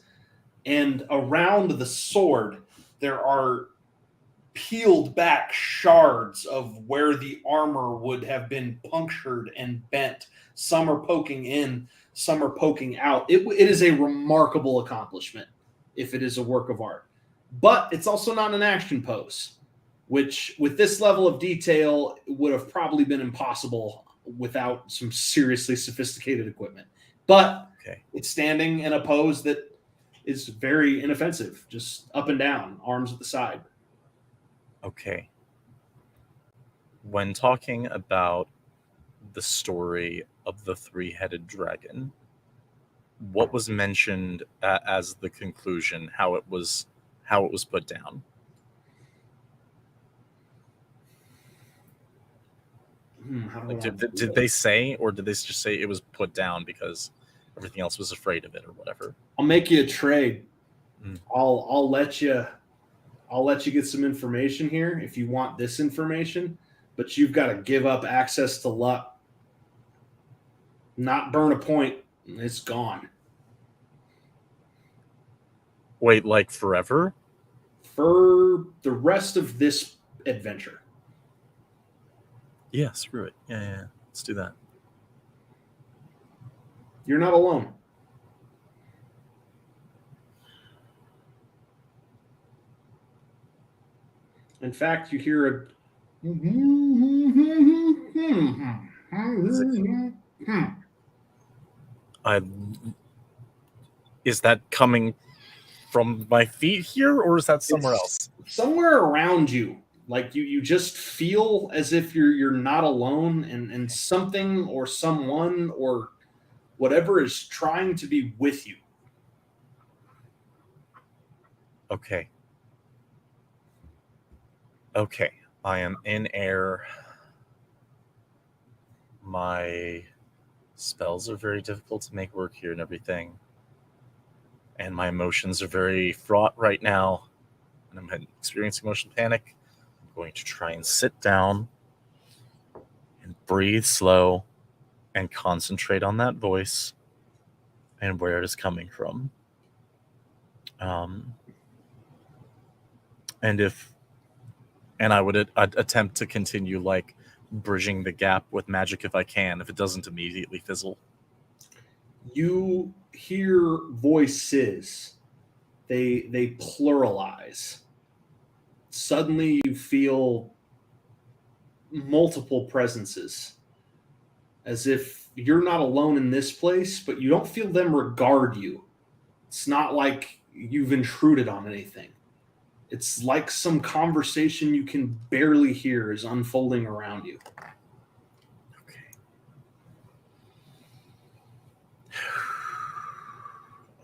And around the sword, there are peeled back shards of where the armor would have been punctured and bent. Some are poking in, some are poking out. It is a remarkable accomplishment if it is a work of art. But it's also not an action pose, which with this level of detail would have probably been impossible without some seriously sophisticated equipment. But It's standing in a pose that is very inoffensive, just up and down, arms at the side. Okay. When talking about the story of the three-headed dragon, what was mentioned as the conclusion, how it was put down? How do I Like, wanna do did it? they say, or did they just say it was put down because everything else was afraid of it or whatever? I'll make you a trade. Mm. I'll let you get some information here if you want this information, but you've got to give up access to luck. Not burn a point. It's gone. Wait, like forever? For the rest of this adventure. Yeah, screw it. Yeah. Let's do that. You're not alone. In fact, you hear a Is that coming from my feet here, or is that somewhere else? Somewhere around you. Like you just feel as if you're not alone, and something or someone or whatever is trying to be with you. Okay. I am in air. My spells are very difficult to make work here and everything. And my emotions are very fraught right now. And I'm experiencing emotional panic. I'm going to try and sit down and breathe slow and concentrate on that voice and where it is coming from. And I would attempt to continue like bridging the gap with magic if I can, if it doesn't immediately fizzle. You hear voices. They pluralize. Suddenly you feel multiple presences. As if you're not alone in this place, but you don't feel them regard you. It's not like you've intruded on anything. It's like some conversation you can barely hear is unfolding around you. Okay.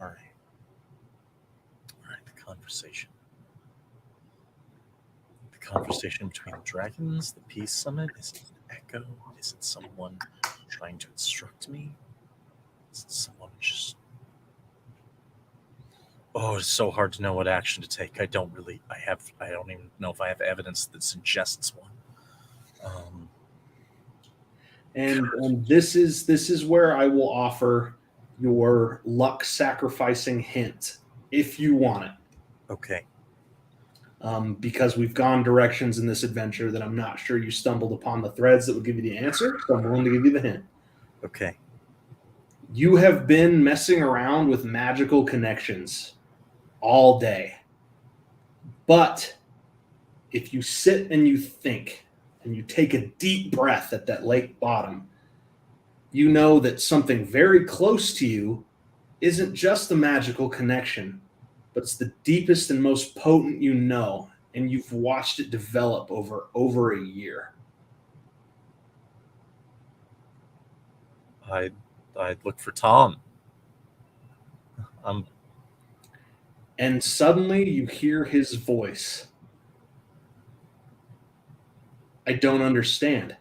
All right, the conversation. The conversation between the dragons, the peace summit, is it an echo? Is it someone trying to instruct me? Is it someone just... Oh, it's so hard to know what action to take. I don't even know if I have evidence that suggests one. And this is where I will offer your luck sacrificing hint if you want it. Okay. Because we've gone directions in this adventure that I'm not sure you stumbled upon the threads that would give you the answer, so I'm willing to give you the hint. Okay. You have been messing around with magical connections all day. But if you sit and you think and you take a deep breath at that lake bottom, you know that something very close to you isn't just a magical connection, but it's the deepest and most potent you know, and you've watched it develop over a year. I'd look for Tom. And suddenly you hear his voice. I don't understand.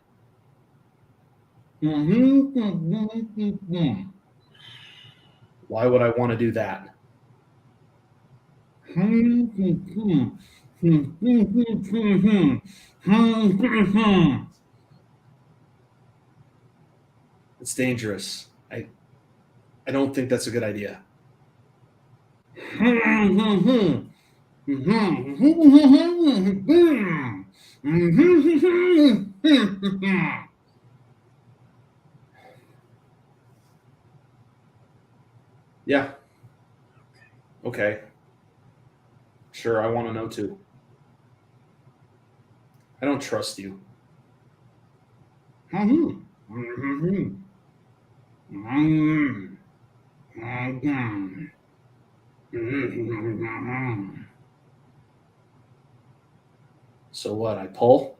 Why would I want to do that? It's dangerous. I don't think that's a good idea. Yeah. Okay. Sure, I want to know too. I don't trust you. So what? I pull?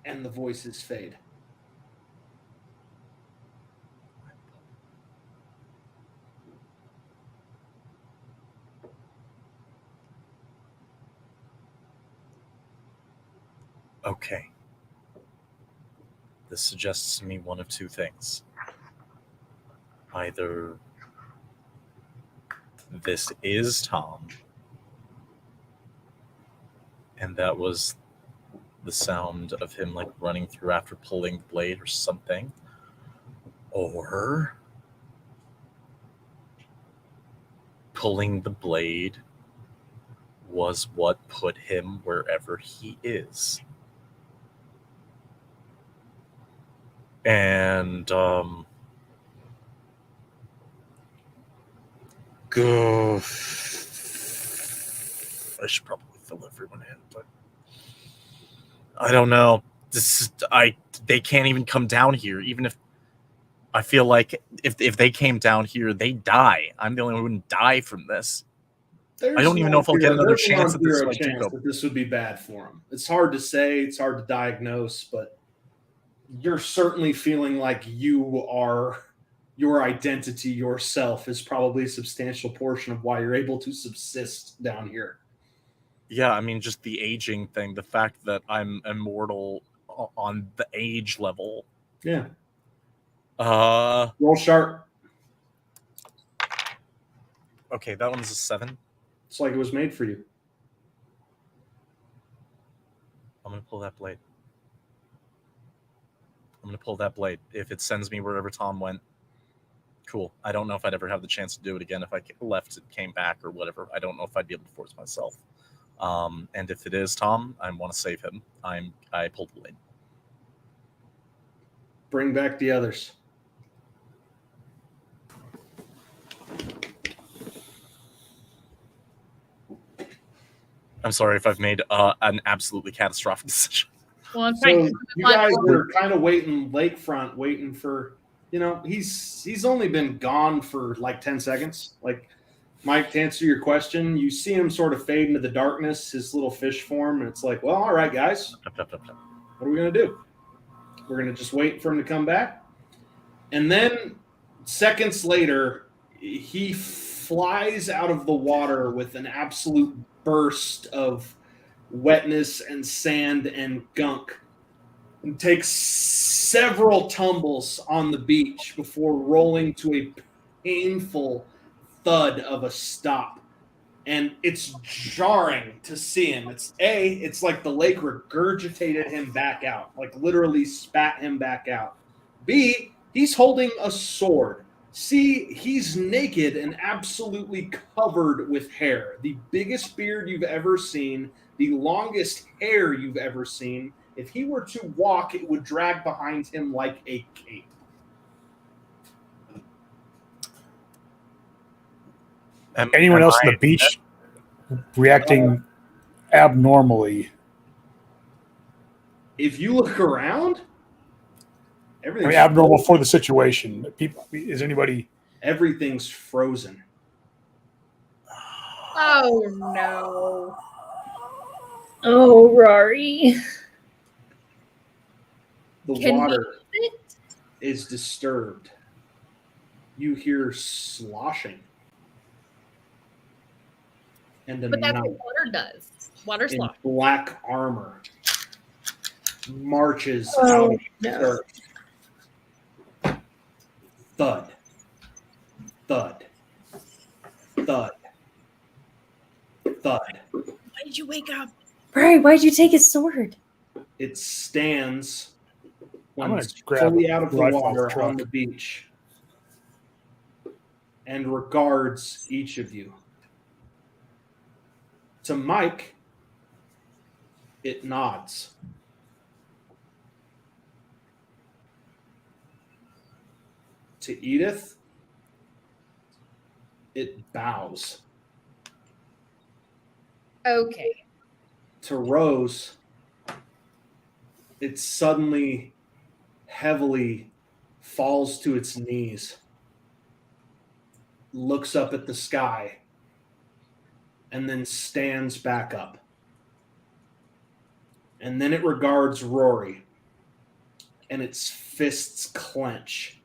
And and the voices fade. Okay. This suggests to me one of two things. Either this is Tom, and that was the sound of him like running through after pulling the blade or something, or pulling the blade was what put him wherever he is. And go. I should probably fill everyone in, but I don't know. They can't even come down here. Even if I feel like if they came down here, they die. I'm the only one who wouldn't die from this. I don't even know if I'll get another chance at this. That this would be bad for him. It's hard to say. It's hard to diagnose, but you're certainly feeling like your identity, yourself, is probably a substantial portion of why you're able to subsist down here. Yeah, I mean, just the aging thing, the fact that I'm immortal on the age level. Yeah. Roll sharp. Okay, that one's a 7. It's like it was made for you. I'm going to pull that blade. If it sends me wherever Tom went, cool. I don't know if I'd ever have the chance to do it again if I left and came back or whatever. I don't know if I'd be able to force myself. And if it is Tom, I want to save him. I pulled the blade. Bring back the others. I'm sorry if I've made an absolutely catastrophic decision. Well, so you guys were kind of waiting lakefront, waiting for, he's only been gone for like 10 seconds. Like, Mike, to answer your question, you see him sort of fade into the darkness, his little fish form, and it's like, well, all right, guys, what are we going to do? We're going to just wait for him to come back. And then seconds later, he flies out of the water with an absolute burst of wetness and sand and gunk, and takes several tumbles on the beach before rolling to a painful thud of a stop. And it's jarring to see him. It's like the lake regurgitated him back out, like literally spat him back out. B, he's holding a sword. C, he's naked and absolutely covered with hair. The biggest beard you've ever seen, the longest hair you've ever seen. If he were to walk, it would drag behind him like a cape. Anyone else on the beach reacting abnormally? If you look around, everything's abnormal for the situation. People, is anybody? Everything's frozen. Oh no. Oh, Rory. The water is disturbed. You hear sloshing. And but that's what water does. Water slosh. Black armor marches out of the earth. Thud. Thud. Thud. Thud. Why did you wake up? Bri, why'd you take his sword? It stands I'm when gonna it's grab fully out of the rifle off the water truck. on the beach and regards each of you. To Mike, it nods. To Edith, it bows. Okay. To Rose, it suddenly, heavily falls to its knees, looks up at the sky, and then stands back up. And then it regards Rory, and its fists clench,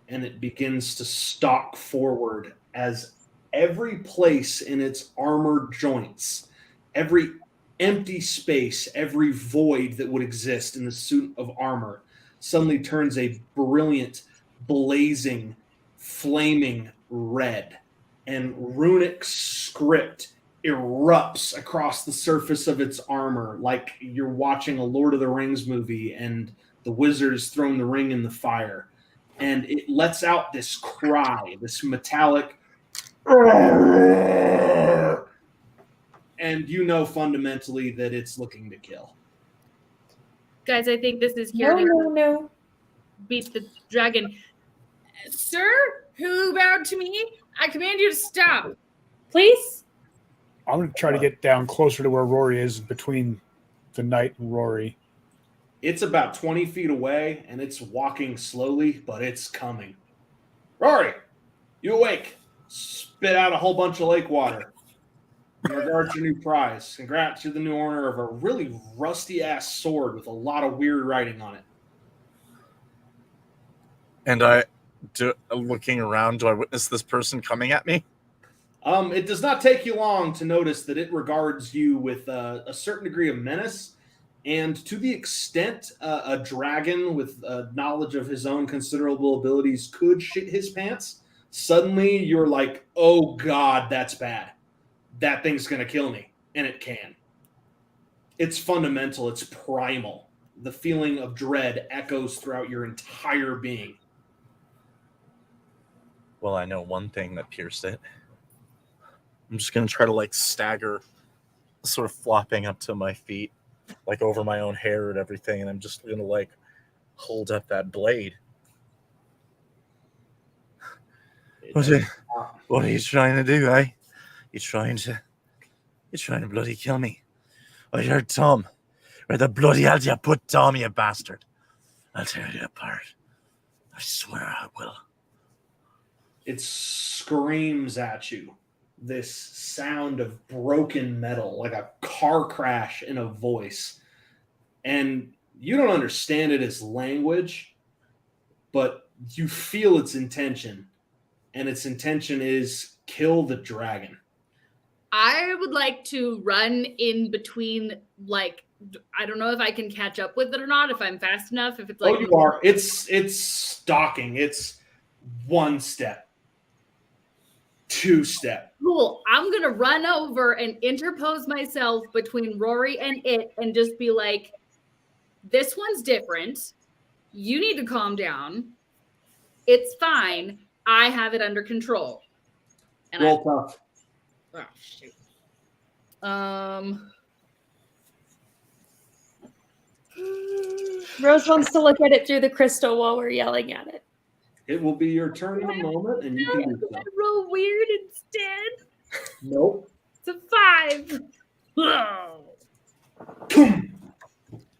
and it begins to stalk forward as every place in its armored joints, every empty space, every void that would exist in the suit of armor suddenly turns a brilliant, blazing, flaming red, and runic script erupts across the surface of its armor like you're watching a Lord of the Rings movie and the wizard has thrown the ring in the fire. And it lets out this cry, this metallic, and you know fundamentally that it's looking to kill. Guys, I think this is here No. beat the dragon. Sir, who bowed to me? I command you to stop. Please? I'm going to try to get down closer to where Rory is, between the knight and Rory. It's about 20 feet away, and it's walking slowly, but it's coming. Rory, you awake. Spit out a whole bunch of lake water. In regards to your new prize, congrats to the new owner of a really rusty-ass sword with a lot of weird writing on it. And looking around, do I witness this person coming at me? It does not take you long to notice that it regards you with a certain degree of menace, and to the extent a dragon with knowledge of his own considerable abilities could shit his pants, suddenly you're like, oh God, that's bad. That thing's going to kill me, and it can. It's fundamental. It's primal. The feeling of dread echoes throughout your entire being. Well, I know one thing that pierced it. I'm just going to try to stagger, sort of flopping up to my feet, over my own hair and everything, and I'm just going to hold up that blade. What are you trying to do, eh? You're trying to bloody kill me. I heard Tom. Where the bloody hell do you put Tom, you bastard? I'll tear you apart. I swear I will. It screams at you. This sound of broken metal, like a car crash in a voice. And you don't understand it as language, but you feel its intention. And its intention is kill the dragon. I would like to run in between, I don't know if I can catch up with it or not, if I'm fast enough, if it's Oh, you are. It's stalking. It's 1 step. 2 step. Cool. I'm going to run over and interpose myself between Rory and it and just be like, this one's different. You need to calm down. It's fine. I have it under control. And Roll tough. Oh, shoot. Rose wants to look at it through the crystal while we're yelling at it. It will be your turn in a moment, and you can do so. I roll weird instead. Nope. It's a 5. Oh. Boom.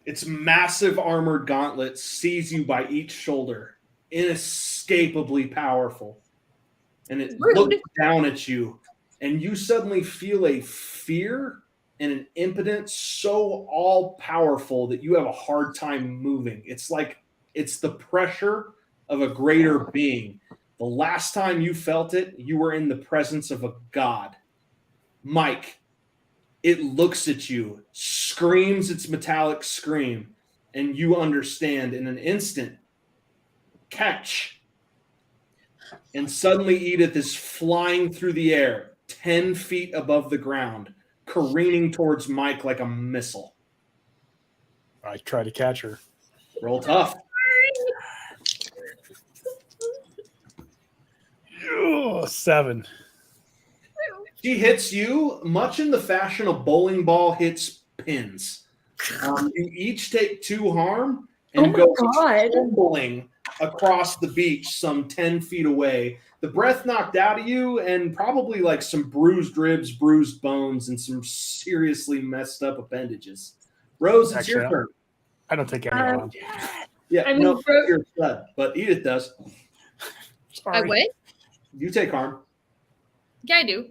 Its massive armored gauntlet seize you by each shoulder, inescapably powerful. And it looks down at you, and you suddenly feel a fear and an impotence so all-powerful that you have a hard time moving. It's like it's the pressure of a greater being. The last time you felt it, you were in the presence of a god. Mike, it looks at you, screams its metallic scream, and you understand in an instant. Catch. And suddenly Edith is flying through the air, 10 feet above the ground, careening towards Mike like a missile. I try to catch her. Roll tough. Oh, 7. She hits you much in the fashion of bowling ball hits pins. You each take 2 harm and go tumbling across the beach some 10 feet away. The breath knocked out of you and probably some bruised ribs, bruised bones, and some seriously messed up appendages. Rose, it's your turn. I don't take any harm. Yeah, I mean, no, you're a stud, but Edith does. I what? You take harm. Yeah, I do.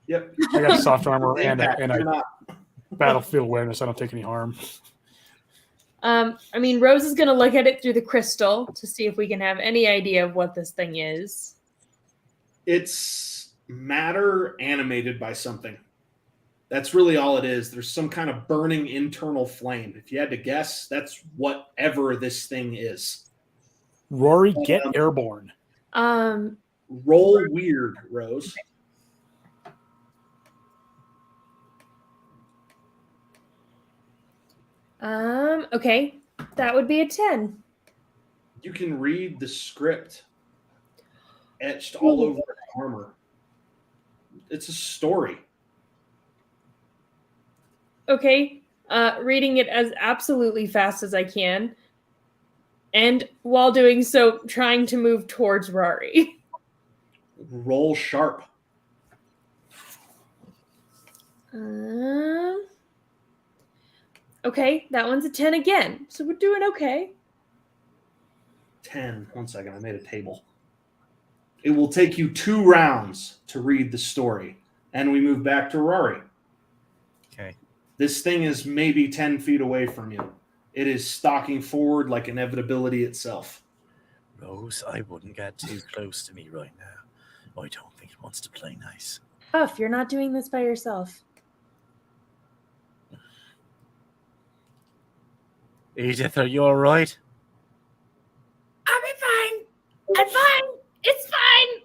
Yep. I got soft armor and You're a not. battlefield awareness. I don't take any harm. I mean, Rose is going to look at it through the crystal to see if we can have any idea of what this thing is. It's matter animated by something. That's really all it is. There's some kind of burning internal flame. If you had to guess, that's whatever this thing is. Rory, get airborne. Roll weird, Rose. Okay. That would be a 10. You can read the script etched all over the armor. It's a story. Okay. Reading it as absolutely fast as I can. And while doing so, trying to move towards Rory. Roll sharp. Okay, that one's a 10 again. So we're doing okay. 10. 1 second, I made a table. It will take you 2 rounds to read the story. And we move back to Rory. Okay. This thing is maybe 10 feet away from you. It is stalking forward like inevitability itself. Rose, I wouldn't get too close to me right now. I don't think it wants to play nice. Huff, you're not doing this by yourself. Edith, are you all right? I'll be fine. I'm fine. It's fine.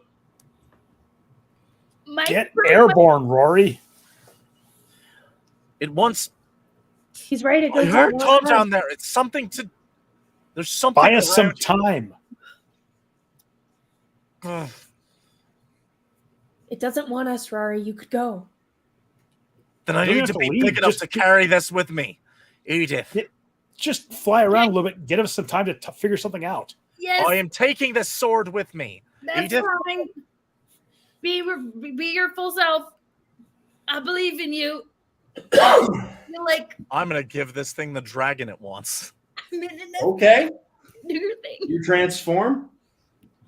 My Get airborne, Rory. It wants... He's right. It I goes heard down Tom down there. It's something to... There's something Buy us some around you. time. Ugh. It doesn't want us, Rory. You could go. Then I You don't need have to to be leave. big enough Just to get- carry this with me. Edith, Just fly around a little bit. Get us some time to figure something out. Yes, I am taking this sword with me. that's Edith? fine. Be your full self. I believe in you. You're like I'm going to give this thing the dragon it wants. Okay. do your thing You transform.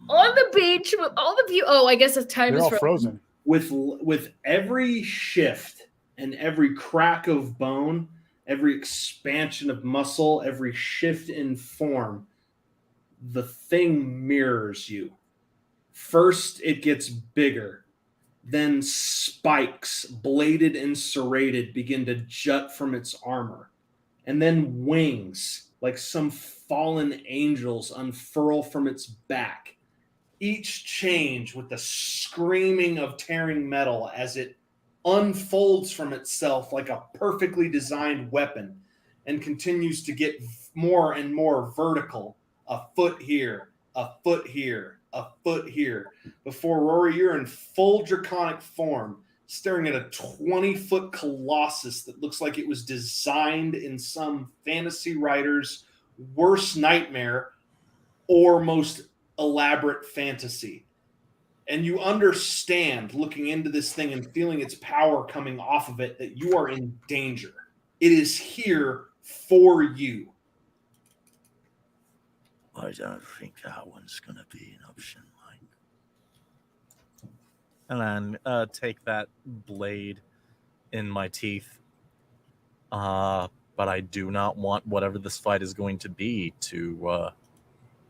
on the beach with all the view. Oh, I guess the time They're is all frozen. With every shift and every crack of bone, every expansion of muscle, every shift in form, the thing mirrors you. First, it gets bigger. Then spikes, bladed and serrated, begin to jut from its armor. And then wings, like some fallen angels, unfurl from its back. Each change with the screaming of tearing metal as it unfolds from itself like a perfectly designed weapon and continues to get more and more vertical. A foot here, a foot here, a foot here. Before Rory, you're in full draconic form, staring at a 20-foot colossus that looks like it was designed in some fantasy writer's worst nightmare or most elaborate fantasy. And you understand, looking into this thing and feeling its power coming off of it, that you are in danger. It is here for you. I don't think that one's going to be an option, Mike. And then take that blade in my teeth. But I do not want whatever this fight is going to be to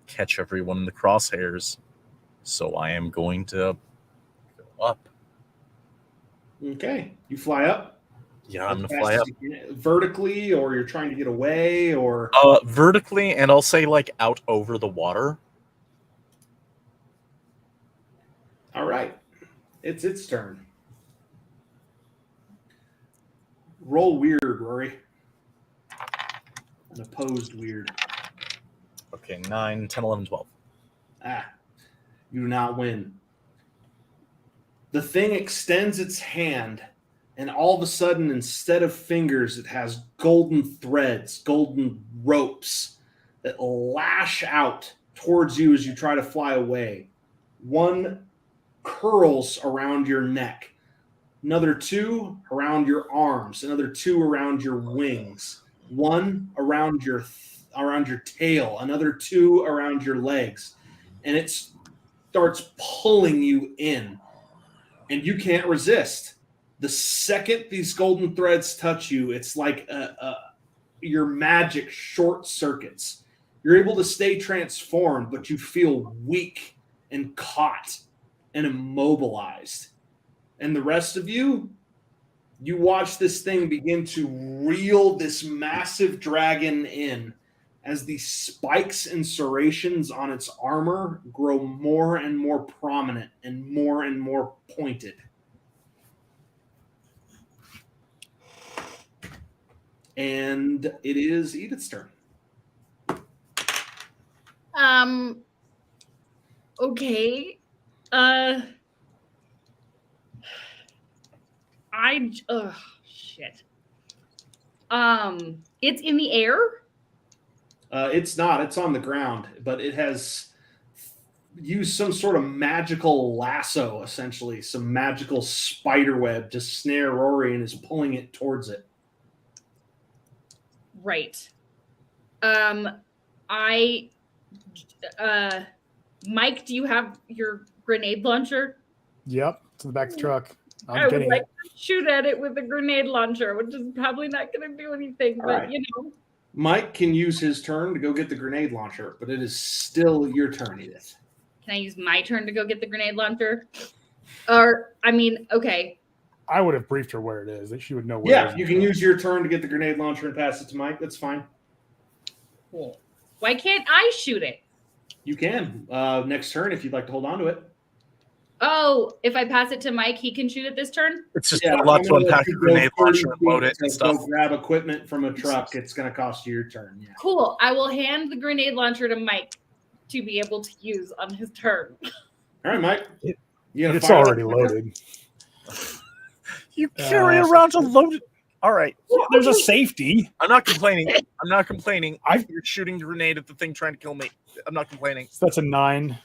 catch everyone in the crosshairs. So I am going to go up. Okay. You fly up? Yeah, I'm As going to fly fast up. as you can. Vertically, or you're trying to get away, or... Vertically, and I'll say like out over the water. All right. It's its turn. Roll weird, Rory. An opposed weird. Okay, 9, 10, 11, 12. You do not win. The thing extends its hand, and all of a sudden, instead of fingers, it has golden threads, golden ropes that lash out towards you as you try to fly away. One curls around your neck, another 2 around your arms, another 2 around your wings, 1 around your tail, another 2 around your legs, and it starts pulling you in, and you can't resist. The second these golden threads touch you, it's like your magic short circuits. You're able to stay transformed, but you feel weak and caught and immobilized. And the rest of you, you watch this thing begin to reel this massive dragon in as the spikes and serrations on its armor grow more and more prominent and more pointed. And it is Edith's turn. Okay. Shit. It's in the air. It's not. It's on the ground, but it has used some sort of magical lasso, essentially, some magical spider web to snare Rory and is pulling it towards it. Right. Mike, do you have your grenade launcher? Yep, it's in the back of the truck. I I'm would getting like it. to shoot at it with a grenade launcher, which is probably not going to do anything, All but right. you know. Mike can use his turn to go get the grenade launcher, but it is still your turn, Edith. Can I use my turn to go get the grenade launcher? Or, I mean, okay. I would have briefed her where it is. That she would know where it Yeah, is. you can use your turn to get the grenade launcher and pass it to Mike. That's fine. Cool. Why can't I shoot it? You can. Next turn, if you'd like to hold on to it. Oh, if I pass it to Mike, he can shoot it this turn? It's just Yeah, a lot I'm to gonna let unpack a you go grenade 30 launcher and load feet it and to stuff. Go grab equipment from a truck. It's going to cost you your turn. Yeah. Cool. I will hand the grenade launcher to Mike to be able to use on his turn. All right, Mike. You gonna It's fire already that? loaded. You carry around a loaded. All right, There's a safety. I'm not complaining. I'm not complaining. I've- You're shooting the grenade at the thing trying to kill me. I'm not complaining. So that's a 9.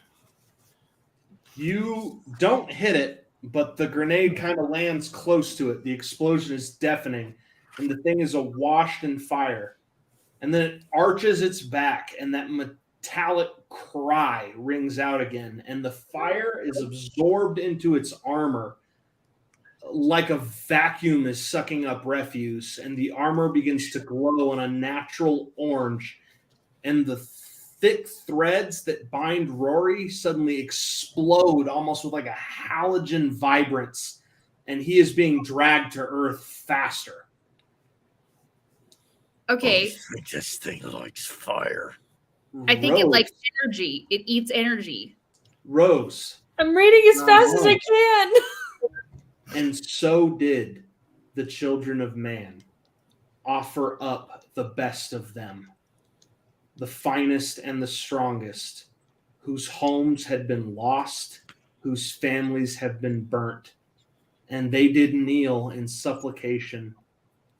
You don't hit it, but the grenade kind of lands close to it. The explosion is deafening, and the thing is awash in fire. And then it arches its back, and that metallic cry rings out again, and the fire is absorbed into its armor like a vacuum is sucking up refuse, and the armor begins to glow an unnatural orange, and the thick threads that bind Rory suddenly explode almost with like a halogen vibrance, and he is being dragged to earth faster. Okay. This thing likes fire. I think it Rose- likes energy. It eats energy. Rose, I'm reading as fast as I no. can. and so did the children of man offer up the best of them, the finest and the strongest, whose homes had been lost, whose families have been burnt. And they did kneel in supplication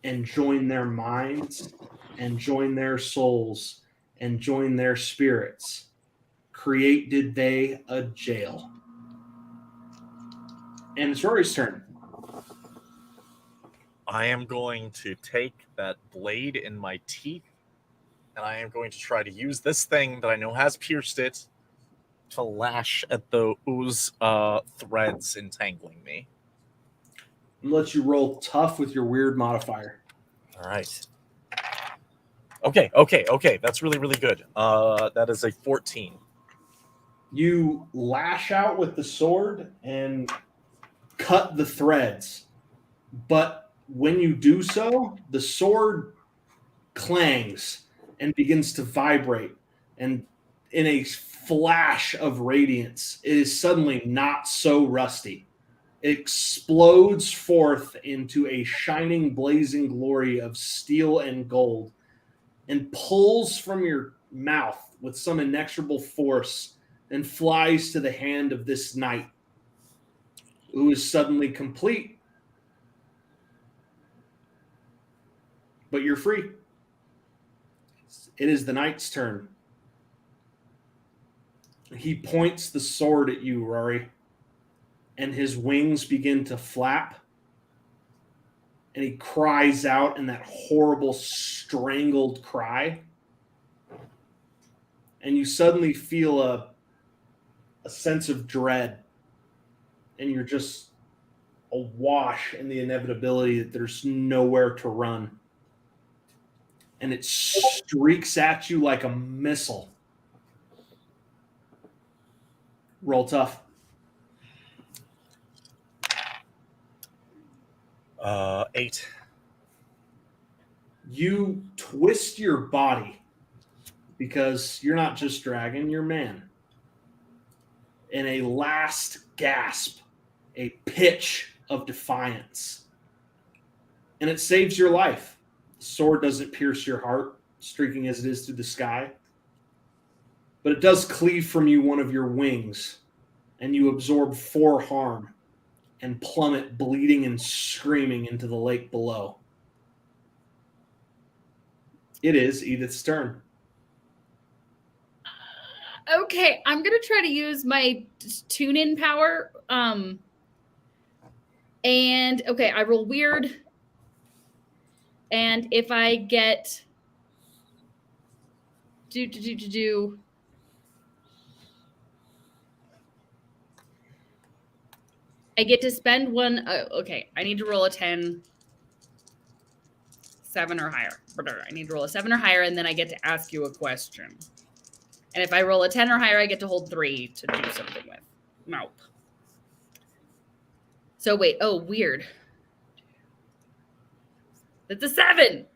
and join their minds and join their souls and join their spirits. Create did they a jail. And it's Rory's turn. I am going to take that blade in my teeth, and I am going to try to use this thing that I know has pierced it to lash at those threads entangling me. And let you roll tough with your weird modifier. All right. Okay. That's really, really good. That is a 14. You lash out with the sword and cut the threads. But when you do so, the sword clangs and begins to vibrate. And in a flash of radiance, it is suddenly not so rusty. It explodes forth into a shining, blazing glory of steel and gold and pulls from your mouth with some inexorable force and flies to the hand of this knight, who is suddenly complete. But you're free. It is the knight's turn. He points the sword at you, Rory, and his wings begin to flap, and he cries out in that horrible strangled cry, and you suddenly feel a sense of dread, and you're just awash in the inevitability that there's nowhere to run. and it streaks at you like a missile. Roll tough. 8. You twist your body because you're not just dragon, you're man. In a last gasp, a pitch of defiance. And it saves your life. The sword doesn't pierce your heart, streaking as it is through the sky. But it does cleave from you one of your wings, and you absorb 4 harm and plummet bleeding and screaming into the lake below. It is Edith's turn. Okay, I'm gonna try to use my tune-in power. And okay, I roll weird. And if I get I get to spend one. Okay, I need to roll a 10, 7 or higher. I need to roll a 7 or higher, and then I get to ask you a question. And if I roll a 10 or higher, I get to hold 3 to do something with. Nope. So wait. Oh, weird. That's a 7.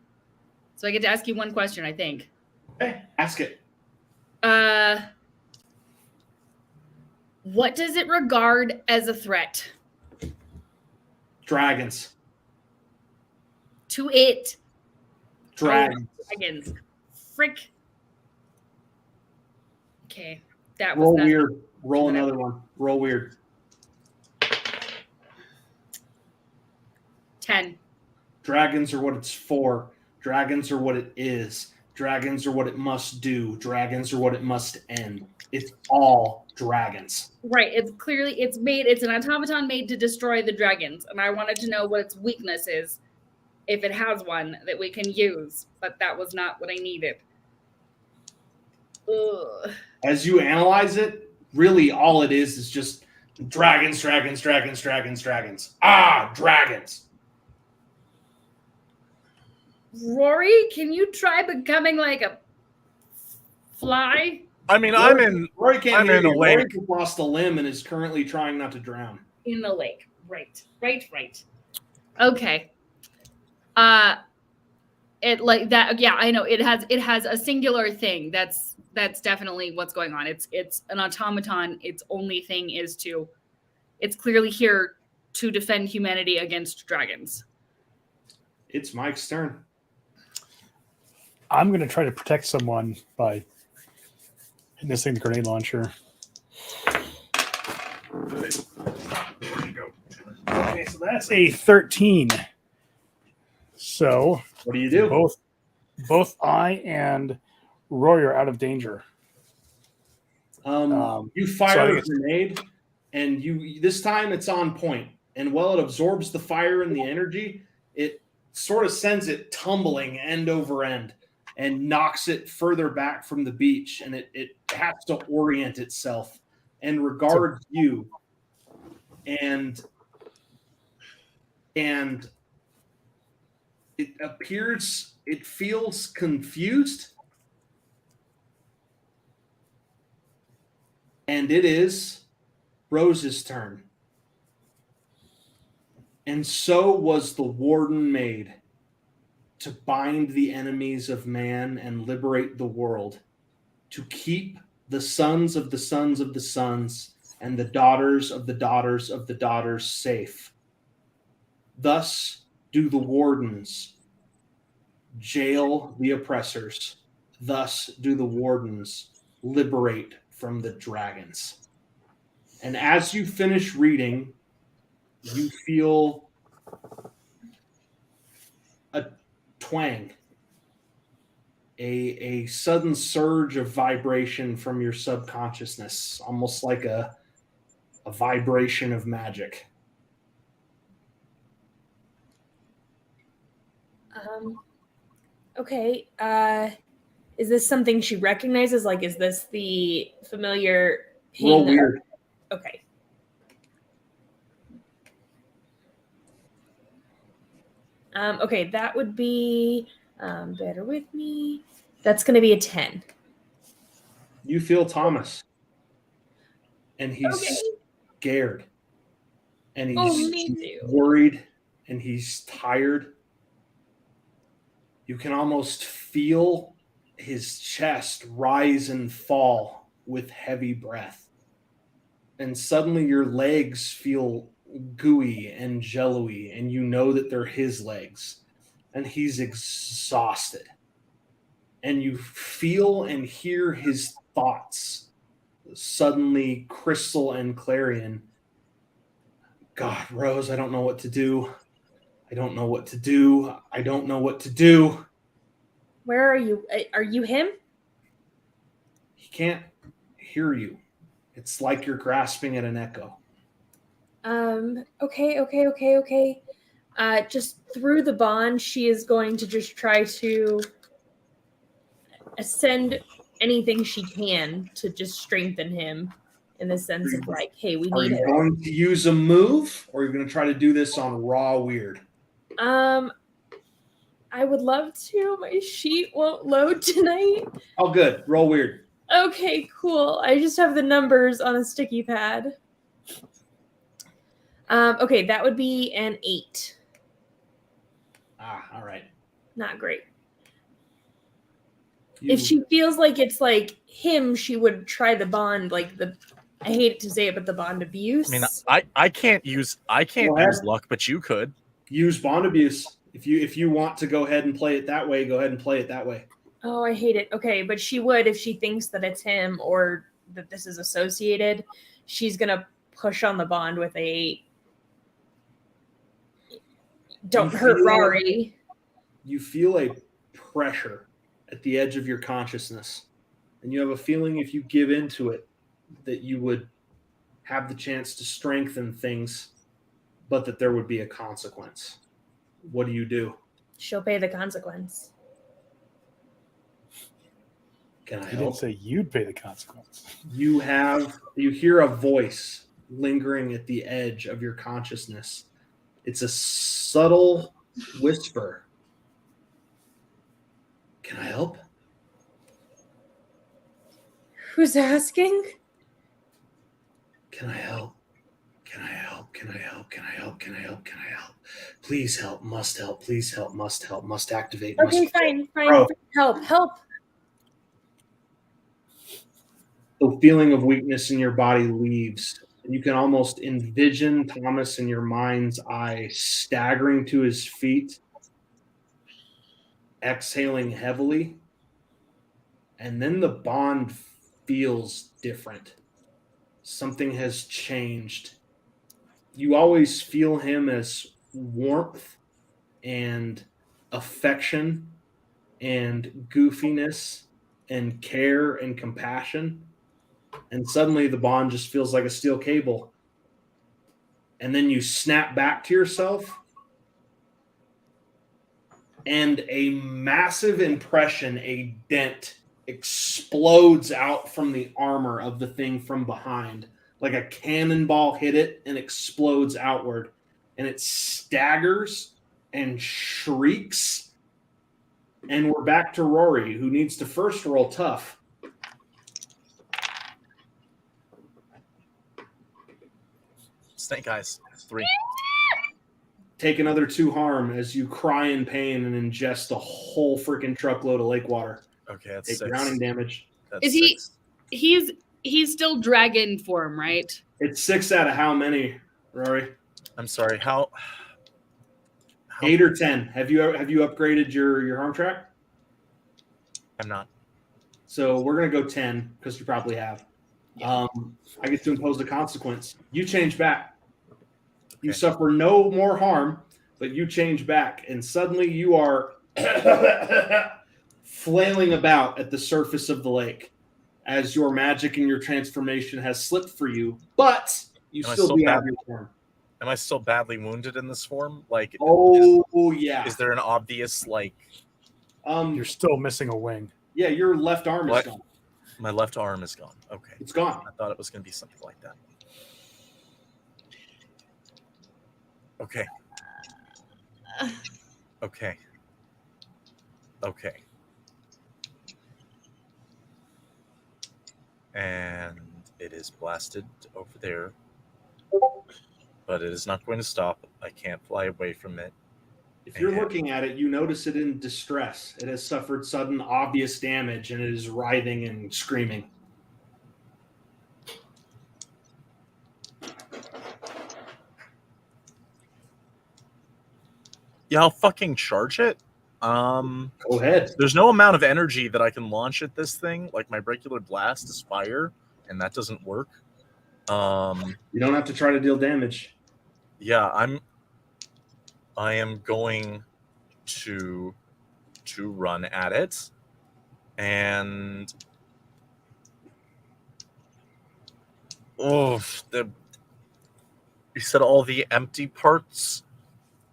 So I get to ask you one question, I think. Okay, ask it. What does it regard as a threat? Dragons. To it. Dragons. Dragons. Frick. Okay. That was Roll not weird. Roll another one. Roll weird. 10. Dragons are what it's for. Dragons are what it is. Dragons are what it must do. Dragons are what it must end. It's all dragons. Right. It's an automaton made to destroy the dragons. And I wanted to know what its weakness is, if it has one that we can use. But that was not what I needed. Ugh. As you analyze it, really all it is just dragons, dragons, dragons, dragons, dragons. Ah, dragons. Rory, can you try becoming like a fly? I mean, Rory can't I'm hear in you. a lake. Rory lost a limb and is currently trying not to drown. In the lake. Right. Okay. It like that. Yeah, I know. It has a singular thing. That's definitely what's going on. It's an automaton. Its only thing is it's clearly here to defend humanity against dragons. It's Mike's turn. I'm going to try to protect someone by hitting this thing with the grenade launcher. Okay, so that's a 13. So What do you do? both I and Roy are out of danger. You fire a grenade, and this time it's on point. And while it absorbs the fire and the energy, it sort of sends it tumbling end over end and knocks it further back from the beach. And it has to orient itself and regard you. And it feels confused. And it is Rose's turn. And so was the Warden made, to bind the enemies of man and liberate the world, to keep the sons of the sons of the sons and the daughters of the daughters of the daughters safe. Thus do the wardens jail the oppressors. Thus do the wardens liberate from the dragons. And as you finish reading, you feel a twang, a sudden surge of vibration from your subconsciousness, almost like a vibration of magic. Okay. Is this something she recognizes? Like, is this the familiar ping? Roll weird. Okay. Okay, that would be Bear with me. That's going to be a 10. You feel Thomas, and he's Okay. scared, and Oh, he's me too. worried, and he's tired. You can almost feel his chest rise and fall with heavy breath. And suddenly your legs feel gooey and jello-y, and you know that they're his legs. And he's exhausted. And you feel and hear his thoughts suddenly crystal and clarion. God, Rose, I don't know what to do. I don't know what to do. I don't know what to do. Where are you? Are you him? He can't hear you. It's like you're grasping at an echo. Okay. Just through the bond, she is going to just try to send anything she can to just strengthen him in the sense of like, hey, we Are need you help. going to use a move, or are you going to try to do this on raw weird? I would love to. My sheet won't load tonight. Oh, good. Roll weird. Okay, cool. I just have the numbers on a sticky pad. Okay, that would be an 8. All right. Not great. You, If she feels like it's like him, she would try the bond, like the. I hate to say it, but the bond abuse. I mean, I can't use Go ahead. luck, but you could. use bond abuse. If you want to go ahead and play it that way, go ahead and play it that way. Oh, I hate it. Okay, but she would if she thinks that it's him or that this is associated. She's gonna push on the bond with a. Don't You hurt feel- Rory. You feel a pressure at the edge of your consciousness, and you have a feeling if you give into it that you would have the chance to strengthen things, but that there would be a consequence. What do? She'll pay the consequence. Can I He help? didn't say you'd pay the consequence. You hear a voice lingering at the edge of your consciousness. It's a subtle whisper. Can I help? Who's asking? Can I help? Can I help? Can I help? Can I help? Can I help? Can I help? Please help. Must help. Please help. Must help. Must activate. Okay, Must fine. Bro. Help. The feeling of weakness in your body leaves. And you can almost envision Thomas in your mind's eye staggering to his feet, exhaling heavily. And then the bond feels different. Something has changed. You always feel him as warmth and affection and goofiness and care and compassion. And suddenly the bond just feels like a steel cable. And then you snap back to yourself, and a massive impression, a dent, explodes out from the armor of the thing from behind. Like a cannonball hit it and explodes outward. And it staggers and shrieks. And we're back to Rory, who needs to first roll tough. Snake eyes. 3. Take another 2 harm as you cry in pain and ingest a whole freaking truckload of lake water. Okay, that's Take 6. drowning damage. That's Is he- 6. He's still dragon form, right? It's 6 out of how many, Rory? I'm sorry. How 8 or 10. Have you upgraded your harm track? I'm not. So we're gonna go 10 because you probably have. Yeah. I get to impose a consequence. You change back. You Okay. suffer no more harm, but you change back, and suddenly you are flailing about at the surface of the lake as your magic and your transformation has slipped for you, but you Am I still still do have bad? your form. Am I still badly wounded in this form? Like, Oh yeah. is there an obvious like You're still missing a wing. Yeah, your left arm What? is gone. my left arm is gone? Okay, It's gone. I thought it was going to be something like that. Okay. Okay. Okay. And it is blasted over there. But it is not going to stop. I can't fly away from it. If you're Yeah. looking at it, you notice it in distress. It has suffered sudden, obvious damage, and it is writhing and screaming. Yeah, I'll fucking charge it. Go ahead. There's no amount of energy that I can launch at this thing. Like my regular blast is fire, and that doesn't work. You don't have to try to deal damage. Yeah, I am going to run at it, and you said all the empty parts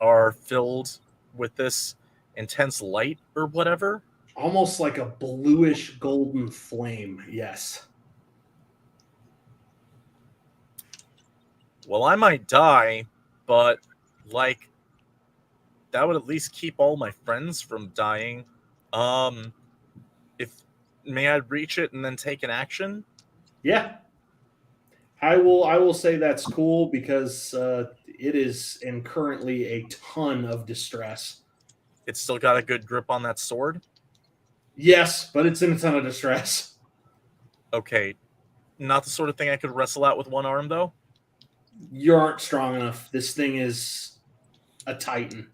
are filled with this intense light or whatever. Almost like a bluish golden flame. Yes. Well, I might die, but like that would at least keep all my friends from dying. If may I reach it and then take an action? Yeah. I will say that's cool because it is in currently a ton of distress. It's still got a good grip on that sword. Yes, but it's in a ton of distress. Okay, not the sort of thing I could wrestle out with one arm, though. You aren't strong enough. This thing is a titan.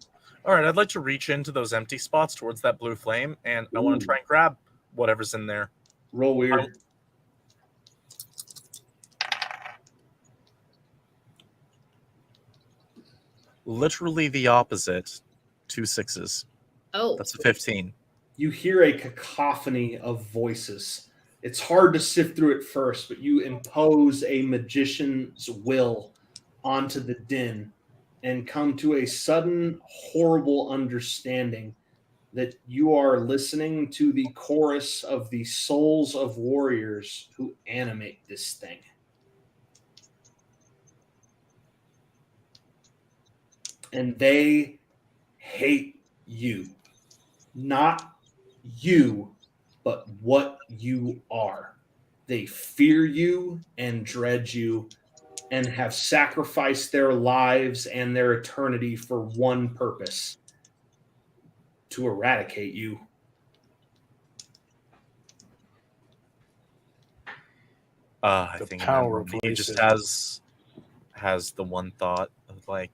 All right, I'd like to reach into those empty spots towards that blue flame, and I want to try and grab whatever's in there. Roll weird. Literally the opposite. 2 6s. Oh, That's a 15. You hear a cacophony of voices. It's hard to sift through it first, but you impose a magician's will onto the din and come to a sudden, horrible understanding that you are listening to the chorus of the souls of warriors who animate this thing. And they hate you. Not you, but what you are. They fear you and dread you and have sacrificed their lives and their eternity for one purpose: to eradicate you. I The think power of he just racism. has the one thought of like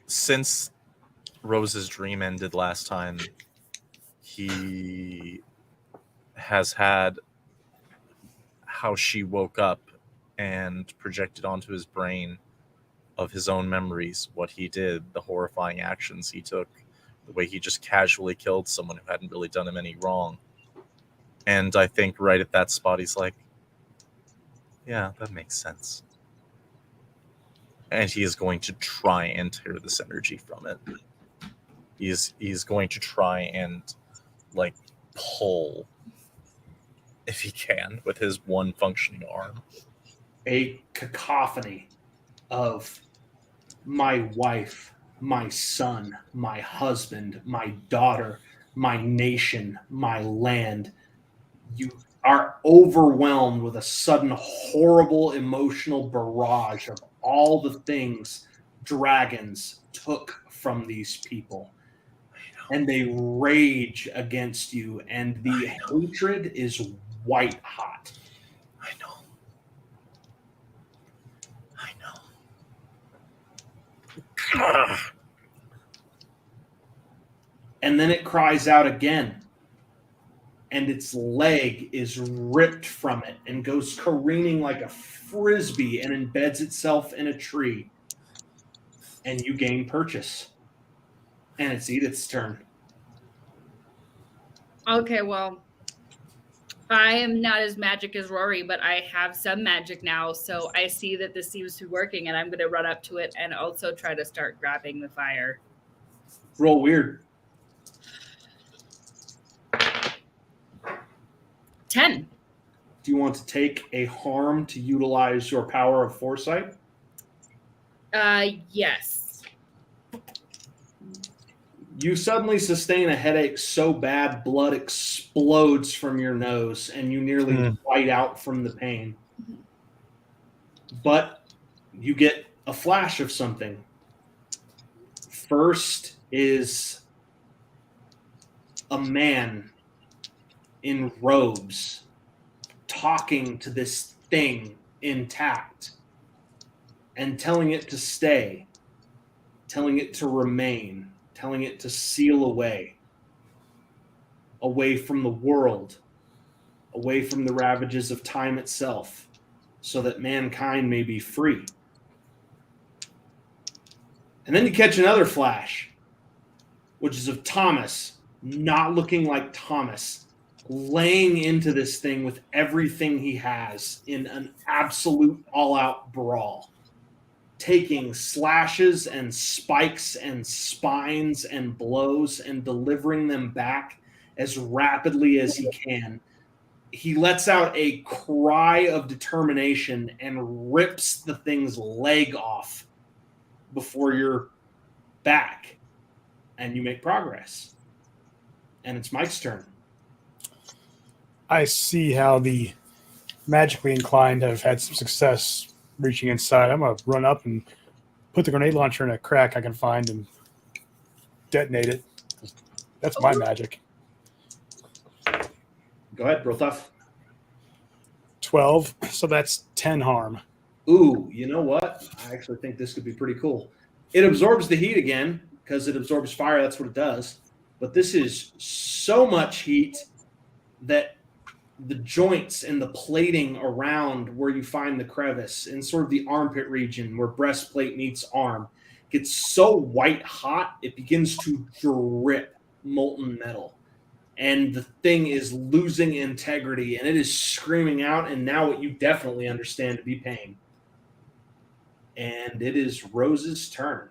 since Rose's dream ended last time, he has had how she woke up and projected onto his brain of his own memories, what he did, the horrifying actions he took, the way he just casually killed someone who hadn't really done him any wrong. And I think right at that spot, he's like, yeah, that makes sense. And he is going to try and tear this energy from it. He's going to try and like pull, if he can, with his one functioning arm. A cacophony of my wife, my son, my husband, my daughter, my nation, my land. You are overwhelmed with a sudden horrible emotional barrage of all the things dragons took from these people. And they rage against you, and the hatred is white hot. I know. And then it cries out again, and its leg is ripped from it and goes careening like a frisbee and embeds itself in a tree. And you gain purchase. And it's Edith's turn. okay. Well, I am not as magic as Rory, but I have some magic now. So I see that this seems to be working, and I'm going to run up to it and also try to start grabbing the fire. Roll weird. 10. Do you want to take a harm to utilize your power of foresight? Yes. You suddenly sustain a headache so bad blood explodes from your nose and you nearly white out from the pain. But you get a flash of something. First is a man in robes talking to this thing intact and telling it to stay, telling it to remain, telling it to seal away from the world, away from the ravages of time itself, so that mankind may be free. And then you catch another flash, which is of Thomas, not looking like Thomas, laying into this thing with everything he has in an absolute all-out brawl, taking slashes and spikes and spines and blows and delivering them back as rapidly as he can. He lets out a cry of determination and rips the thing's leg off before you're back, and you make progress. And it's Mike's turn. I see how the magically inclined have had some success reaching inside. I'm going to run up and put the grenade launcher in a crack I can find and detonate it. That's my magic. Go ahead, roll tough. 12, so that's 10 harm. Ooh, you know what? I actually think this could be pretty cool. It absorbs the heat again because it absorbs fire. That's what it does. But this is so much heat that the joints and the plating around where you find the crevice in sort of the armpit region where breastplate meets arm gets so white hot it begins to drip molten metal. And the thing is losing integrity and it is screaming out, and now what you definitely understand to be pain. And it is Rose's turn.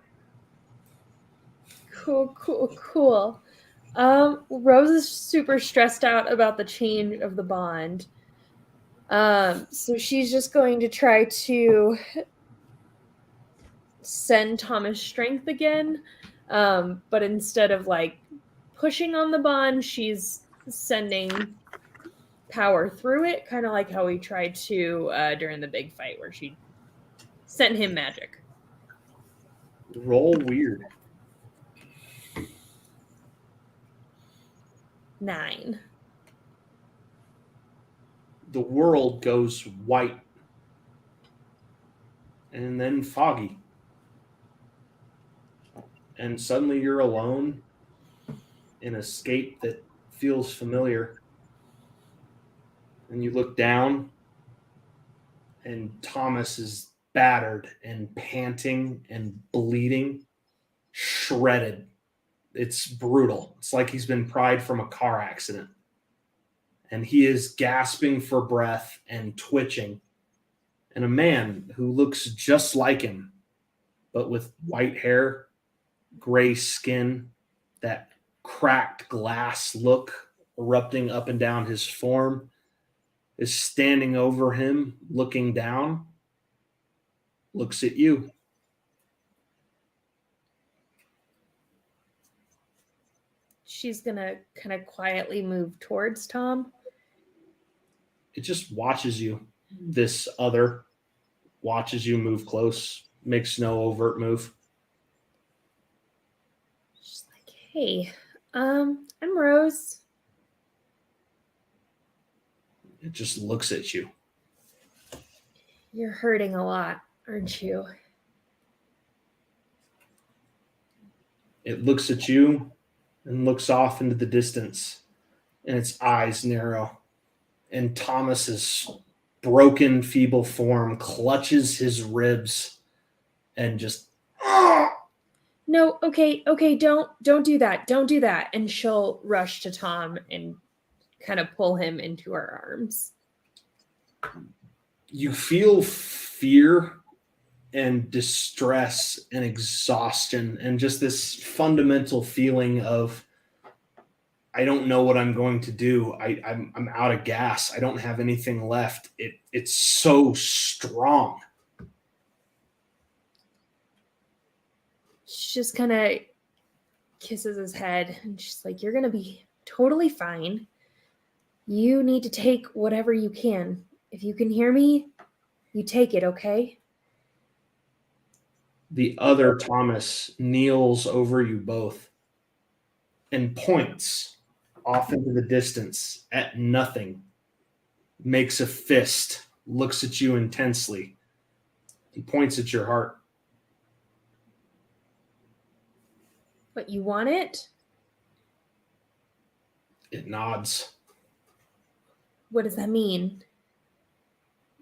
Cool. Rose is super stressed out about the change of the bond. So she's just going to try to send Thomas strength again. But instead of like pushing on the bond, she's sending power through it, kind of like how we tried to during the big fight where she sent him magic. Roll weird. 9. The world goes white and then foggy. And suddenly you're alone in a scape that feels familiar. And you look down, and Thomas is battered and panting and bleeding, shredded. It's brutal. It's like he's been pried from a car accident. And he is gasping for breath and twitching. And a man who looks just like him, but with white hair, gray skin, that cracked glass look erupting up and down his form, is standing over him, looking down, looks at you. She's going to kind of quietly move towards Tom. It just watches you. This other watches you move close, makes no overt move. She's like, hey, I'm Rose. It just looks at you. You're hurting a lot, aren't you? It looks at you and looks off into the distance, and its eyes narrow. And Thomas's broken, feeble form clutches his ribs and just. No, okay, don't do that. Don't do that. And she'll rush to Tom and kind of pull him into her arms. You feel fear and distress and exhaustion and just this fundamental feeling of, I don't know what I'm going to do. I'm out of gas. I don't have anything left. It's so strong. She's just kind of kisses his head, and she's like, "You're gonna be totally fine. You need to take whatever you can. If you can hear me, you take it, okay?" The other Thomas kneels over you both and points off into the distance at nothing, makes a fist, looks at you intensely, and points at your heart. But you want it? It nods. What does that mean?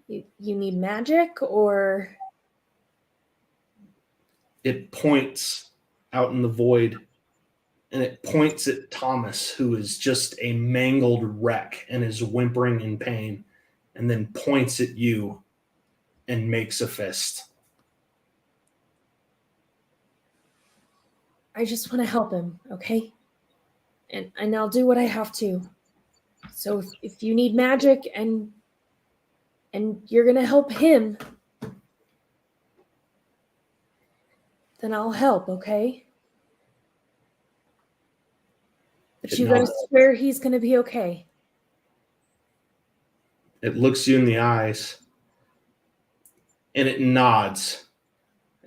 You need magic, or It points out in the void, and it points at Thomas, who is just a mangled wreck and is whimpering in pain, and then points at you and makes a fist. I just want to help him, okay? And I'll do what I have to. So if you need magic and you're gonna help him, then I'll help, okay? But It you gotta nods. swear he's gonna be okay. It looks you in the eyes, and it nods.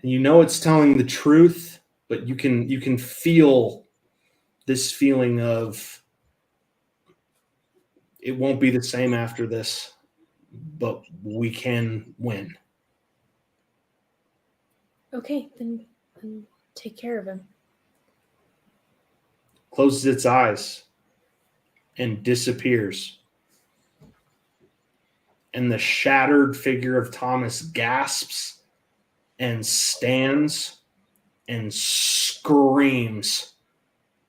And you know it's telling the truth, but you can feel this feeling of it won't be the same after this, but we can win. Okay, then take care of him. Closes its eyes and disappears. And the shattered figure of Thomas gasps and stands and screams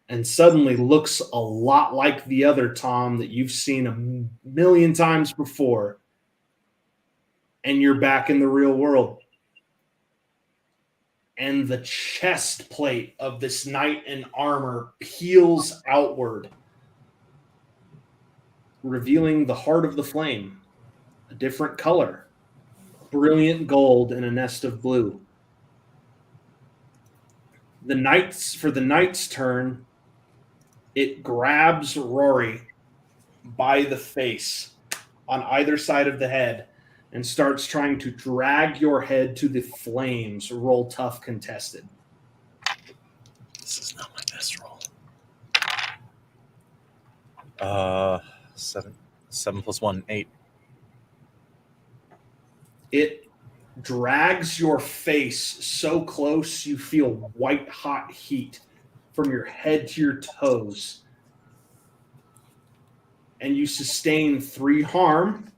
and suddenly looks a lot like the other Tom that you've seen a million times before. And you're back in the real world. And the chest plate of this knight in armor peels outward, revealing the heart of the flame, a different color, brilliant gold in a nest of blue. For the knight's turn, it grabs Rory by the face on either side of the head and starts trying to drag your head to the flames. Roll tough contested. This is not my best roll. 7 plus 1, 8. It drags your face so close you feel white hot heat from your head to your toes. And you sustain 3 harm,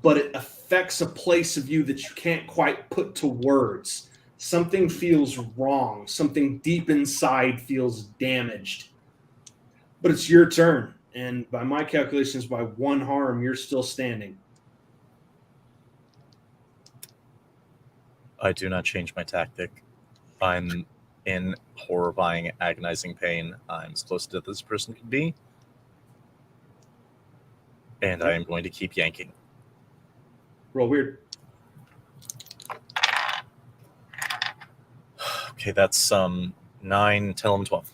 but it affects a place of you that you can't quite put to words. Something feels wrong. Something deep inside feels damaged. But it's your turn. And by my calculations, by 1 harm, you're still standing. I do not change my tactic. I'm in horrifying, agonizing pain. I'm as close to death as this person can be. And I am going to keep yanking. Roll weird. Okay, that's 9, 10, 11, 12.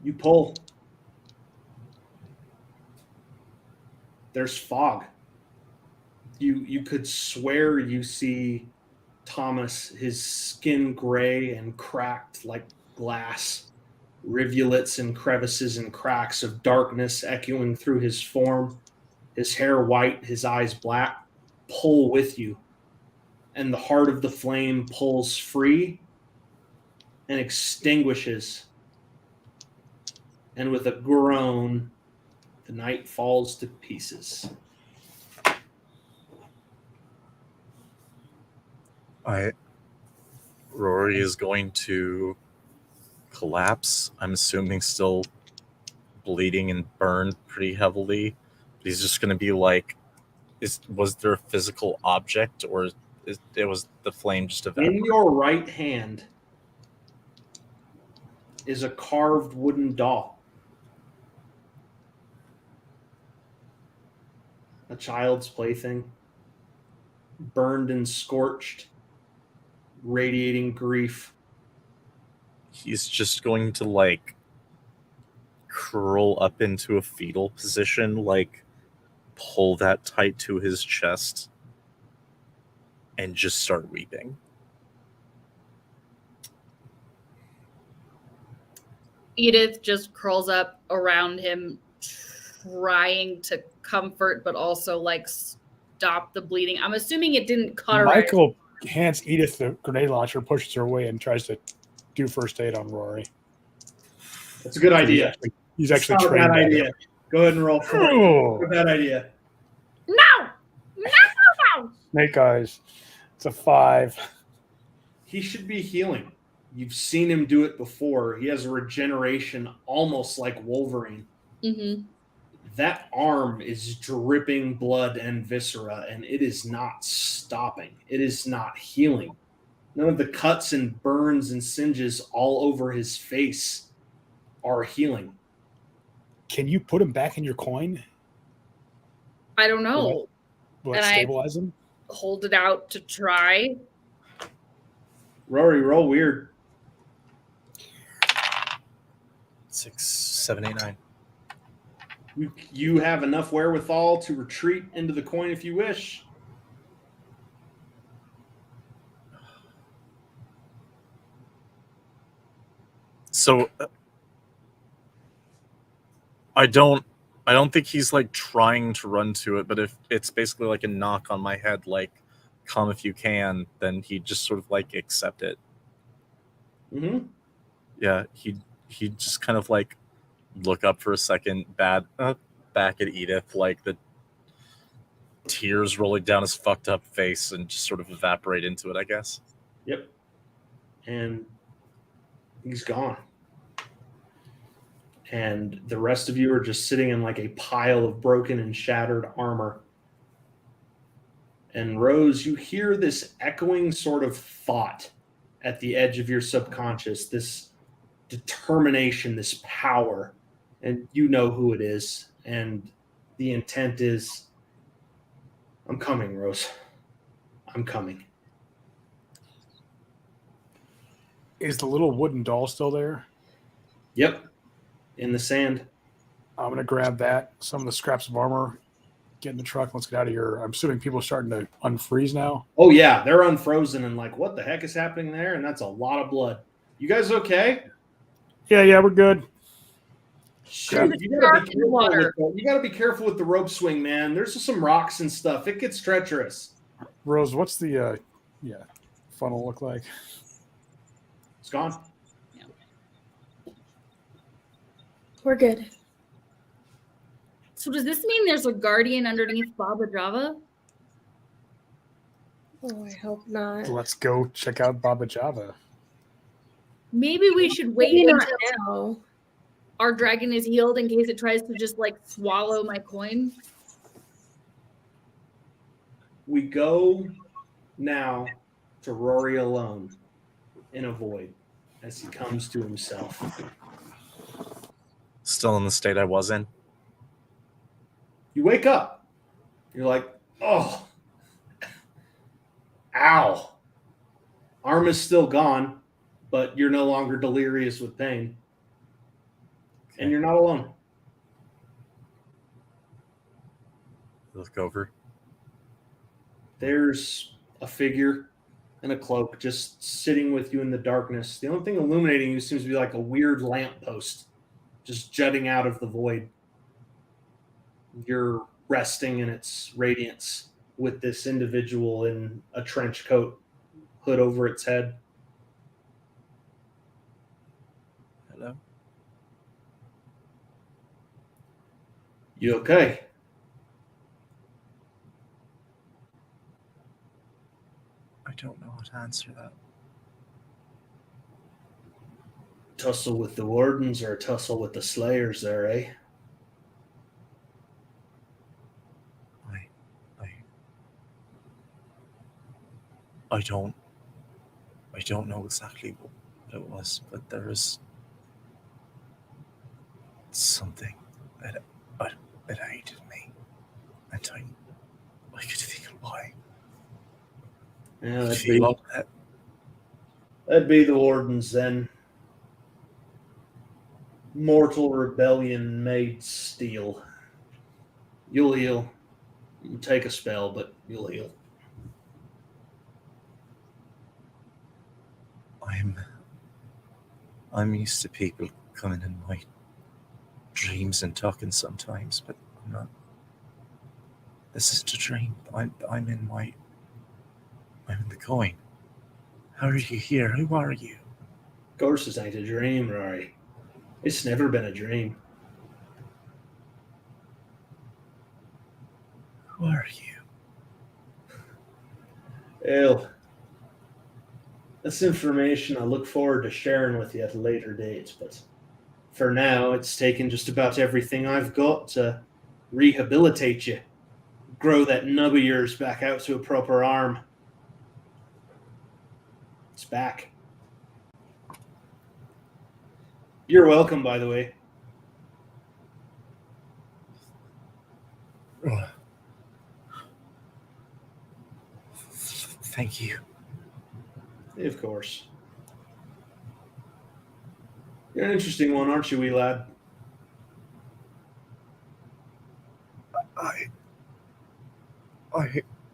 You pull. There's fog. You could swear you see Thomas, his skin gray and cracked like glass, rivulets and crevices and cracks of darkness echoing through his form, his hair white, his eyes black, pull with you. And the heart of the flame pulls free and extinguishes. And with a groan, the night falls to pieces. Rory is going to collapse. I'm assuming still bleeding and burned pretty heavily. He's just going to be like, was there a physical object, or it was the flame just evaporated? In your right hand is a carved wooden doll. A child's plaything, burned and scorched, radiating grief. He's just going to like curl up into a fetal position, like pull that tight to his chest, and just start weeping. Edith just curls up around him, trying to comfort, but also like stop the bleeding. I'm assuming it didn't cut Michael hands Edith the grenade launcher, pushes her away, and tries to do first aid on Rory. That's a good idea. He's It's actually not a trained. bad at idea. it. Go ahead and roll for it. Oh, Not a bad idea. No! No! snake eyes. It's a 5. He should be healing. You've seen him do it before. He has a regeneration almost like Wolverine. Mm-hmm. That arm is dripping blood and viscera, and it is not stopping. It is not healing. None of the cuts and burns and singes all over his face are healing. Can you put him back in your coin? I don't know. Will it And I- stabilize him? Hold it out to try. Rory, roll weird. 6, 7, 8, 9. You have enough wherewithal to retreat into the coin if you wish. So I don't think he's like trying to run to it, but if it's basically like a knock on my head, like come if you can, then he'd just sort of like accept it. Mm-hmm. Yeah, he'd just kind of like look up for a second, back at Edith, like the tears rolling down his fucked up face, and just sort of evaporate into it, I guess. Yep. And he's gone. And the rest of you are just sitting in like a pile of broken and shattered armor. And Rose, you hear this echoing sort of thought at the edge of your subconscious, this determination, this power. And you know who it is. And the intent is, I'm coming, Rose. I'm coming. Is the little wooden doll still there? Yep. In the sand. I'm going to grab that, some of the scraps of armor, get in the truck, let's get out of here. I'm assuming people are starting to unfreeze now. Oh, yeah. They're unfrozen and like, what the heck is happening there? And that's a lot of blood. You guys okay? Yeah, we're good. Shoot, you gotta be careful with the rope swing, man. There's some rocks and stuff. It gets treacherous. Rose, what's the funnel look like? It's gone. We're good. So does this mean there's a guardian underneath Baba Java? Oh, I hope not. Let's go check out Baba Java. Maybe we should wait Maybe not until now. our dragon is healed in case it tries to just like swallow my coin. We go now to Rory alone in a void as he comes to himself. Still in the state I was in. You wake up. You're like, oh, ow. Arm is still gone, but you're no longer delirious with pain. And you're not alone. Look over. There's a figure in a cloak just sitting with you in the darkness. The only thing illuminating you seems to be like a weird lamppost just jutting out of the void. You're resting in its radiance with this individual in a trench coat, hood over its head. Hello. You okay? I don't know how to answer that. Tussle with the wardens or tussle with the slayers there, eh? I don't know exactly what it was, but there is something that aided me, and I could feel why. Yeah, Feel that That'd be the Wardens then. Mortal rebellion made steel. You'll heal. You'll take a spell, but you'll heal. I'm used to people coming in my dreams and talking sometimes, but I'm not. This isn't a dream. I'm in the coin. How are you here? Who are you? Of course, this ain't a dream, Rory. It's never been a dream. Who are you? Well, that's information I look forward to sharing with you at a later date, but for now, it's taken just about everything I've got to rehabilitate you. Grow that nub of yours back out to a proper arm. It's back. You're welcome, by the way. Thank you. Of course. You're an interesting one, aren't you, wee lad?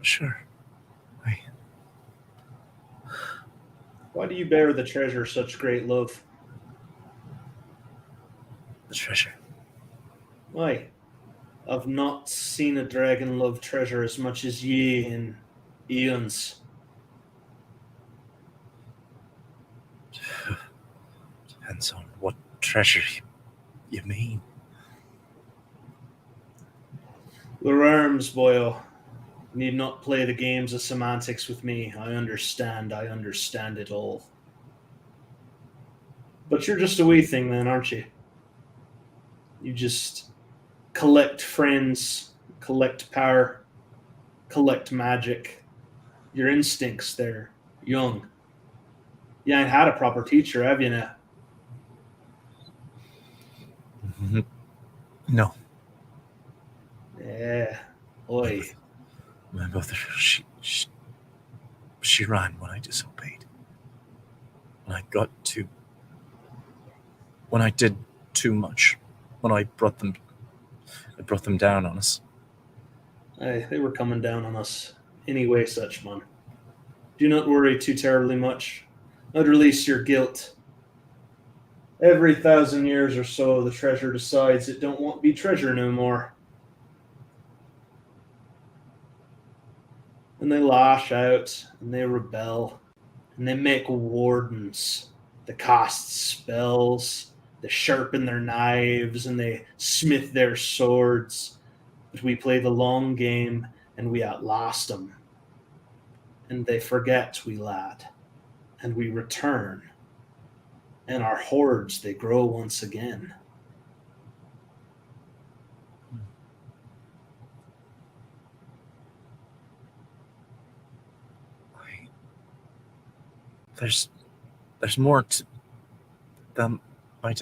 Sure. Why do you bear the treasure such great love? The treasure. Why? I've not seen a dragon love treasure as much as ye in eons. Depends on what treasure you mean. The worms, boyo. Need not play the games of semantics with me. I understand it all. But you're just a wee thing then, aren't you? You just collect friends, collect power, collect magic. Your instincts, they're young. You ain't had a proper teacher, have you now? No. Yeah. Oi. My mother, she ran when I disobeyed. When I did too much, when I brought them down on us. Aye, they were coming down on us. Anyway, such man. Do not worry too terribly much. I'd release your guilt. Every 1,000 years or so, the treasure decides it don't want to be treasure no more. And they lash out, and they rebel, and they make wardens. They cast spells, they sharpen their knives, and they smith their swords. But we play the long game, and we outlast them. And they forget, we lad, and we return. And our hordes, they grow once again. There's more to them. I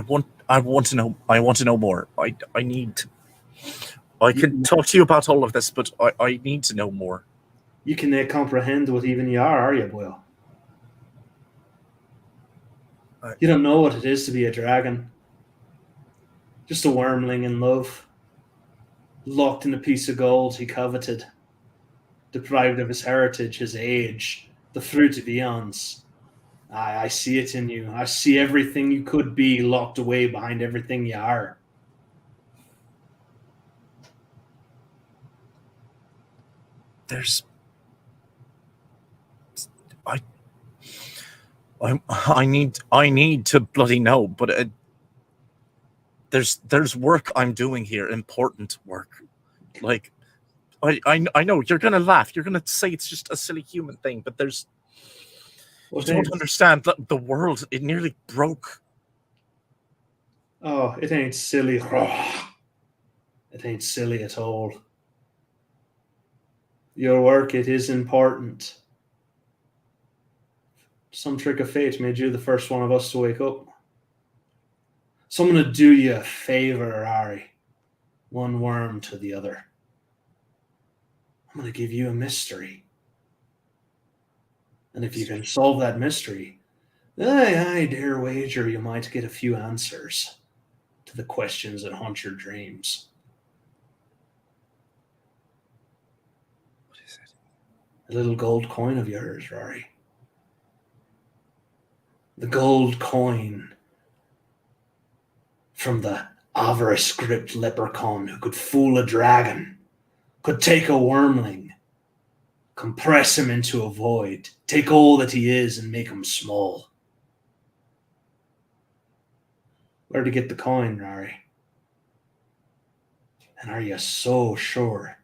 want to know. I want to know more. I need. I can talk to you about all of this, but I need to know more. You can comprehend what even you are you, boy? You don't know what it is to be a dragon. Just a wormling in love. Locked in a piece of gold he coveted. Deprived of his heritage, his age, the fruit of eons. I see it in you. I see everything you could be locked away behind everything you are. I need to bloody know, but there's work I'm doing here, important work. Like, I know you're gonna laugh. You're gonna say it's just a silly human thing, but you don't understand that the world, it nearly broke. Oh, it ain't silly. It ain't silly at all. Your work, it is important. Some trick of fate made you the first one of us to wake up. So I'm going to do you a favor, Harry. One worm to the other. I'm going to give you a mystery. And if you can solve that mystery, I dare wager you might get a few answers to the questions that haunt your dreams. What is it? The little gold coin of yours, Rory. The gold coin from the avarice-gripped leprechaun who could fool a dragon, could take a wormling, compress him into a void, take all that he is and make him small. Where to get the coin, Rory? And are you so sure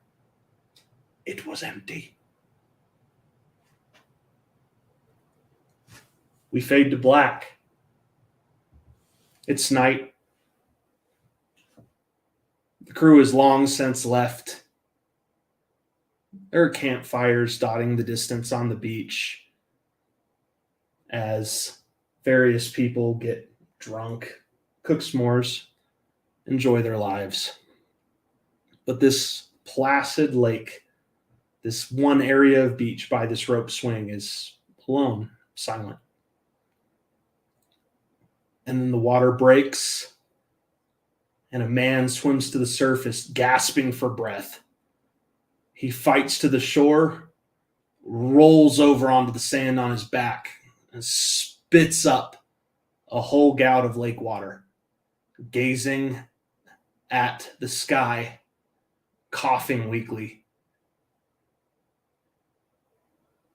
it was empty? We fade to black. It's night. The crew has long since left. There are campfires dotting the distance on the beach as various people get drunk, cook s'mores, enjoy their lives. But this placid lake, this one area of beach by this rope swing is alone, silent. And then the water breaks, and a man swims to the surface, gasping for breath. He fights to the shore, rolls over onto the sand on his back, and spits up a whole gout of lake water, gazing at the sky, coughing weakly.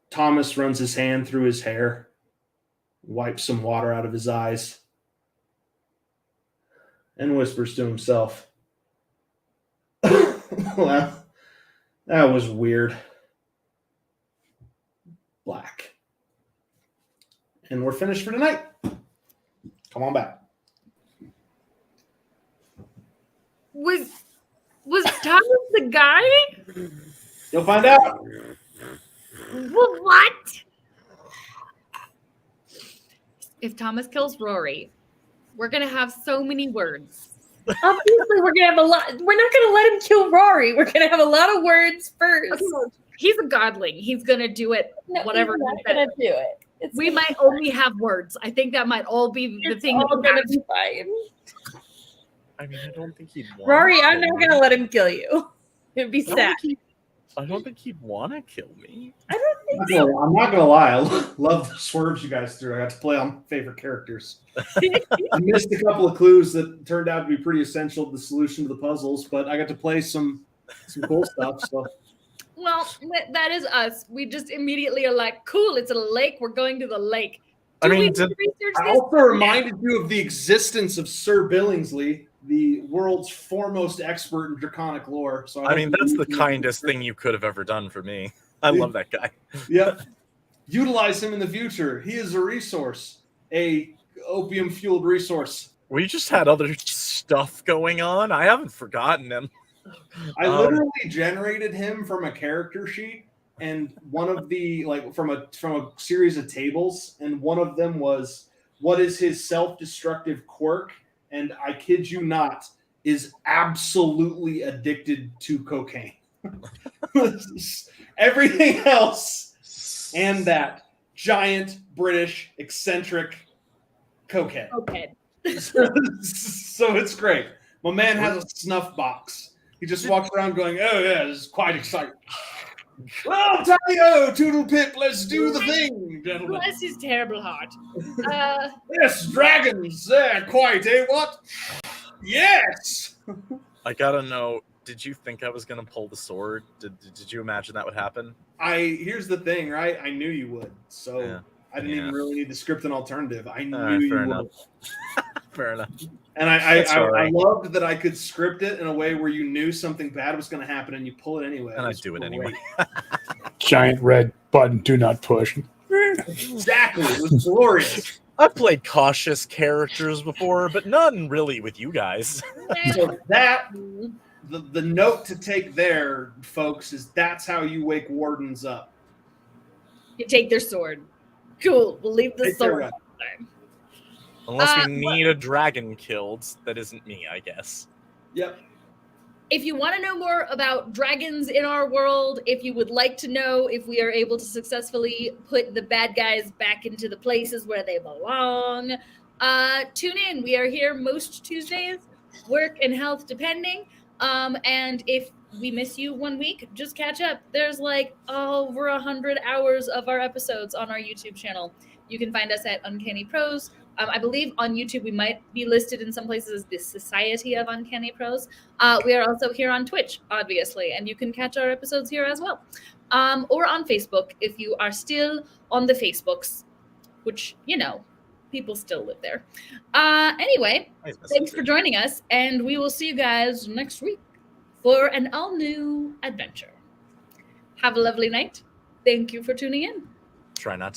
Thomas runs his hand through his hair, wipes some water out of his eyes, and whispers to himself, well, that was weird. Black. And we're finished for tonight. Come on back. Was Thomas the guy? You'll find out. What? If Thomas kills Rory, we're gonna have so many words. Obviously, we're gonna have a lot. We're not gonna let him kill Rory. We're gonna have a lot of words first. Okay, he's a godling. He's gonna do it. No, whatever. he's not he says. gonna do it. We might only have words. I think that might all be the It's thing. all that gonna matters. be fine. I mean, I don't think he'd want Rory, to I'm kill not me. gonna let him kill you. It'd be I don't sad. think I don't think he'd want to kill me. I don't think so. I'm not gonna lie. I love the swerves you guys threw. I got to play on my favorite characters. I missed a couple of clues that turned out to be pretty essential to the solution to the puzzles, but I got to play some cool stuff. So Well, that is us. We just immediately are like, cool, it's a lake. We're going to the lake. I Do mean, we need did- to research I this? also reminded you of the existence of Sir Billingsley, the world's foremost expert in draconic lore. So I mean, that's the kindest thing you could have ever done for me. I love that guy. Yep. Utilize him in the future. He is a resource, a opium-fueled resource. We just had other stuff going on. I haven't forgotten him. I literally generated him from a character sheet, and one of the from a series of tables, and one of them was what is his self-destructive quirk, and I kid you not, is absolutely addicted to cocaine. Everything else and that giant British eccentric cokehead. Okay. So it's great. My man has a snuff box. He just walks around going, "Oh yeah, this is quite exciting." Well, Tally-o, Toodle Pip, let's do the thing, gentlemen. Bless his terrible heart. Yes, dragons, quite, eh? What? Yes. I gotta know. Did you think I was gonna pull the sword? Did you imagine that would happen? Here's the thing, right? I knew you would, so Yeah. I didn't even really need to script an alternative. I knew you Fair would. enough. Fair enough. And I That's all right. loved that I could script it in a way where you knew something bad was going to happen and you pull it anyway. And I was do it great. anyway. Giant red button, do not push. Exactly. It was glorious. I've played cautious characters before, but none really with you guys. So that the note to take there, folks, is that's how you wake wardens up. You take their sword. Cool. We'll leave the Take their sword. weapon. Unless we need a dragon killed, that isn't me, I guess. Yep. If you want to know more about dragons in our world, if you would like to know if we are able to successfully put the bad guys back into the places where they belong, tune in. We are here most Tuesdays, work and health depending. And if we miss you 1 week, just catch up. There's like over 100 hours of our episodes on our YouTube channel. You can find us at Uncanny Pros. I believe on YouTube we might be listed in some places as the Society of Uncanny Pros. We are also here on Twitch, obviously, and you can catch our episodes here as well. Or on Facebook if you are still on the Facebooks, which, you know, people still live there. Anyway, thanks for joining us, and we will see you guys next week for an all-new adventure. Have a lovely night. Thank you for tuning in. Try not to